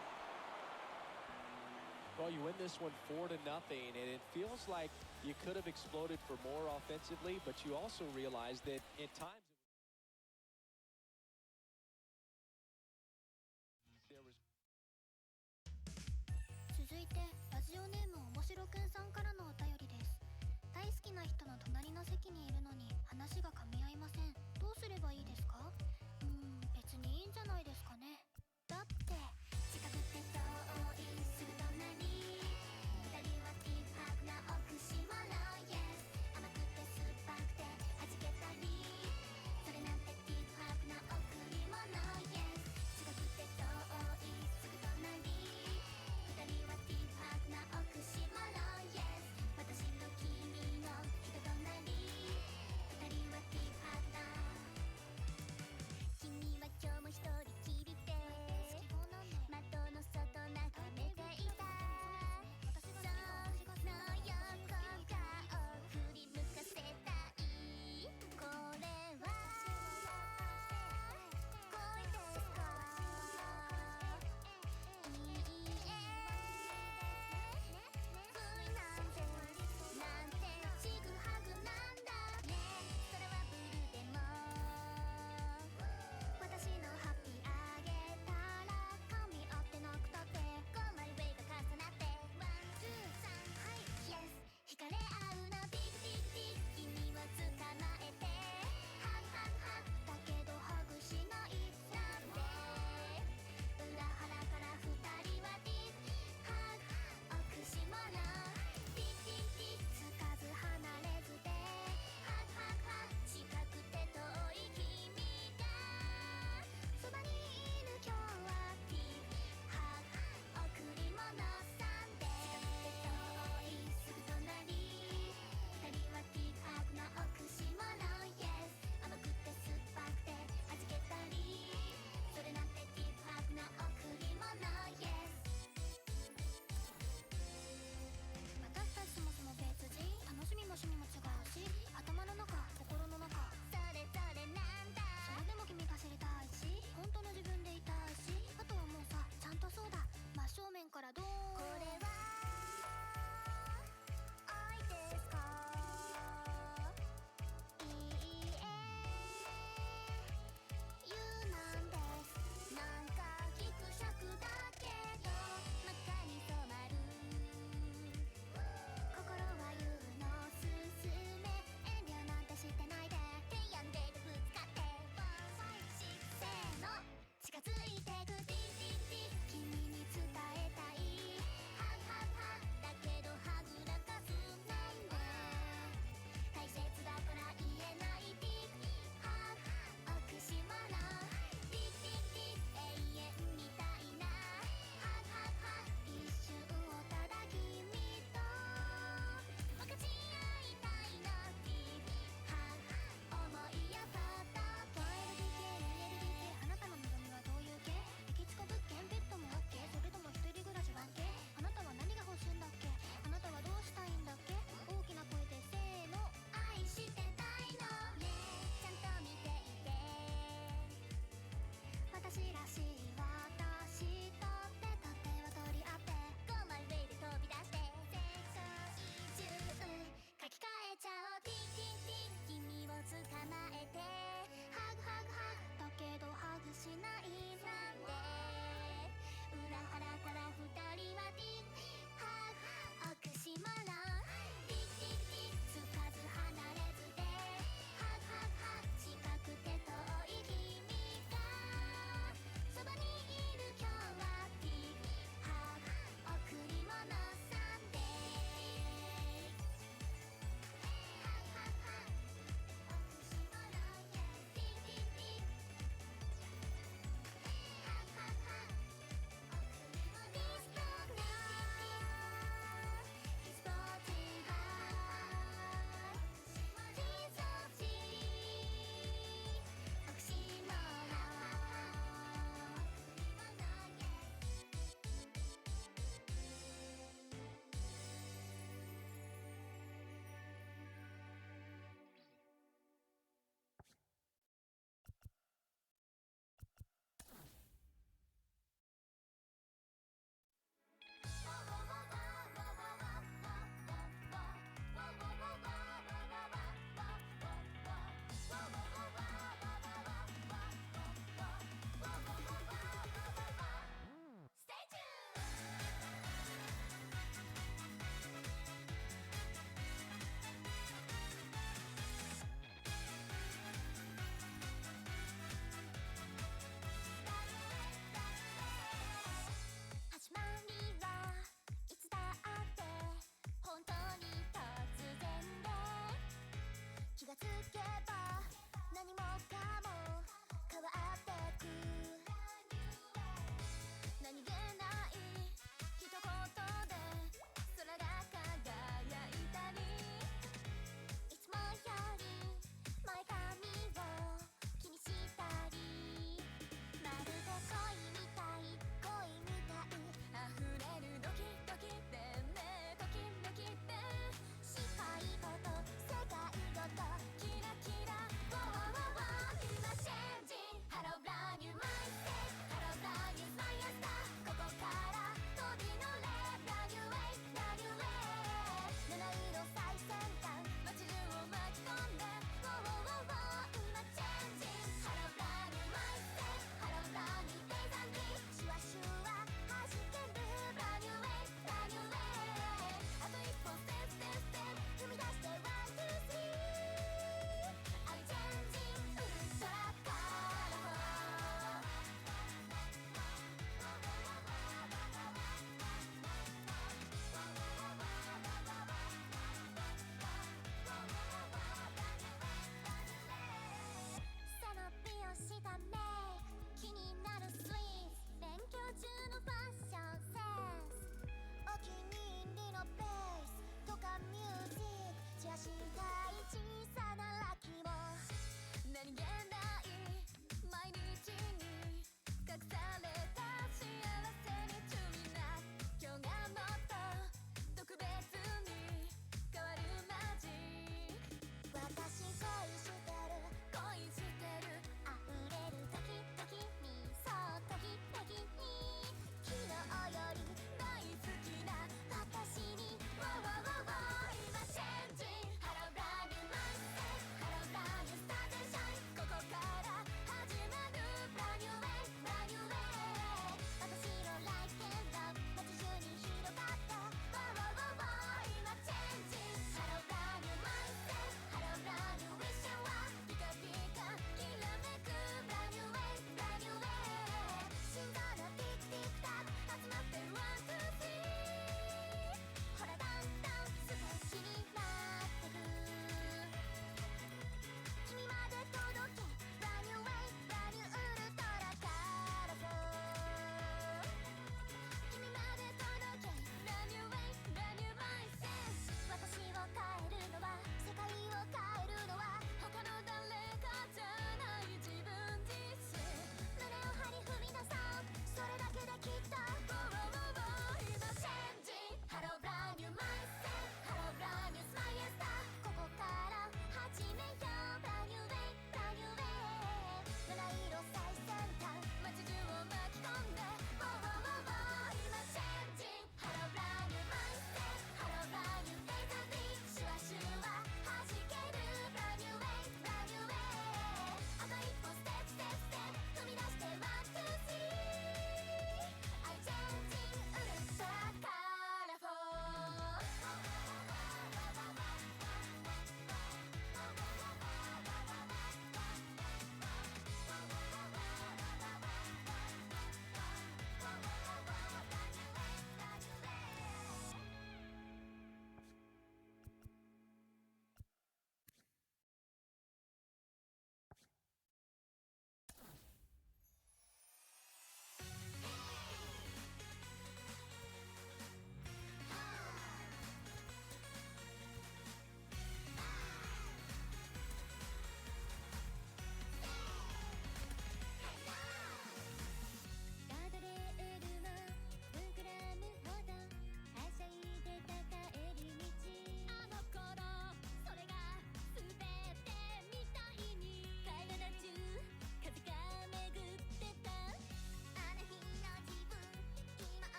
Well, you win this one 4-0, and it feels like you could have exploded for more offensively, but you also realize that at times there was 続いてラジオネームおもしろくんさんからのお便りです。大好きな人の隣の席にいるのに話が噛み合いません。どうすればいいですか？別にいいんじゃないですかね。だって近くて遠いすぐ隣二人はティープハークな奥島の Yes 甘くて酸っぱくて弾けたりそれなんてティープハークな贈り物 Yes 近くて遠いすぐ隣二人はティープハークな奥島の Yes 私と君の人となり二人はティープ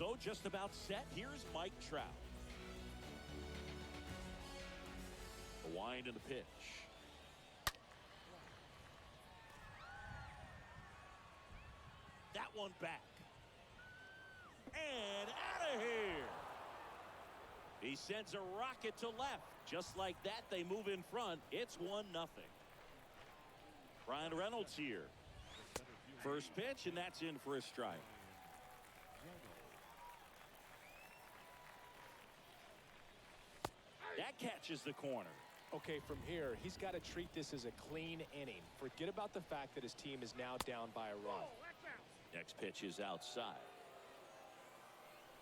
So just about set. Here's Mike Trout. The wind and the pitch. That one back. And out of here. He sends a rocket to left. Just like that, they move in front. It's 1-0. Ryan Reynolds here. First pitch, and that's in for a strike. That catches the corner. Okay, from here, he's got to treat this as a clean inning. Forget about the fact that his team is now down by a run. Next pitch is outside.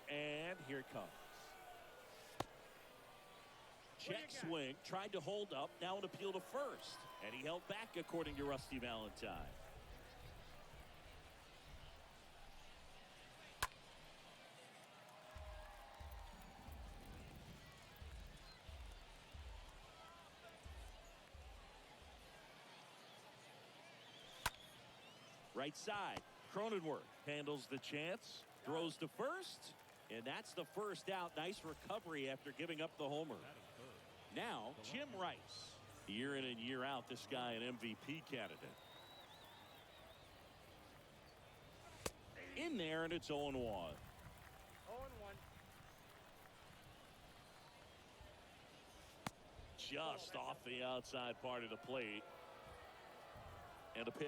And here it comes. Check swing, tried to hold up, now an appeal to first. And he held back, according to Rusty Valentine. Right side, Cronenworth handles the chance, throws to first, and that's the first out. Nice recovery after giving up the homer. Now, Jim Rice. Year in and year out, this guy an MVP candidate. In there, and it's 0-1. 0-1. Just off the outside part of the plate. And a pitch.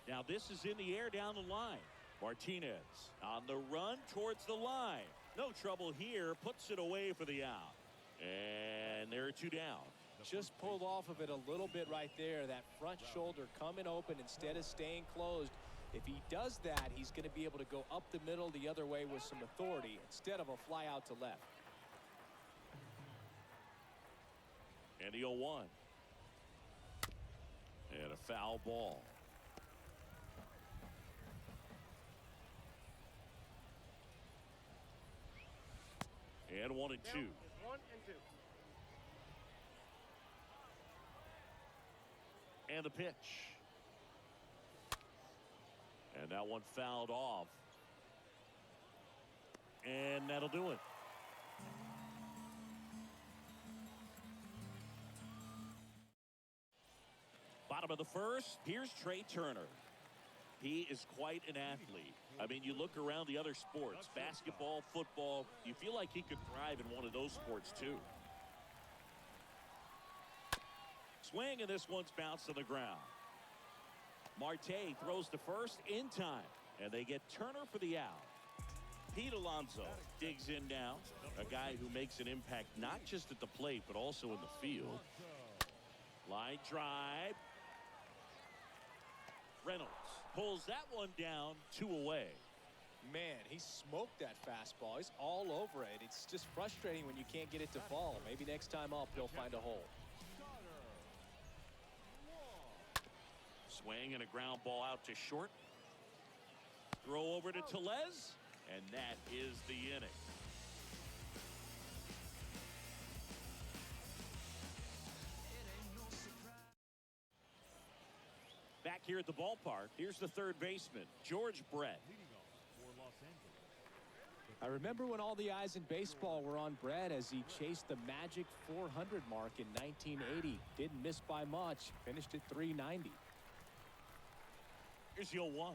Now this is in the air down the line. Martinez on the run towards the line. No trouble here. Puts it away for the out. And there are two down. Just pulled off of it a little bit right there. That front shoulder coming open instead of staying closed. If he does that, he's going to be able to go up the middle the other way with some authority instead of a fly out to left. And the 0-1. And a foul ball. And 1-2. 1 and 2. And the pitch. And that one fouled off. And that'll do it. Bottom of the first, here's Trey Turner. He is quite an athlete. I mean, you look around the other sports, basketball, football, you feel like he could thrive in one of those sports too. Swing, and this one's bounced to the ground. Marte throws to first in time, and they get Turner for the out. Pete Alonso digs in now, a guy who makes an impact not just at the plate but also in the field. Line drive. Reynolds pulls that one down, 2 away. Man, he smoked that fastball. He's all over it. It's just frustrating when you can't get it to fall. Maybe next time up he'll find a hole. Swing and a ground ball out to short. Throw over to Tellez, and that is the inning. Back here at the ballpark, here's the third baseman, George Brett. I remember when all the eyes in baseball were on Brett as he chased the magic 400 mark in 1980. Didn't miss by much. Finished at 390. Here's the 0-1.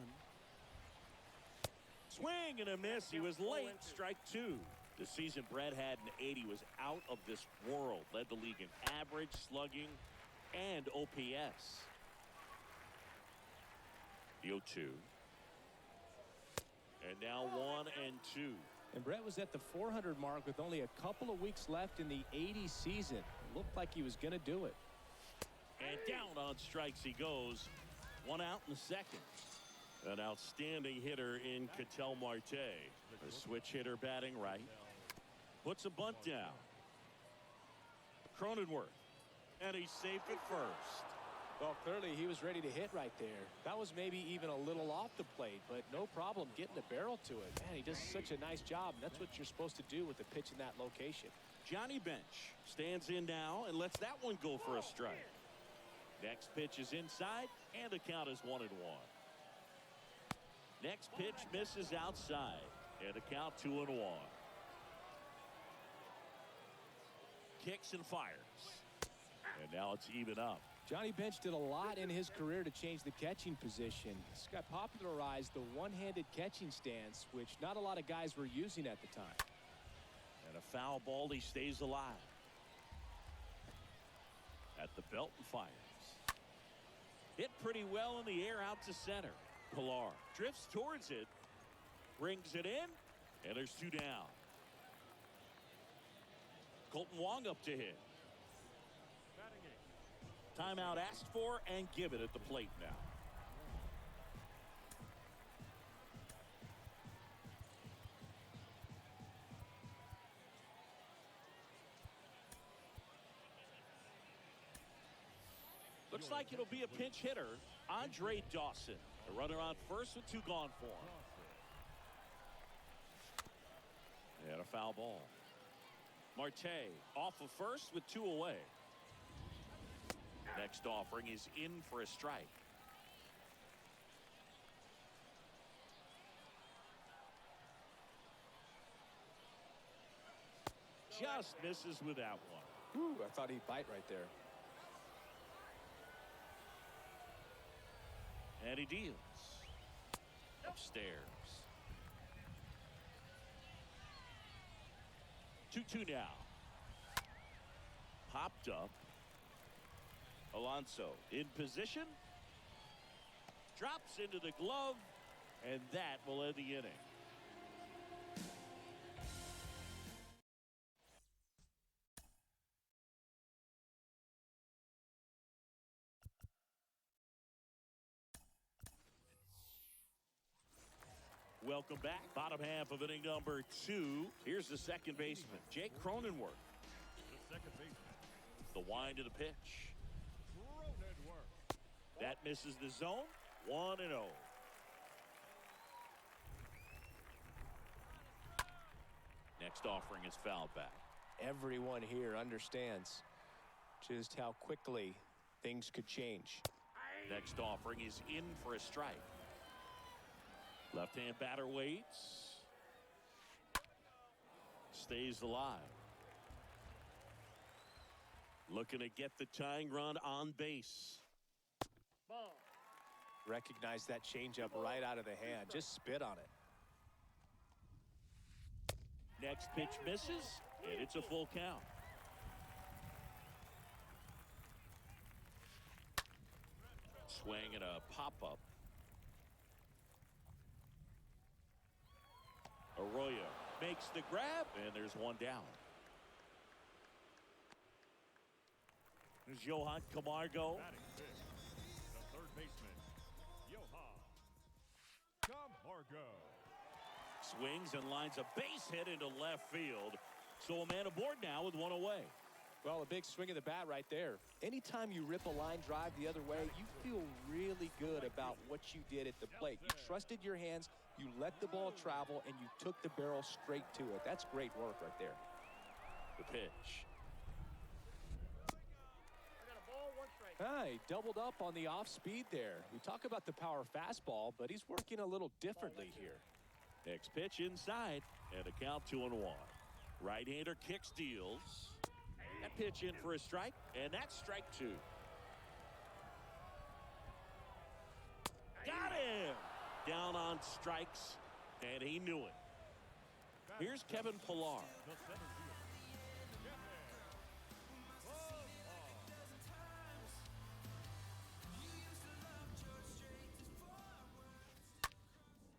Swing and a miss. He was late. Strike 2. The season Brett had in 80 was out of this world. Led the league in average, slugging, and OPS. The 0-2. And now 1-2. And Brett was at the 400 mark with only a couple of weeks left in the 80 season. It looked like he was going to do it. And down on strikes he goes. 1 out in the second. An outstanding hitter in Ketel Marte. A switch hitter batting right. Puts a bunt down. Cronenworth. And he's safe at first. Well, clearly he was ready to hit right there. That was maybe even a little off the plate, but no problem getting the barrel to it. Man, he does such a nice job. And that's what you're supposed to do with the pitch in that location. Johnny Bench stands in now and lets that one go for a strike. Next pitch is inside, and the count is 1-1. Next pitch misses outside. And a count 2-1. Kicks and fires. And now it's even up. Johnny Bench did a lot in his career to change the catching position. This guy popularized the one-handed catching stance, which not a lot of guys were using at the time. And a foul ball, he stays alive. At the belt and fires. Hit pretty well in the air out to center. Pilar drifts towards it. Brings it in. And there's 2 down. Colton Wong up to hit. Timeout asked for and given at the plate now. Looks like it'll be a pinch hitter, Andre Dawson. The runner on first with 2 gone for him. And a foul ball. Marte off of first with 2 away. Next offering is in for a strike. Just misses with that one. Whew, I thought he'd bite right there. And he deals. Upstairs. 2-2 now. Popped up. Alonso in position. Drops into the glove. And that will end the inning. Welcome back. Bottom half of inning number 2. Here's the second baseman, Jake Cronenworth. The second baseman. The wind of the pitch. Cronenworth. That misses the zone. 1-0. Next offering is fouled back. Everyone here understands just how quickly things could change. Next offering is in for a strike. Left-hand batter waits. Stays alive. Looking to get the tying run on base. Recognize that changeup right out of the hand. Just spit on it. Next pitch misses, and it's a full count. Swing and a pop-up. Arroyo makes the grab, and there's 1 down. There's Johan Camargo. Batting fifth. The third baseman, Johan Camargo. Swings and lines a base hit into left field. So a man aboard now with 1 away. Well, a big swing of the bat right there. Anytime you rip a line drive the other way, you feel really good about what you did at the plate. You trusted your hands, you let the ball travel, and you took the barrel straight to it. That's great work right there. The pitch. He doubled up on the off speed there. We talk about the power fastball, but he's working a little differently here. Next pitch inside, and a count 2-1. Right-hander kicks, deals. That pitch in for a strike, and that's strike 2. Got him! Down on strikes, and he knew it. Here's Kevin Pilar. The center fielder, Kevin Pilar.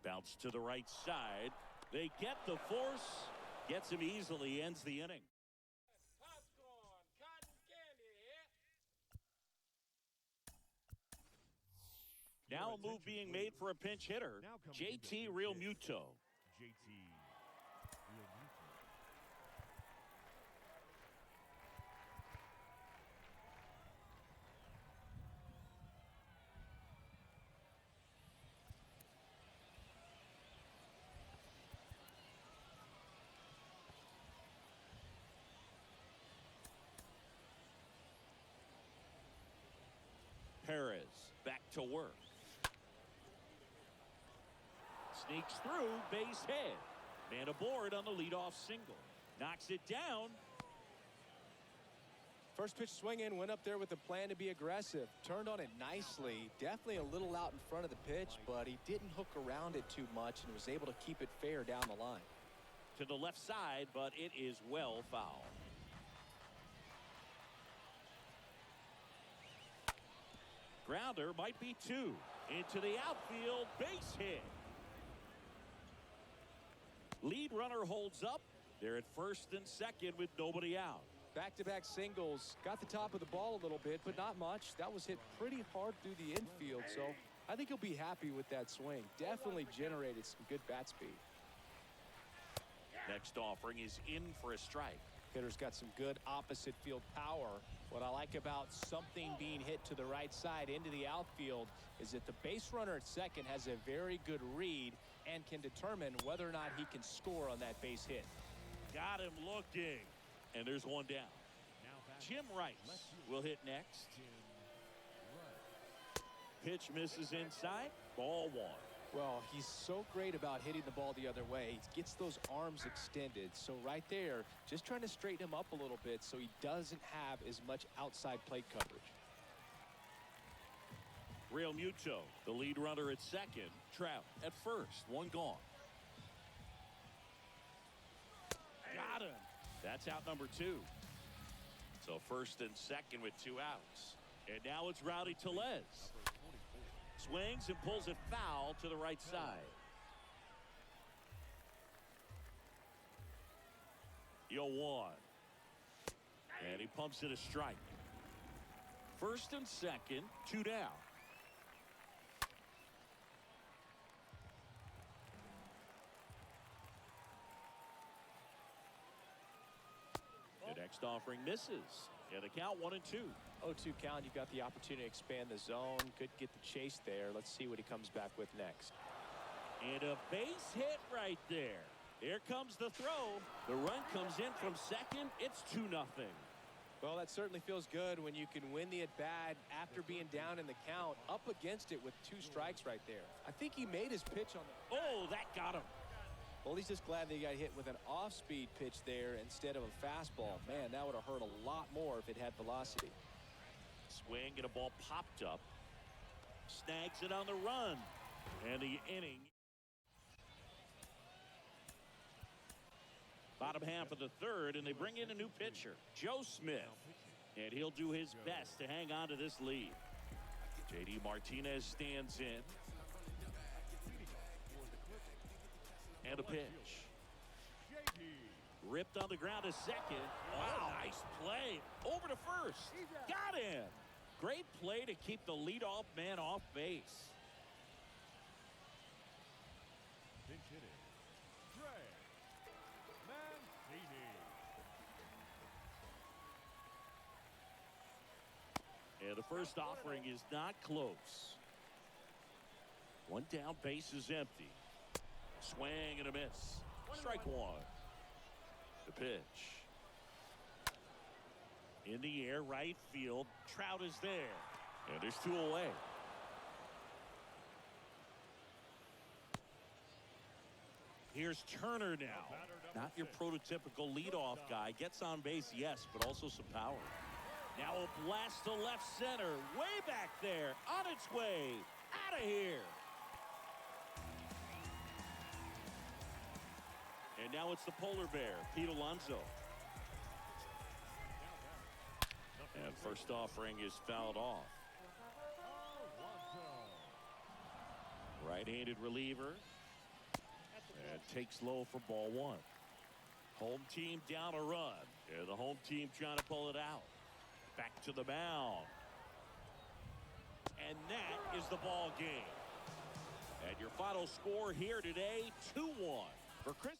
Bounce to the right side. They get the force. Gets him easily, ends the inning. Now a move being made for a pinch hitter, Now coming JT into Real pitch. Muto. JT Realmuto. Perez back to work. sneaks through, base hit. Man aboard on the leadoff single. Knocks it down. First pitch swing in, went up there with a plan to be aggressive. Turned on it nicely. Definitely a little out in front of the pitch, but he didn't hook around it too much and was able to keep it fair down the line. To the left side, but it is well foul. Grounder might be two. Into the outfield, base hit. Lead runner holds up. They're at first and second with nobody out. Back-to-back singles. Got the top of the ball a little bit, but not much. That was hit pretty hard through the infield, so I think he'll be happy with that swing. Definitely generated some good bat speed. Next offering is in for a strike. Hitter's got some good opposite field power. What I like about something being hit to the right side into the outfield is that the base runner at second has a very good read and can determine whether or not he can score on that base hit. Got him looking. And there's one down. Jim Rice will hit next. Pitch misses inside. Ball one. Well, he's so great about hitting the ball the other way. He gets those arms extended. So right there, just trying to straighten him up a little bit so he doesn't have as much outside plate coverage. Real Muto, the lead runner at second. Trout at first. One gone. Got him. That's out number two. So first and second with two outs. And now it's Rowdy Tellez. Swings and pulls it foul to the right side. 0-1. And he pumps it a strike. First and second, two down. The next offering misses. And the count 1-2. 0-2 count. You got the opportunity to expand the zone. Could get the chase there. Let's see what he comes back with next. And a base hit right there. Here comes the throw. The run comes in from second. It's 2-0. Well, that certainly feels good when you can win the at-bat after being down in the count, up against it with two strikes right there. I think he made his pitch on the... Oh, that got him. Well, he's just glad that he got hit with an off-speed pitch there instead of a fastball. Man, that would have hurt a lot more if it had velocity. Swing and a ball popped up. Snags it on the run. And the inning. Bottom half of the third, and they bring in a new pitcher, Joe Smith. And he'll do his best to hang on to this lead. J.D. Martinez stands in. And a pitch. Ripped on the ground to second. Wow, nice play. Over to first. Got him. Great play to keep the leadoff man off base. Pinch hitting. Trey Mancini. And the first offering is not close. One down, base is empty. Swing and a miss. Strike one. The pitch. In the air, right field. Trout is there. And there's two away. Here's Turner now. Not your prototypical leadoff guy. Gets on base, yes, but also some power. Now a blast to left center. Way back there. On its way. Out of here. And now it's the polar bear, Pete Alonso. And first offering is fouled off. Right-handed reliever. And takes low for ball one. Home team down a run. And the home team trying to pull it out. Back to the mound. And that is the ball game. And your final score here today, 2-1 for Chris.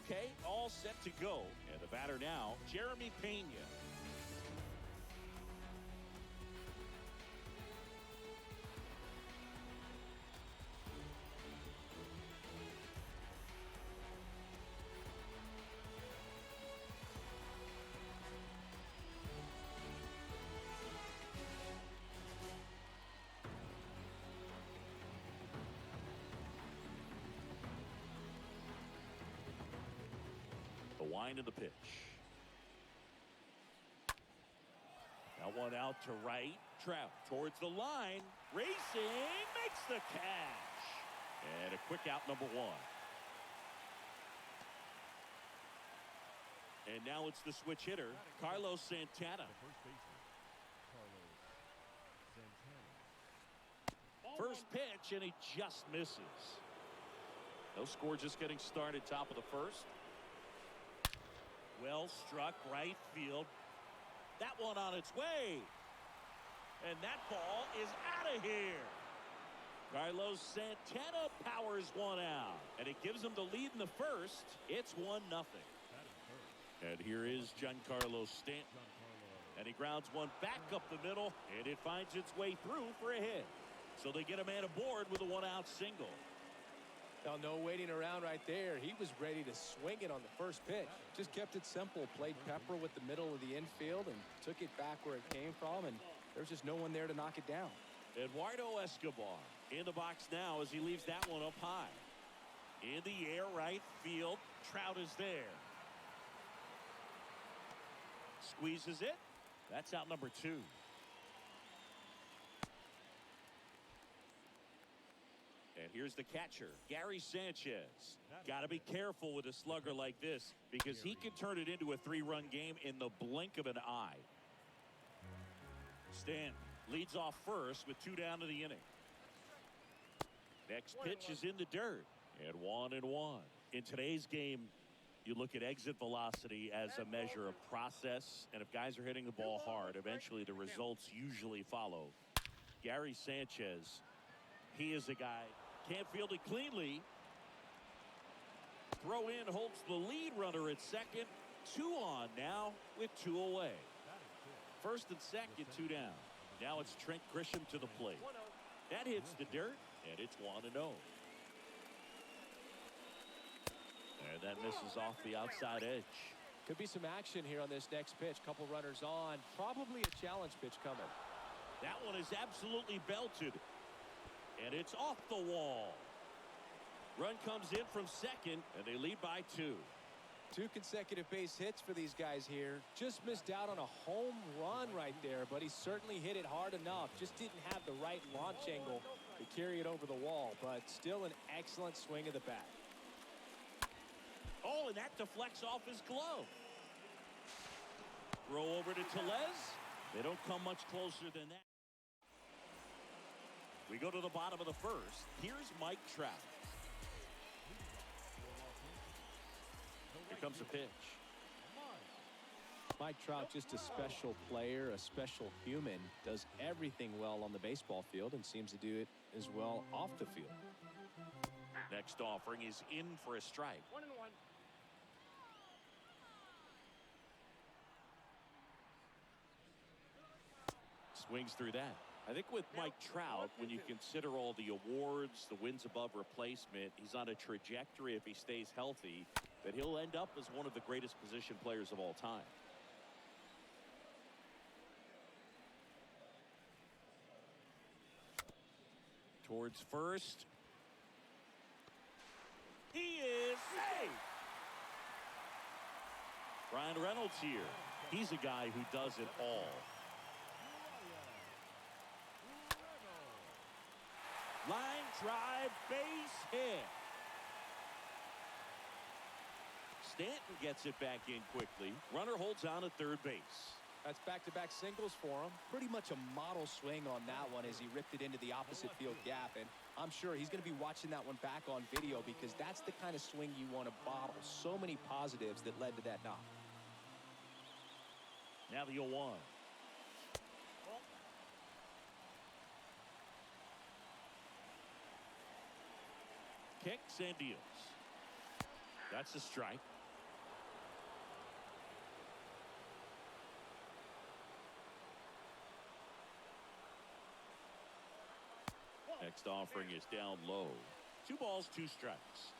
Okay, all set to go. And the batter now, Jeremy Pena. The wind of the pitch. Now one out to right. Trout towards the line. Racing. Makes the catch. And a quick out, number one. And now it's the switch hitter, Carlos Santana. The first baseman, Carlos Santana. First pitch, and he just misses. No score, just getting started, top of the first. Well struck, right field. That one on its way. And that ball is out of here. Carlos Santana powers one out. And it gives him the lead in the first. It's 1-0. And here is Giancarlo Stanton. And he grounds one back up the middle. And it finds its way through for a hit. So they get a man aboard with a one-out single. Now, no waiting around right there. He was ready to swing it on the first pitch. Just kept it simple. Played pepper with the middle of the infield and took it back where it came from. And there's just no one there to knock it down. Eduardo Escobar in the box now as he leaves that one up high. In the air, right field. Trout is there. Squeezes it. That's out number two. And here's the catcher, Gary Sanchez. Got to be careful with a slugger like this because he can turn it into a three-run game in the blink of an eye. Stanton leads off first with 2 down to the inning. Next pitch is in the dirt. And 1-1. In today's game, you look at exit velocity as a measure of process. And if guys are hitting the ball hard, eventually the results usually follow. Gary Sanchez, he is a guy, can't field it cleanly. Throw in holds the lead runner at second. 2 on now with 2 away. First and second, 2 down. Now it's Trent Grisham to the plate. That hits the dirt, and it's 1-0. And that misses off the outside edge. Could be some action here on this next pitch. Couple runners on. Probably a challenge pitch coming. That one is absolutely belted. And it's off the wall. Run comes in from second, and they lead by 2. 2 consecutive base hits for these guys here. Just missed out on a home run right there, but he certainly hit it hard enough. Just didn't have the right launch angle to carry it over the wall, but still an excellent swing of the bat. Oh, and that deflects off his glove. Throw over to Tellez. They don't come much closer than that. We go to the bottom of the first. Here's Mike Trout. Here comes a pitch. Mike Trout, just a special player, a special human, does everything well on the baseball field and seems to do it as well off the field. Next offering is in for a strike. 1-1. Swings through that. I think with Mike Trout, when you consider all the awards, the wins above replacement, he's on a trajectory, if he stays healthy, that he'll end up as one of the greatest position players of all time. Towards first. He is safe. Ryan Reynolds here. He's a guy who does it all. Line drive, base hit. Stanton gets it back in quickly. Runner holds on at third base. That's back-to-back singles for him. Pretty much a model swing on that one as he ripped it into the opposite field gap. And I'm sure he's going to be watching that one back on video because that's the kind of swing you want to bottle. So many positives that led to that knock. Now the 0-1. Kicks and deals. That's a strike. Next offering is down low. 2 balls, 2 strikes.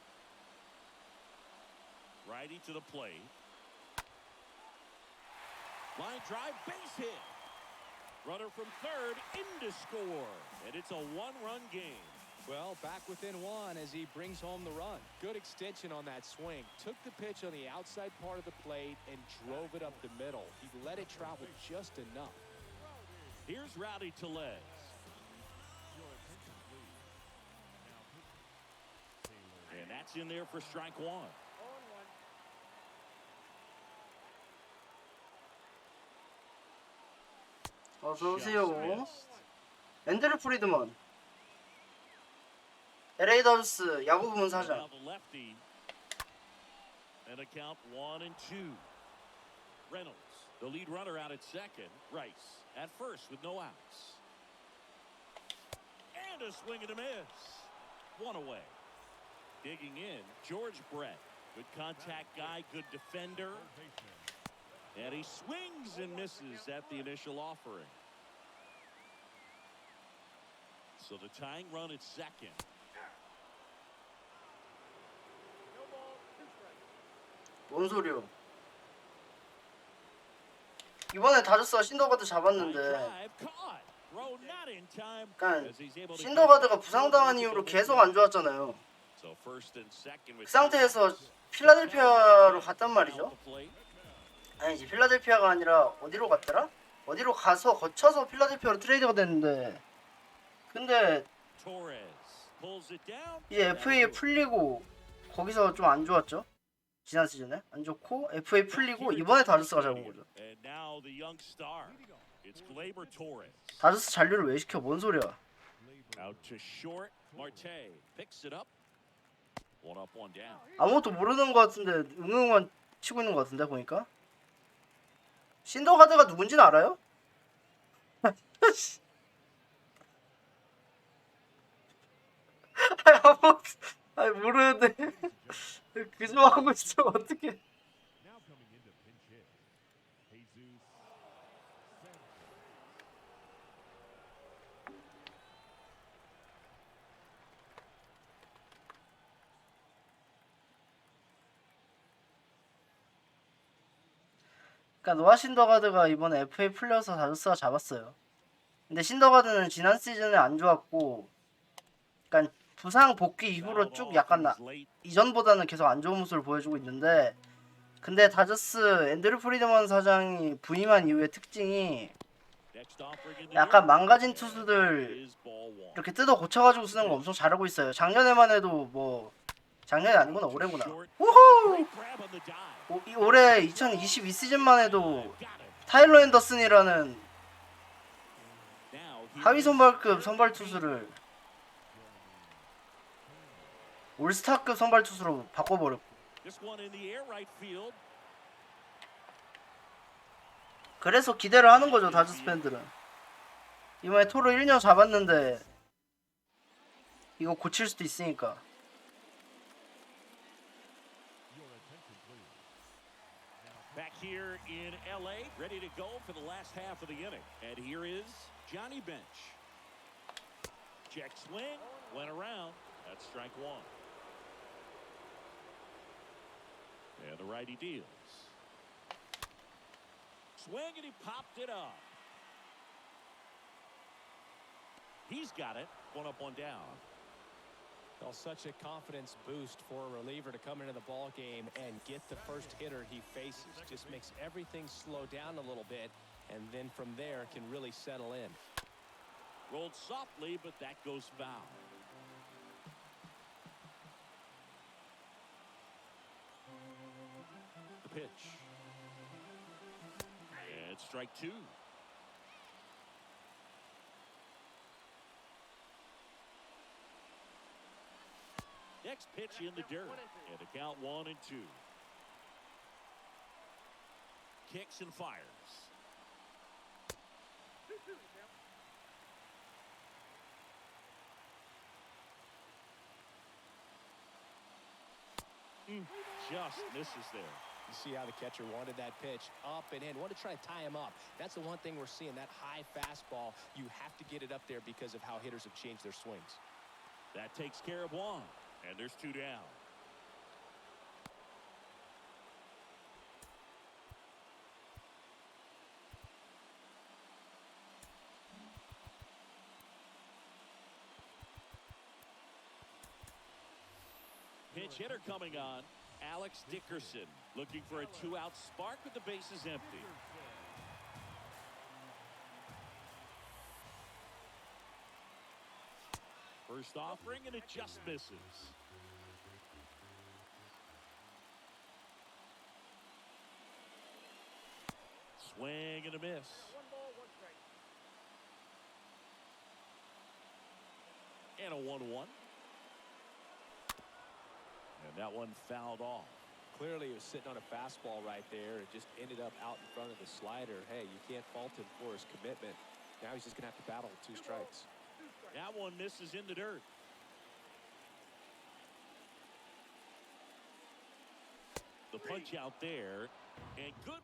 Righty to the plate. Line drive, base hit. Runner from third in to score. And it's a 1-run game. Well, back within 1 as he brings home the run. Good extension on that swing. Took the pitch on the outside part of the plate and drove it up the middle. He let it travel just enough. Here's Rowdy Tellez. And that's in there for strike 1. 어서오세요. 앤드류 프리드먼, LA 다저스 야구 부문 사장. Now the lefty. And a count 1-2. Reynolds, the lead runner out at second. Rice at first with no outs. And a swing and a miss. 1 away. Digging in, George Brett. Good contact guy, good defender. And he swings and misses at the initial offering. So the tying run at second. 뭔 소리야? 이번에 다저스가 신더가드 잡았는데, 그러니까 신더가드가 부상당한 이후로 계속 안 좋았잖아요. 그 상태에서 필라델피아로 갔단 말이죠. 아니지, 필라델피아가 아니라 어디로 갔더라? 어디로 가서 거쳐서 필라델피아로 트레이드가 됐는데, 근데 이 FA에 풀리고 거기서 좀 안 좋았죠. 지난 시즌에 안 좋고 FA 풀리고 이번에 다저스가 잡은 거죠. 다저스 잔류를 왜 시켜? 뭔 소리야? 아무것도 모르는 것 같은데 응응만 치고 있는 것 같은데 보니까. 신더가드가 누군지는 알아요? 아니 모르는데 그저 하고 있으면 어떡해. 그러니까 노아 신더가드가 이번에 FA 풀려서 다저스가 잡았어요. 근데 신더가드는 지난 시즌에 안 좋았고, 그러니까 부상 복귀 이후로 쭉 약간 이전보다는 계속 안 좋은 모습을 보여주고 있는데, 근데 다저스 앤드류 프리드먼 사장이 부임한 이후의 특징이 약간 망가진 투수들 이렇게 뜯어 고쳐가지고 쓰는 거 엄청 잘하고 있어요. 작년에만 해도 뭐, 작년이 아니구나, 올해구나. 우후! 올해 2022 시즌만 해도 타일러 앤더슨이라는 하위 선발급 선발 투수를 올스타급 선발 투수로 바꿔버렸고, 그래서 기대를 하는 거죠, 다저스 팬들은. 이번에 토로 1년 잡았는데 이거 고칠 수도 있으니까. Back here in LA, ready to go for the last half of the inning. And here is Johnny Bench. Check swing, went around. That's strike 1. And the righty deals. Swing and he popped it up. He's got it. 1 up, 1 down. Well, such a confidence boost for a reliever to come into the ball game and get the first hitter he faces. Just makes everything slow down a little bit, and then from there can really settle in. Rolled softly, but that goes foul. The pitch. And strike 2. Next pitch in the dirt. And a count 1-2. Kicks and fires. Just misses there. You see how the catcher wanted that pitch up and in. Wanted to try to tie him up. That's the one thing we're seeing, that high fastball. You have to get it up there because of how hitters have changed their swings. That takes care of one. And there's 2 down. Pinch hitter coming on. Alex Dickerson looking for a 2-out spark with the bases empty. First offering, and it just misses. Swing and a miss. 1 ball, 1 strike. And a 1-1. And that one fouled off. Clearly, he was sitting on a fastball right there. It just ended up out in front of the slider. Hey, you can't fault him for his commitment. Now he's just going to have to battle 2 strikes. That one misses in the dirt. The punch out there, and good.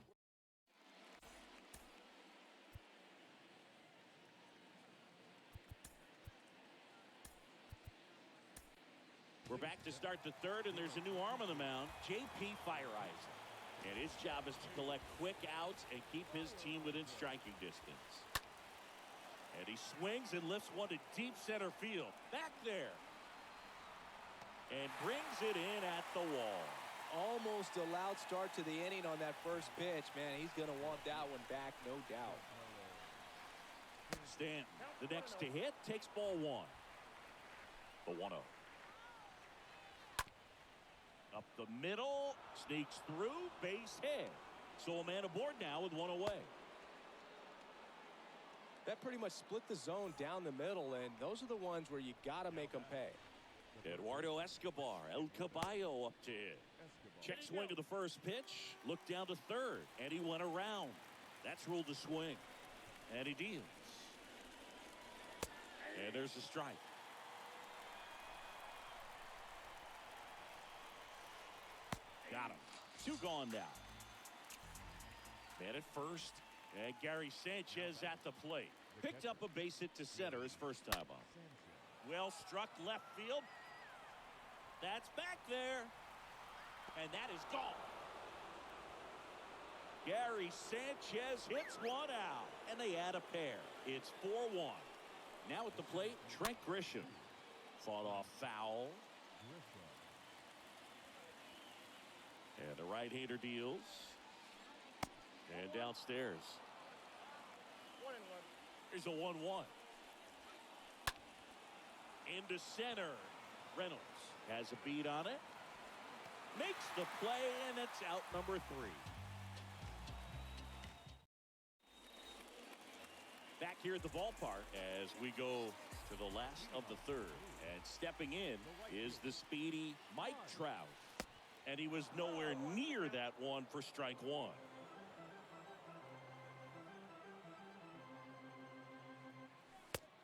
We're back to start the 3rd, and there's a new arm on the mound, J.P. Fireisen. And his job is to collect quick outs and keep his team within striking distance. And he swings and lifts one to deep center field. Back there. And brings it in at the wall. Almost a loud start to the inning on that first pitch. Man, he's going to want that one back, no doubt. Stanton, the next to hit, takes ball 1. The 1-0. Up the middle, sneaks through, base hit. So a man aboard now with 1 away. That pretty much split the zone down the middle, and those are the ones where you got to make them pay. Eduardo Escobar, El Caballo up to hit. Check swing of the first pitch, look down to 3rd, and he went around. That's ruled a swing. And he deals. And there's a strike. Got him. 2 gone now. Man at first, and Gary Sanchez at the plate. Picked up a base hit to center his first time up. Well struck left field. That's back there. And that is gone. Gary Sanchez hits one out. And they add a pair. It's 4-1. Now at the plate, Trent Grisham. Fought off foul. And the right-hander deals. And downstairs. 1-1. Here's a 1-1. Into center. Reynolds has a beat on it. Makes the play, and it's out number 3. Back here at the ballpark as we go to the last of the 3rd. And stepping in is the speedy Mike Trout. And he was nowhere near that one for strike 1.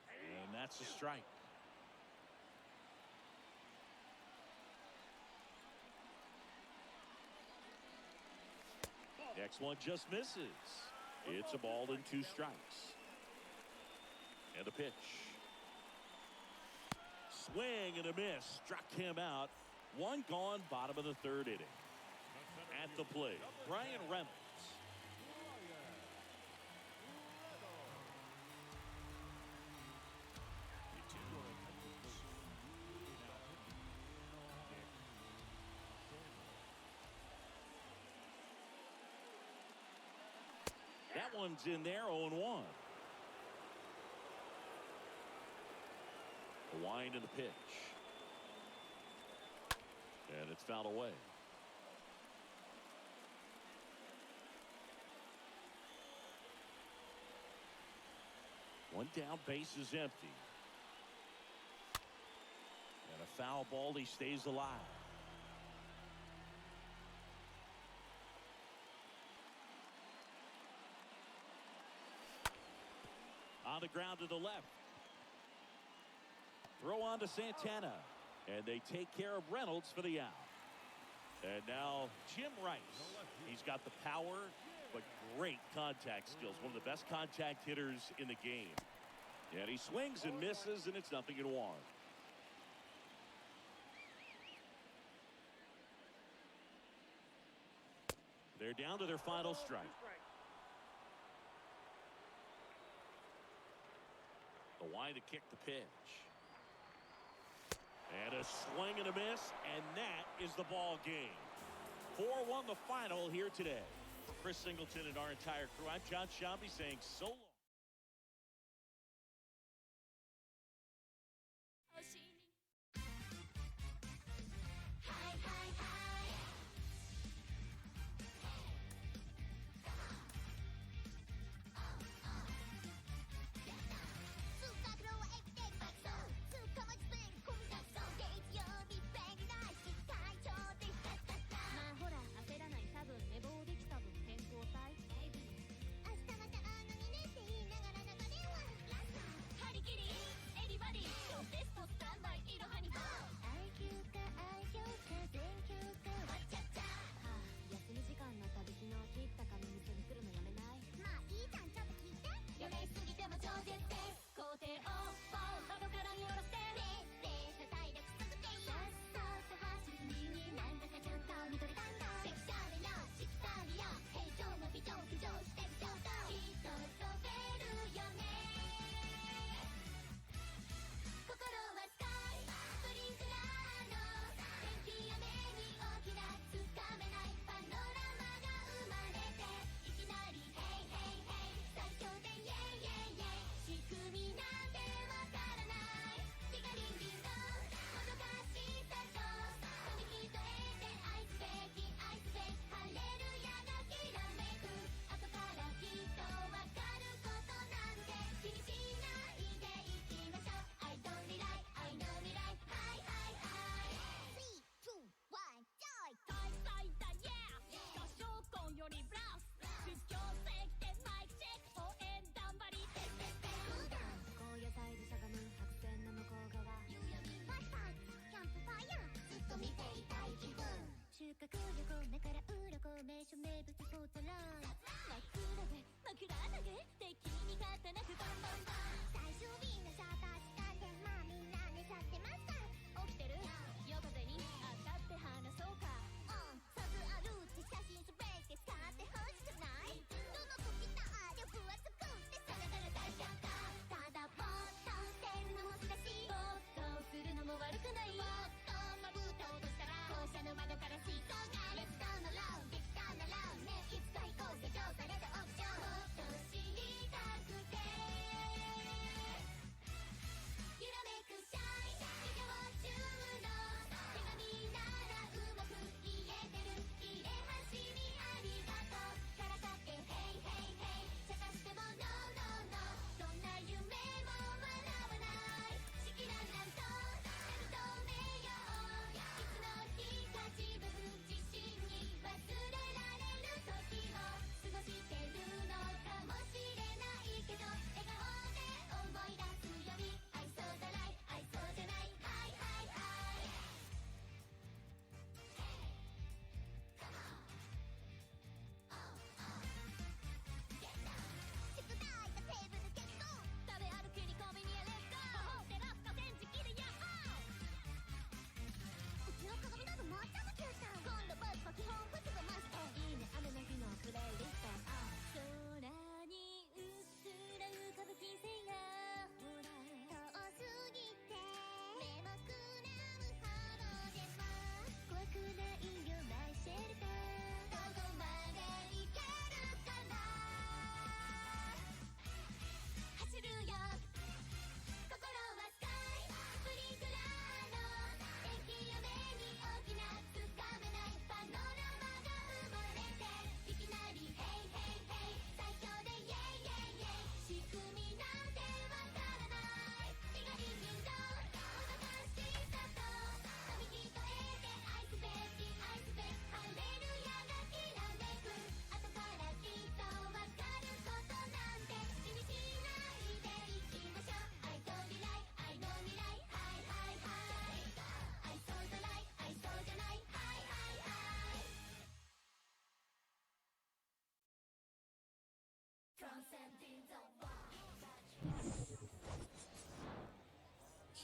And that's a strike. Next one just misses. It's a ball and 2 strikes. And a pitch. Swing and a miss. Struck him out. 1 gone, bottom of the 3rd inning. At the plate, Brian Reynolds. That one's in there, 0-1. The wind and the pitch. And it's fouled away. One down, base is empty. And a foul ball, he stays alive. On the ground to the left. Throw on to Santana. And they take care of Reynolds for the out. And now Jim Rice He's got the power, but great contact skills. One of the best contact hitters in the game. And he swings and misses, and it's 0-1. They're down to their final strike. The wide to kick the pitch. And a swing and a miss, and that is the ball game. 4-1 the final here today. For Chris Singleton and our entire crew, I'm John Shambi saying so long.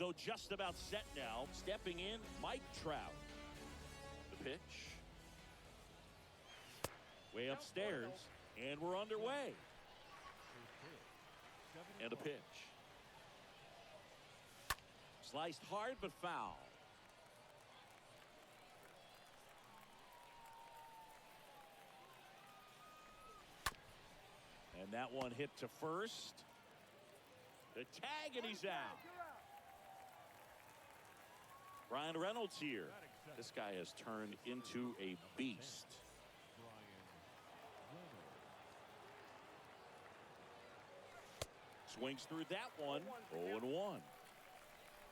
So just about set now. Stepping in, Mike Trout. The pitch. Way upstairs, and we're underway. And the pitch. Sliced hard, but foul. And that one hit to first. The tag, and he's out. Ryan Reynolds here. This guy has turned into a beast. Swings through that one. 0-1.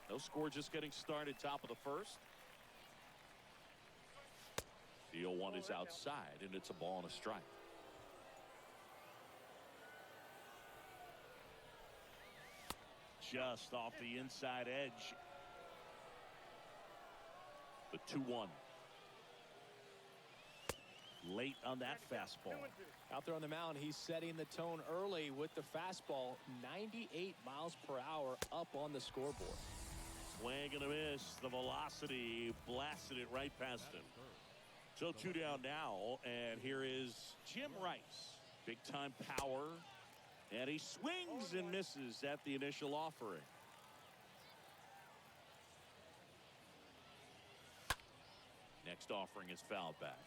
No score, just getting started. Top of the first. The 0-1 is outside, and it's a ball and a strike. Just off the inside edge. The 2-1. Late on that fastball. Out there on the mound, he's setting the tone early with the fastball. 98 miles per hour up on the scoreboard. Swing and a miss. The velocity blasted it right past him. So 2 down now, and here is Jim Rice. Big time power. And he swings and misses at the initial offering. Next offering is fouled back.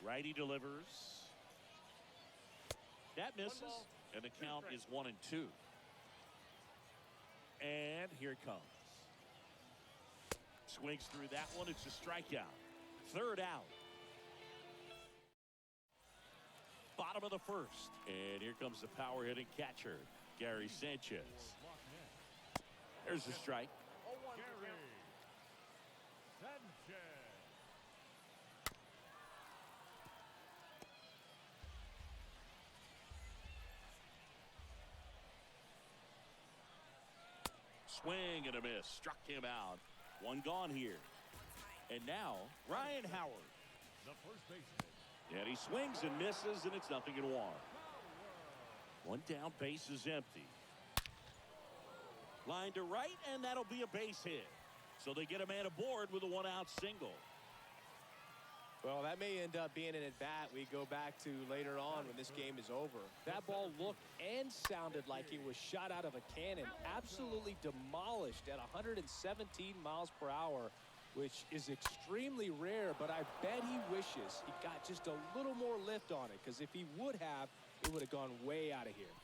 Righty delivers. That misses, and the count is 1-2. And here it comes. Swings through that one. It's a strikeout. Third out. Bottom of the first. And here comes the power hitting catcher, Gary Sanchez. There's a strike. Gary Sanchez. Swing and a miss. Struck him out. One gone here. And now, Ryan Howard. The first baseman. And he swings and misses, and it's 0-1. One down, base is empty. Line to right, and that'll be a base hit. So they get a man aboard with a 1-out single. Well, that may end up being an at-bat we go back to later on when this game is over. That ball looked and sounded like it was shot out of a cannon. Absolutely demolished at 117 miles per hour, which is extremely rare, but I bet he wishes he got just a little more lift on it, because if he would have, it would have gone way out of here.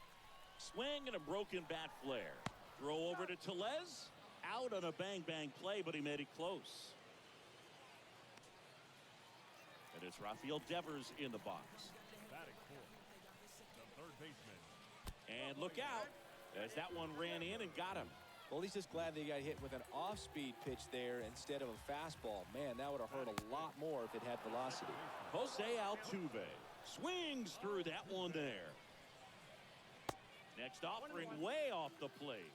Swing and a broken bat flare. Throw over to Tellez. Out on a bang-bang play, but he made it close. And it's Rafael Devers in the box. Batting fourth, the third baseman. And look out as that one ran in and got him. Well, he's just glad that he got hit with an off-speed pitch there instead of a fastball. Man, that would have hurt a lot more if it had velocity. Jose Altuve swings through that one there. Next offering way off the plate.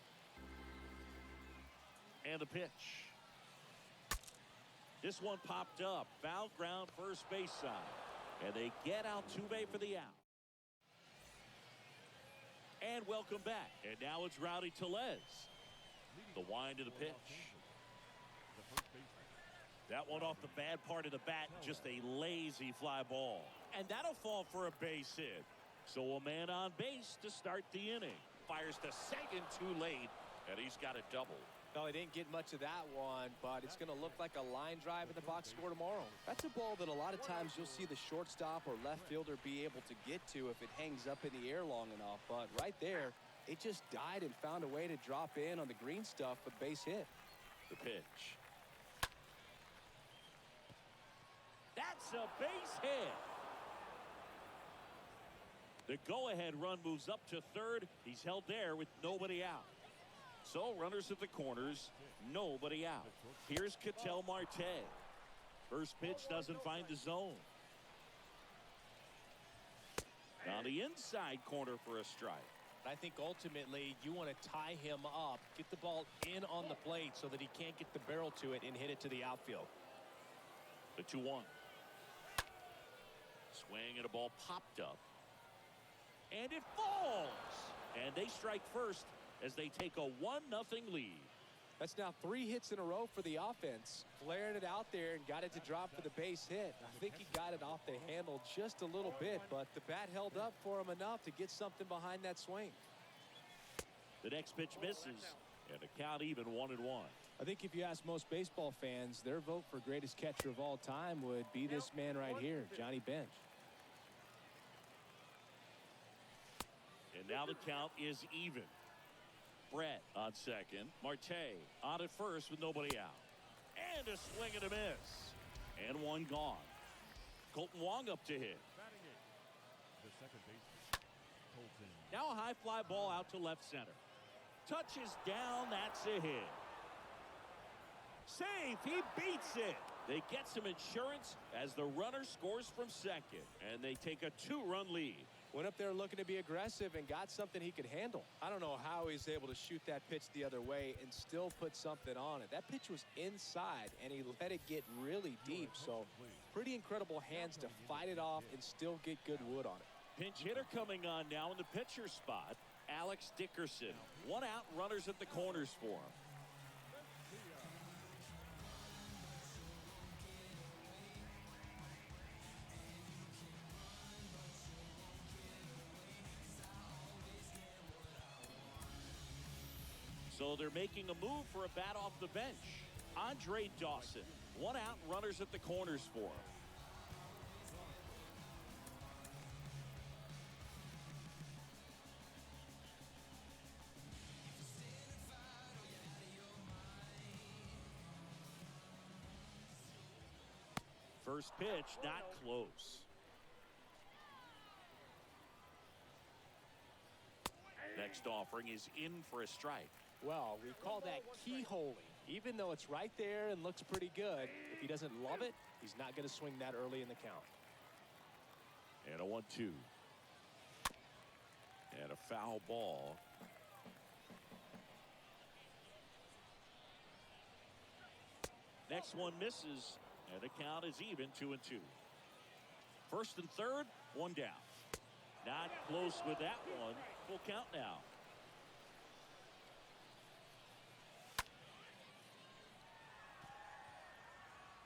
And the pitch. This one popped up. Foul ground, first base side. And they get Altuve for the out. And welcome back. And now it's Rowdy Tellez. The wind of the pitch. That one off the bad part of the bat. Just a lazy fly ball. And that'll fall for a base hit. So a man on base to start the inning. Fires to second too late. And he's got a double. Well, he didn't get much of that one, but it's going to look like a line drive in the box score tomorrow. That's a ball that a lot of times you'll see the shortstop or left fielder be able to get to if it hangs up in the air long enough. But right there, it just died and found a way to drop in on the green stuff with base hit. The pitch. That's a base hit. The go-ahead run moves up to third. He's held there with nobody out. So runners at the corners, nobody out. Here's Ketel Marte. First pitch doesn't find the zone. On the inside corner for a strike. I think ultimately you want to tie him up, get the ball in on the plate so that he can't get the barrel to it and hit it to the outfield. The 2-1. Swing and a ball popped up. And it falls. And they strike first. as they take a 1-0 lead. That's now 3 hits in a row for the offense. Flared it out there and got it to drop for the base hit. I think he got it off the handle just a little bit, but the bat held up for him enough to get something behind that swing. The next pitch misses, and the count even 1-1. I think if you ask most baseball fans, their vote for greatest catcher of all time would be this man right here, Johnny Bench. And now the count is even. Brett on second. Marte on at first with nobody out. And a swing and a miss. And one gone. Colton Wong up to hit. Batting it, the second baseman, Colton. Now a high fly ball out to left center. Touches down, that's a hit. Safe, he beats it. They get some insurance as the runner scores from second. And they take a 2-run lead. Went up there looking to be aggressive and got something he could handle. I don't know how he's able to shoot that pitch the other way and still put something on it. That pitch was inside, and he let it get really deep. So pretty incredible hands to fight it off and still get good wood on it. Pinch hitter coming on now in the pitcher spot, Alex Dickerson. 1 out, runners at the corners for him. So they're making a move for a bat off the bench. Andre Dawson. 1 out, runners at the corners for him. First pitch, not close. Next offering is in for a strike. Well, we call that keyholing. Even though it's right there and looks pretty good, if he doesn't love it, he's not going to swing that early in the count. And a 1-2. And a foul ball. Next one misses, and the count is even 2-2. First and third, 1 down. Not close with that one. Full count now.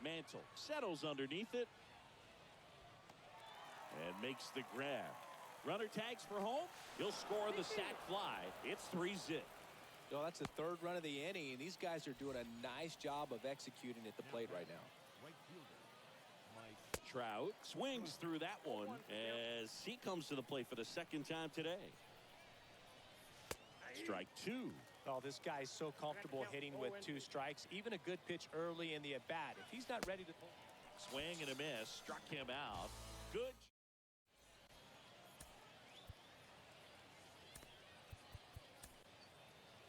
Mantle settles underneath it and makes the grab. Runner tags for home. He'll score the sac fly. It's 3-zip. No, that's the 3rd run of the inning, and these guys are doing a nice job of executing at the plate right now. Right fielder, Mike. Trout swings through that one as he comes to the plate for the 2nd time today. Strike 2. Oh, this guy's so comfortable hitting with 2 strikes. Even a good pitch early in the at-bat. If he's not ready to... Swing and a miss. Struck him out. Good.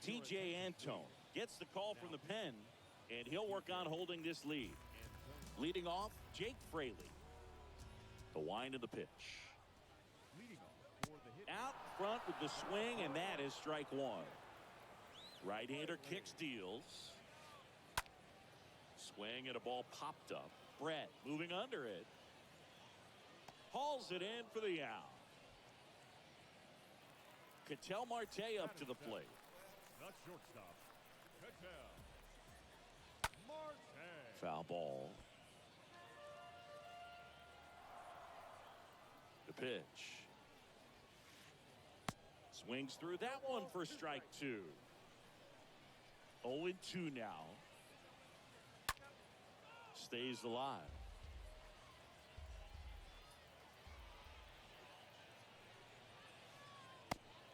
T.J. Antone gets the call from the pen, and he'll work on holding this lead. Leading off, Jake Fraley. The wind of the pitch. Leading off for the hit. Out front with the swing, and that is strike 1. Right-hander kicks, deals. Swing and a ball popped up. Brett moving under it. Hauls it in for the out. Ketel Marte up to the plate. Not shortstop. Ketel Marte. Foul ball. The pitch. Swings through that one for strike 2. 0-2 now. Stays alive.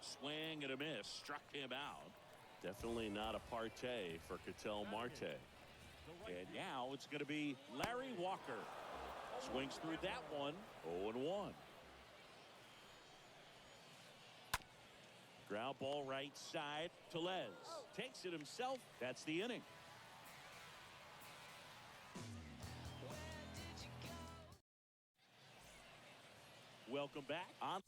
Swing and a miss. Struck him out. Definitely not a partay for Ketel Marte. And now it's going to be Larry Walker. Swings through that one. 0-1. Ground ball right side. Tellez takes it himself. That's the inning. Welcome back on.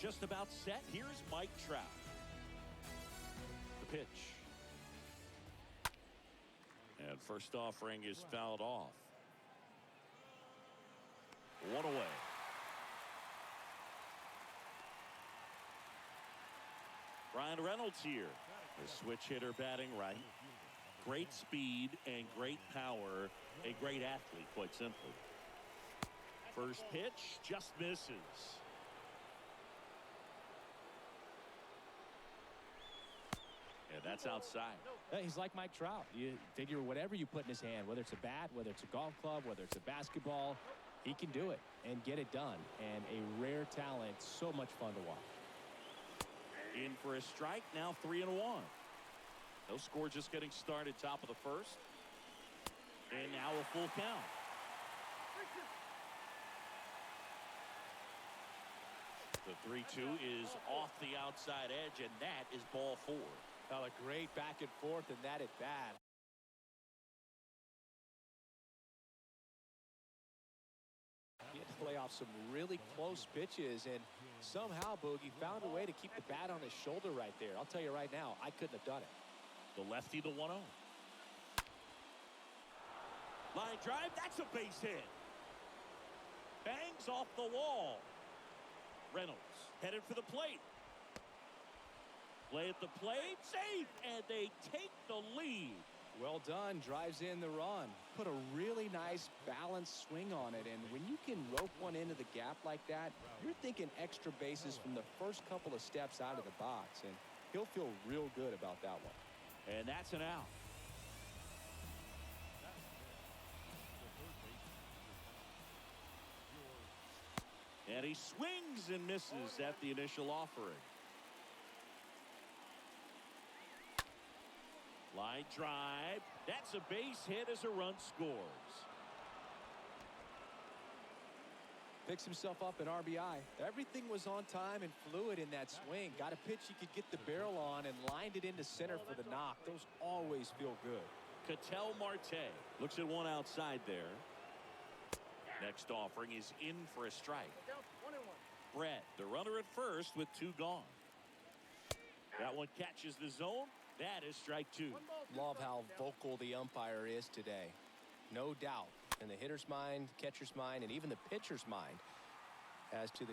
just about set. Here's Mike Trout. The pitch. And first offering is fouled off. One away. Ryan Reynolds here. The switch hitter batting right. Great speed and great power. A great athlete, quite simply. First pitch just misses. And that's outside. He's like Mike Trout. You figure whatever you put in his hand, whether it's a bat, whether it's a golf club, whether it's a basketball, he can do it and get it done. And a rare talent, so much fun to watch. In for a strike, now 3-1. No score, just getting started, top of the first. And now a full count. The 3-2 is off the outside edge, and that is ball 4. Well, a great back and forth, and that at bat. He had to play off some really close pitches, and somehow Boogie found a way to keep the bat on his shoulder right there. I'll tell you right now, I couldn't have done it. The lefty, the 1-0. Line drive, that's a base hit. Bangs off the wall. Reynolds headed for the plate. Play at the plate, safe, and they take the lead. Well done, drives in the run. Put a really nice balanced swing on it, and when you can rope one into the gap like that, you're thinking extra bases from the first couple of steps out of the box, and he'll feel real good about that one. And that's an out. And he swings and misses at the initial offering. Line drive. That's a base hit as a run scores. Picks himself up an RBI. Everything was on time and fluid in that swing. Got a pitch he could get the barrel on and lined it into center for the knock. Those always feel good. Ketel Marte looks at one outside there. Next offering is in for a strike. Brett, the runner at first with 2 gone. That one catches the zone. That is strike 2. Love how vocal the umpire is today. No doubt in the hitter's mind, catcher's mind, and even the pitcher's mind as to the...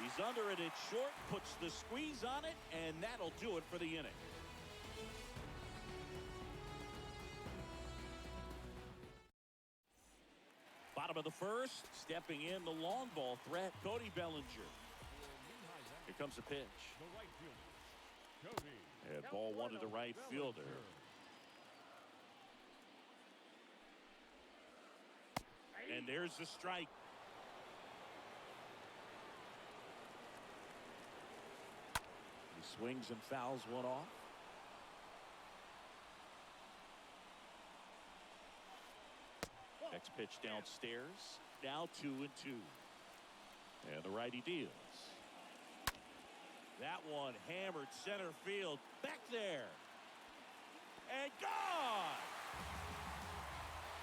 He's under it, it's short, puts the squeeze on it, and that'll do it for the inning. Bottom of the first, stepping in the long ball threat, Cody Bellinger. Here comes a pitch. The right fielder, Cody. And ball one to the right fielder. And there's the strike. He swings and fouls one off. Next pitch downstairs. Now 2-2. And the righty deals. That one hammered center field. Back there. And gone.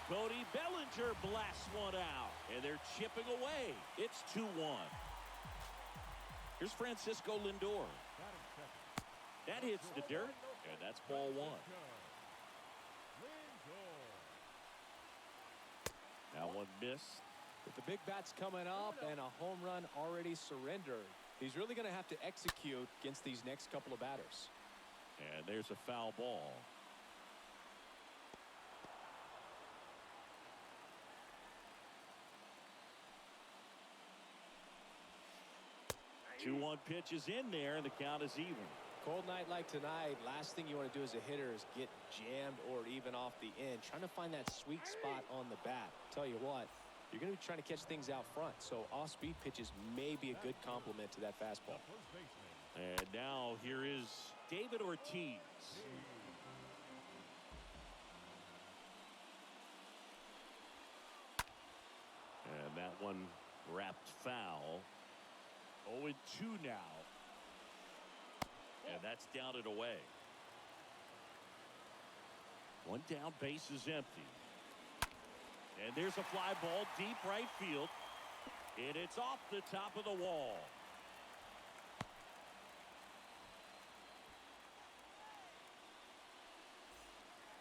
Cody Bellinger blasts one out. And they're chipping away. It's 2-1. Here's Francisco Lindor. That hits the dirt. And that's ball 1. That one missed. With the big bats coming up and a home run already surrendered, he's really going to have to execute against these next couple of batters. And there's a foul ball. Two-one pitch is in there, and the count is even. Cold night like tonight, last thing you want to do as a hitter is get jammed or even off the end. Trying to find that sweet spot on the bat. Tell you what, you're going to be trying to catch things out front, so off-speed pitches may be a good complement to that fastball. And now here is David Ortiz. And that one wrapped foul. 0-2 now. And that's down and away. One down, base is empty. And there's a fly ball deep right field. And it's off the top of the wall.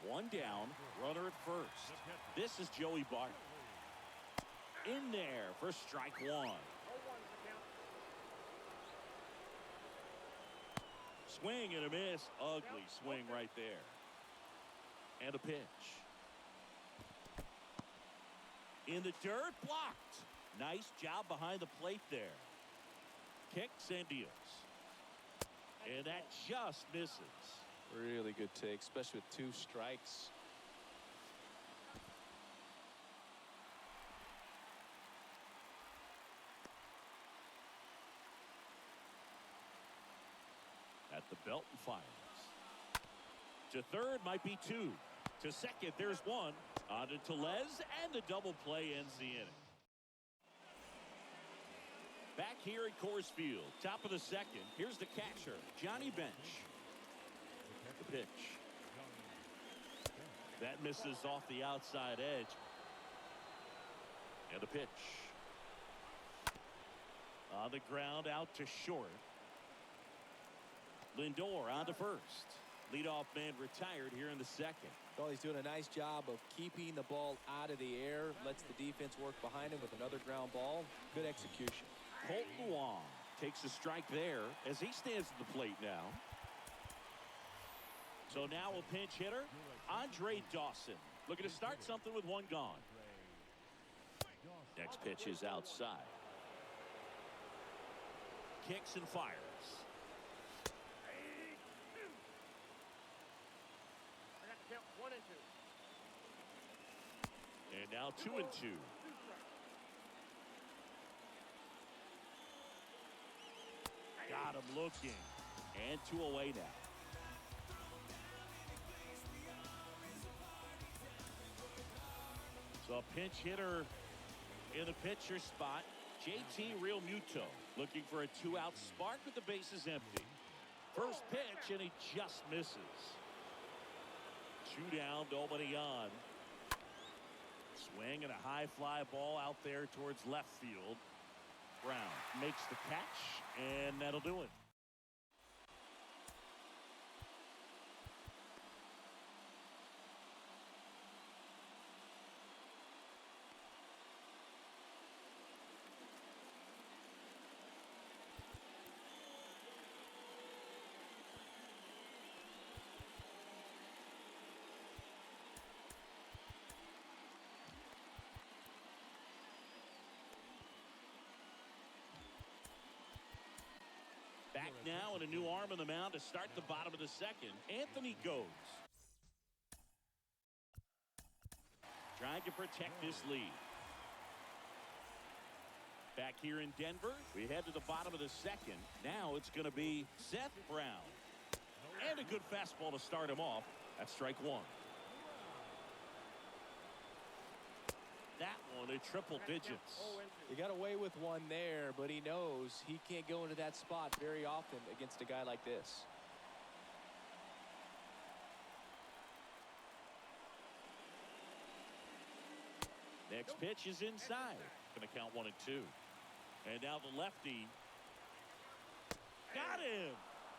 One down, runner at first. This is Joey Bart. In there for strike one. Swing and a miss. Ugly swing right there. And a pitch. In the dirt, blocked. Nice job behind the plate there. Kicks and deals. And that just misses. Really good take, especially with 2 strikes. At the belt and fires. To third might be 2. To second, there's 1. On to Tellez, and the double play ends the inning. Back here at Coors Field, top of the second. Here's the catcher, Johnny Bench. The pitch. That misses off the outside edge. And the pitch. On the ground, out to short. Lindor on to first. Leadoff man retired here in the second. Well, he's doing a nice job of keeping the ball out of the air. Lets the defense work behind him with another ground ball. Good execution. Colton Wong takes a strike there as he stands at the plate now. So now a pinch hitter, Andre Dawson. Looking to start something with 1 gone. Next pitch is outside. Kicks and fires. And now 2-2. Got him looking. And 2 away now. So a pinch hitter in the pitcher spot. JT Realmuto looking for a 2-out spark with the bases empty. First pitch, and he just misses. 2 down, nobody on. Swing and a high fly ball out there towards left field. Brown makes the catch, and that'll do it. Back now and a new arm on the mound to start the bottom of the second. Anthony goes. Trying to protect this lead. Back here in Denver, we head to the bottom of the second. Now it's going to be Seth Brown. And a good fastball to start him off. That's strike 1. That one at triple digits. He got away with 1 there, but he knows he can't go into that spot very often against a guy like this. Next pitch is inside. Going to count 1 and 2. And now the lefty. Got him.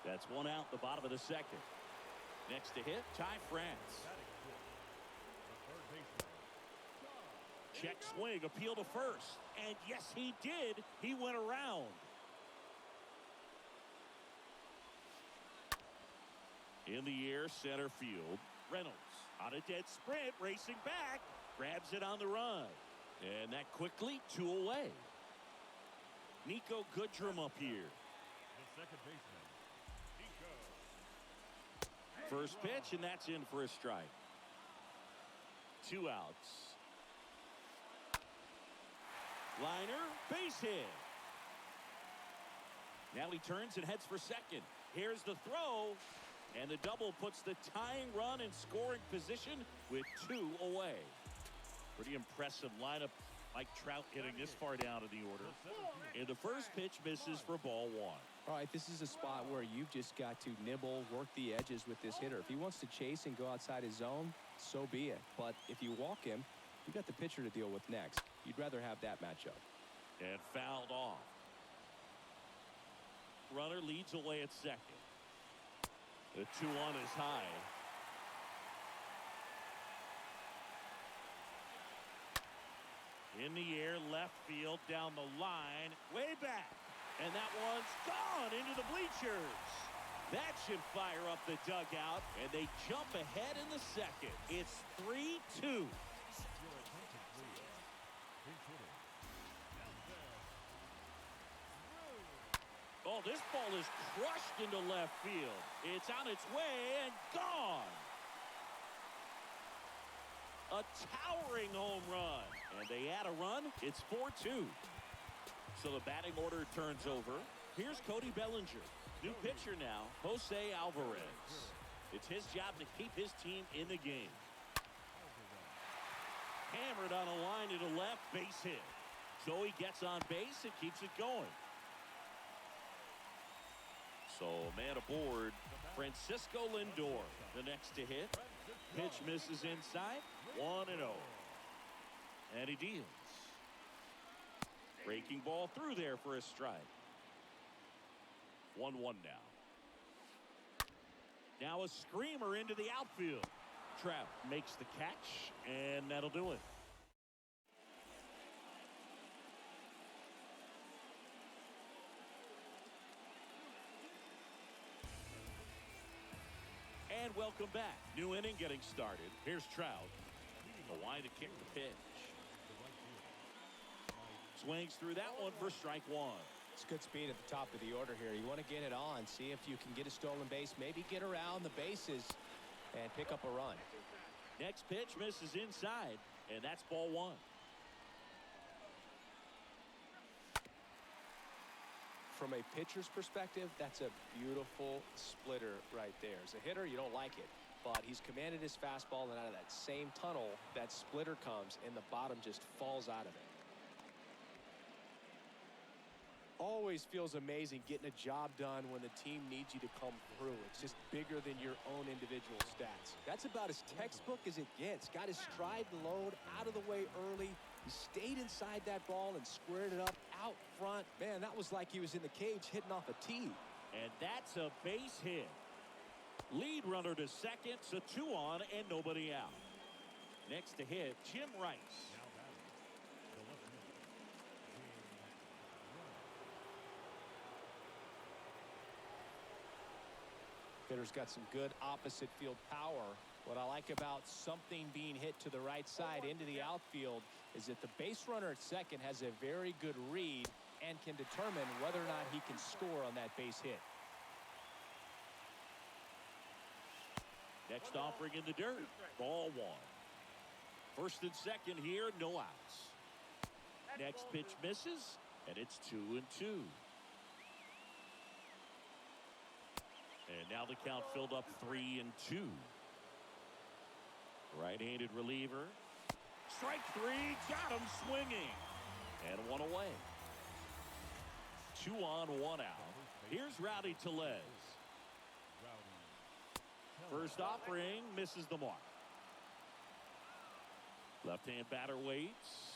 That's 1 out, the bottom of the second. Next to hit, Ty France. Check swing, appeal to first. And yes, he did. He went around. In the air, center field. Reynolds on a dead sprint, racing back. Grabs it on the run. And that quickly, 2 away. Nico Goodrum up here. The second baseman, Nico. First pitch, and that's in for a strike. 2 outs. Liner, base hit. Now he turns and heads for second. Here's the throw. And the double puts the tying run in scoring position with 2 away. Pretty impressive lineup. Mike Trout getting this far down in the order. And the first pitch misses for ball 1. All right, this is a spot where you've just got to nibble, work the edges with this hitter. If he wants to chase and go outside his zone, so be it. But if you walk him, you got the pitcher to deal with next. You'd rather have that matchup. And fouled off. Runner leads away at second. The 2-1 is high. In the air, left field, down the line, way back. And that one's gone into the bleachers. That should fire up the dugout, and they jump ahead in the second. It's 3-2. Oh, this ball is crushed into left field. It's on its way and gone. A towering home run. And they add a run. It's 4-2. So the batting order turns over. Here's Cody Bellinger. New pitcher now, Jose Alvarez. It's his job to keep his team in the game. Hammered on a line to the left, base hit. So he gets on base and keeps it going. So man aboard, Francisco Lindor, the next to hit. Pitch misses inside, 1-0. And he deals. Breaking ball through there for a strike. 1-1 now. Now a screamer into the outfield. Trout makes the catch, and that'll do it. And welcome back. New inning getting started. Here's Trout. The line to kick the pitch. Swings through that one for strike one. It's good speed at the top of the order here. You want to get it on, see if you can get a stolen base, maybe get around the bases and pick up a run. Next pitch misses inside, and that's ball one. From a pitcher's perspective, that's a beautiful splitter right there. As a hitter, you don't like it, but he's commanded his fastball, and out of that same tunnel, that splitter comes, and the bottom just falls out of it. Always feels amazing getting a job done when the team needs you to come through. It's just bigger than your own individual stats. That's about as textbook as it gets. Got his stride load out of the way early. He stayed inside that ball and squared it up out front. Man, that was like he was in the cage hitting off a tee. And that's a base hit. Lead runner to second, so 2 on and nobody out. Next to hit, Jim Rice. Hitter's got some good opposite field power. What I like about something being hit to the right side into the outfield is that the base runner at second has a very good read and can determine whether or not he can score on that base hit. Next offering in the dirt, ball one. First and second here, no outs. Next pitch misses, and it's 2-2. And now the count filled up 3-2. Right-handed reliever. Strike three, got him swinging. And one away. 2 on, 1 out. Here's Rowdy Tellez. First offering misses the mark. Left-hand batter waits.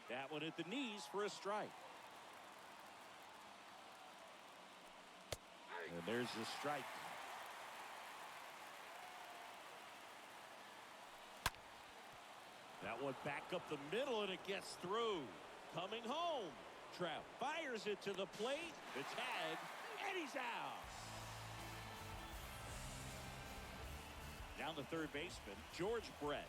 That one at the knees for a strike. And there's the strike. That one back up the middle, and it gets through. Coming home. Trout fires it to the plate. The tag, and he's out. Down the third baseman, George Brett.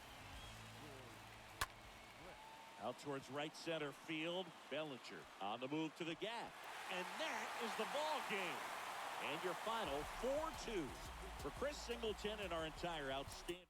Out towards right center field, Bellinger on the move to the gap. And that is the ball game. And your final 4-2 for Chris Singleton and our entire outstanding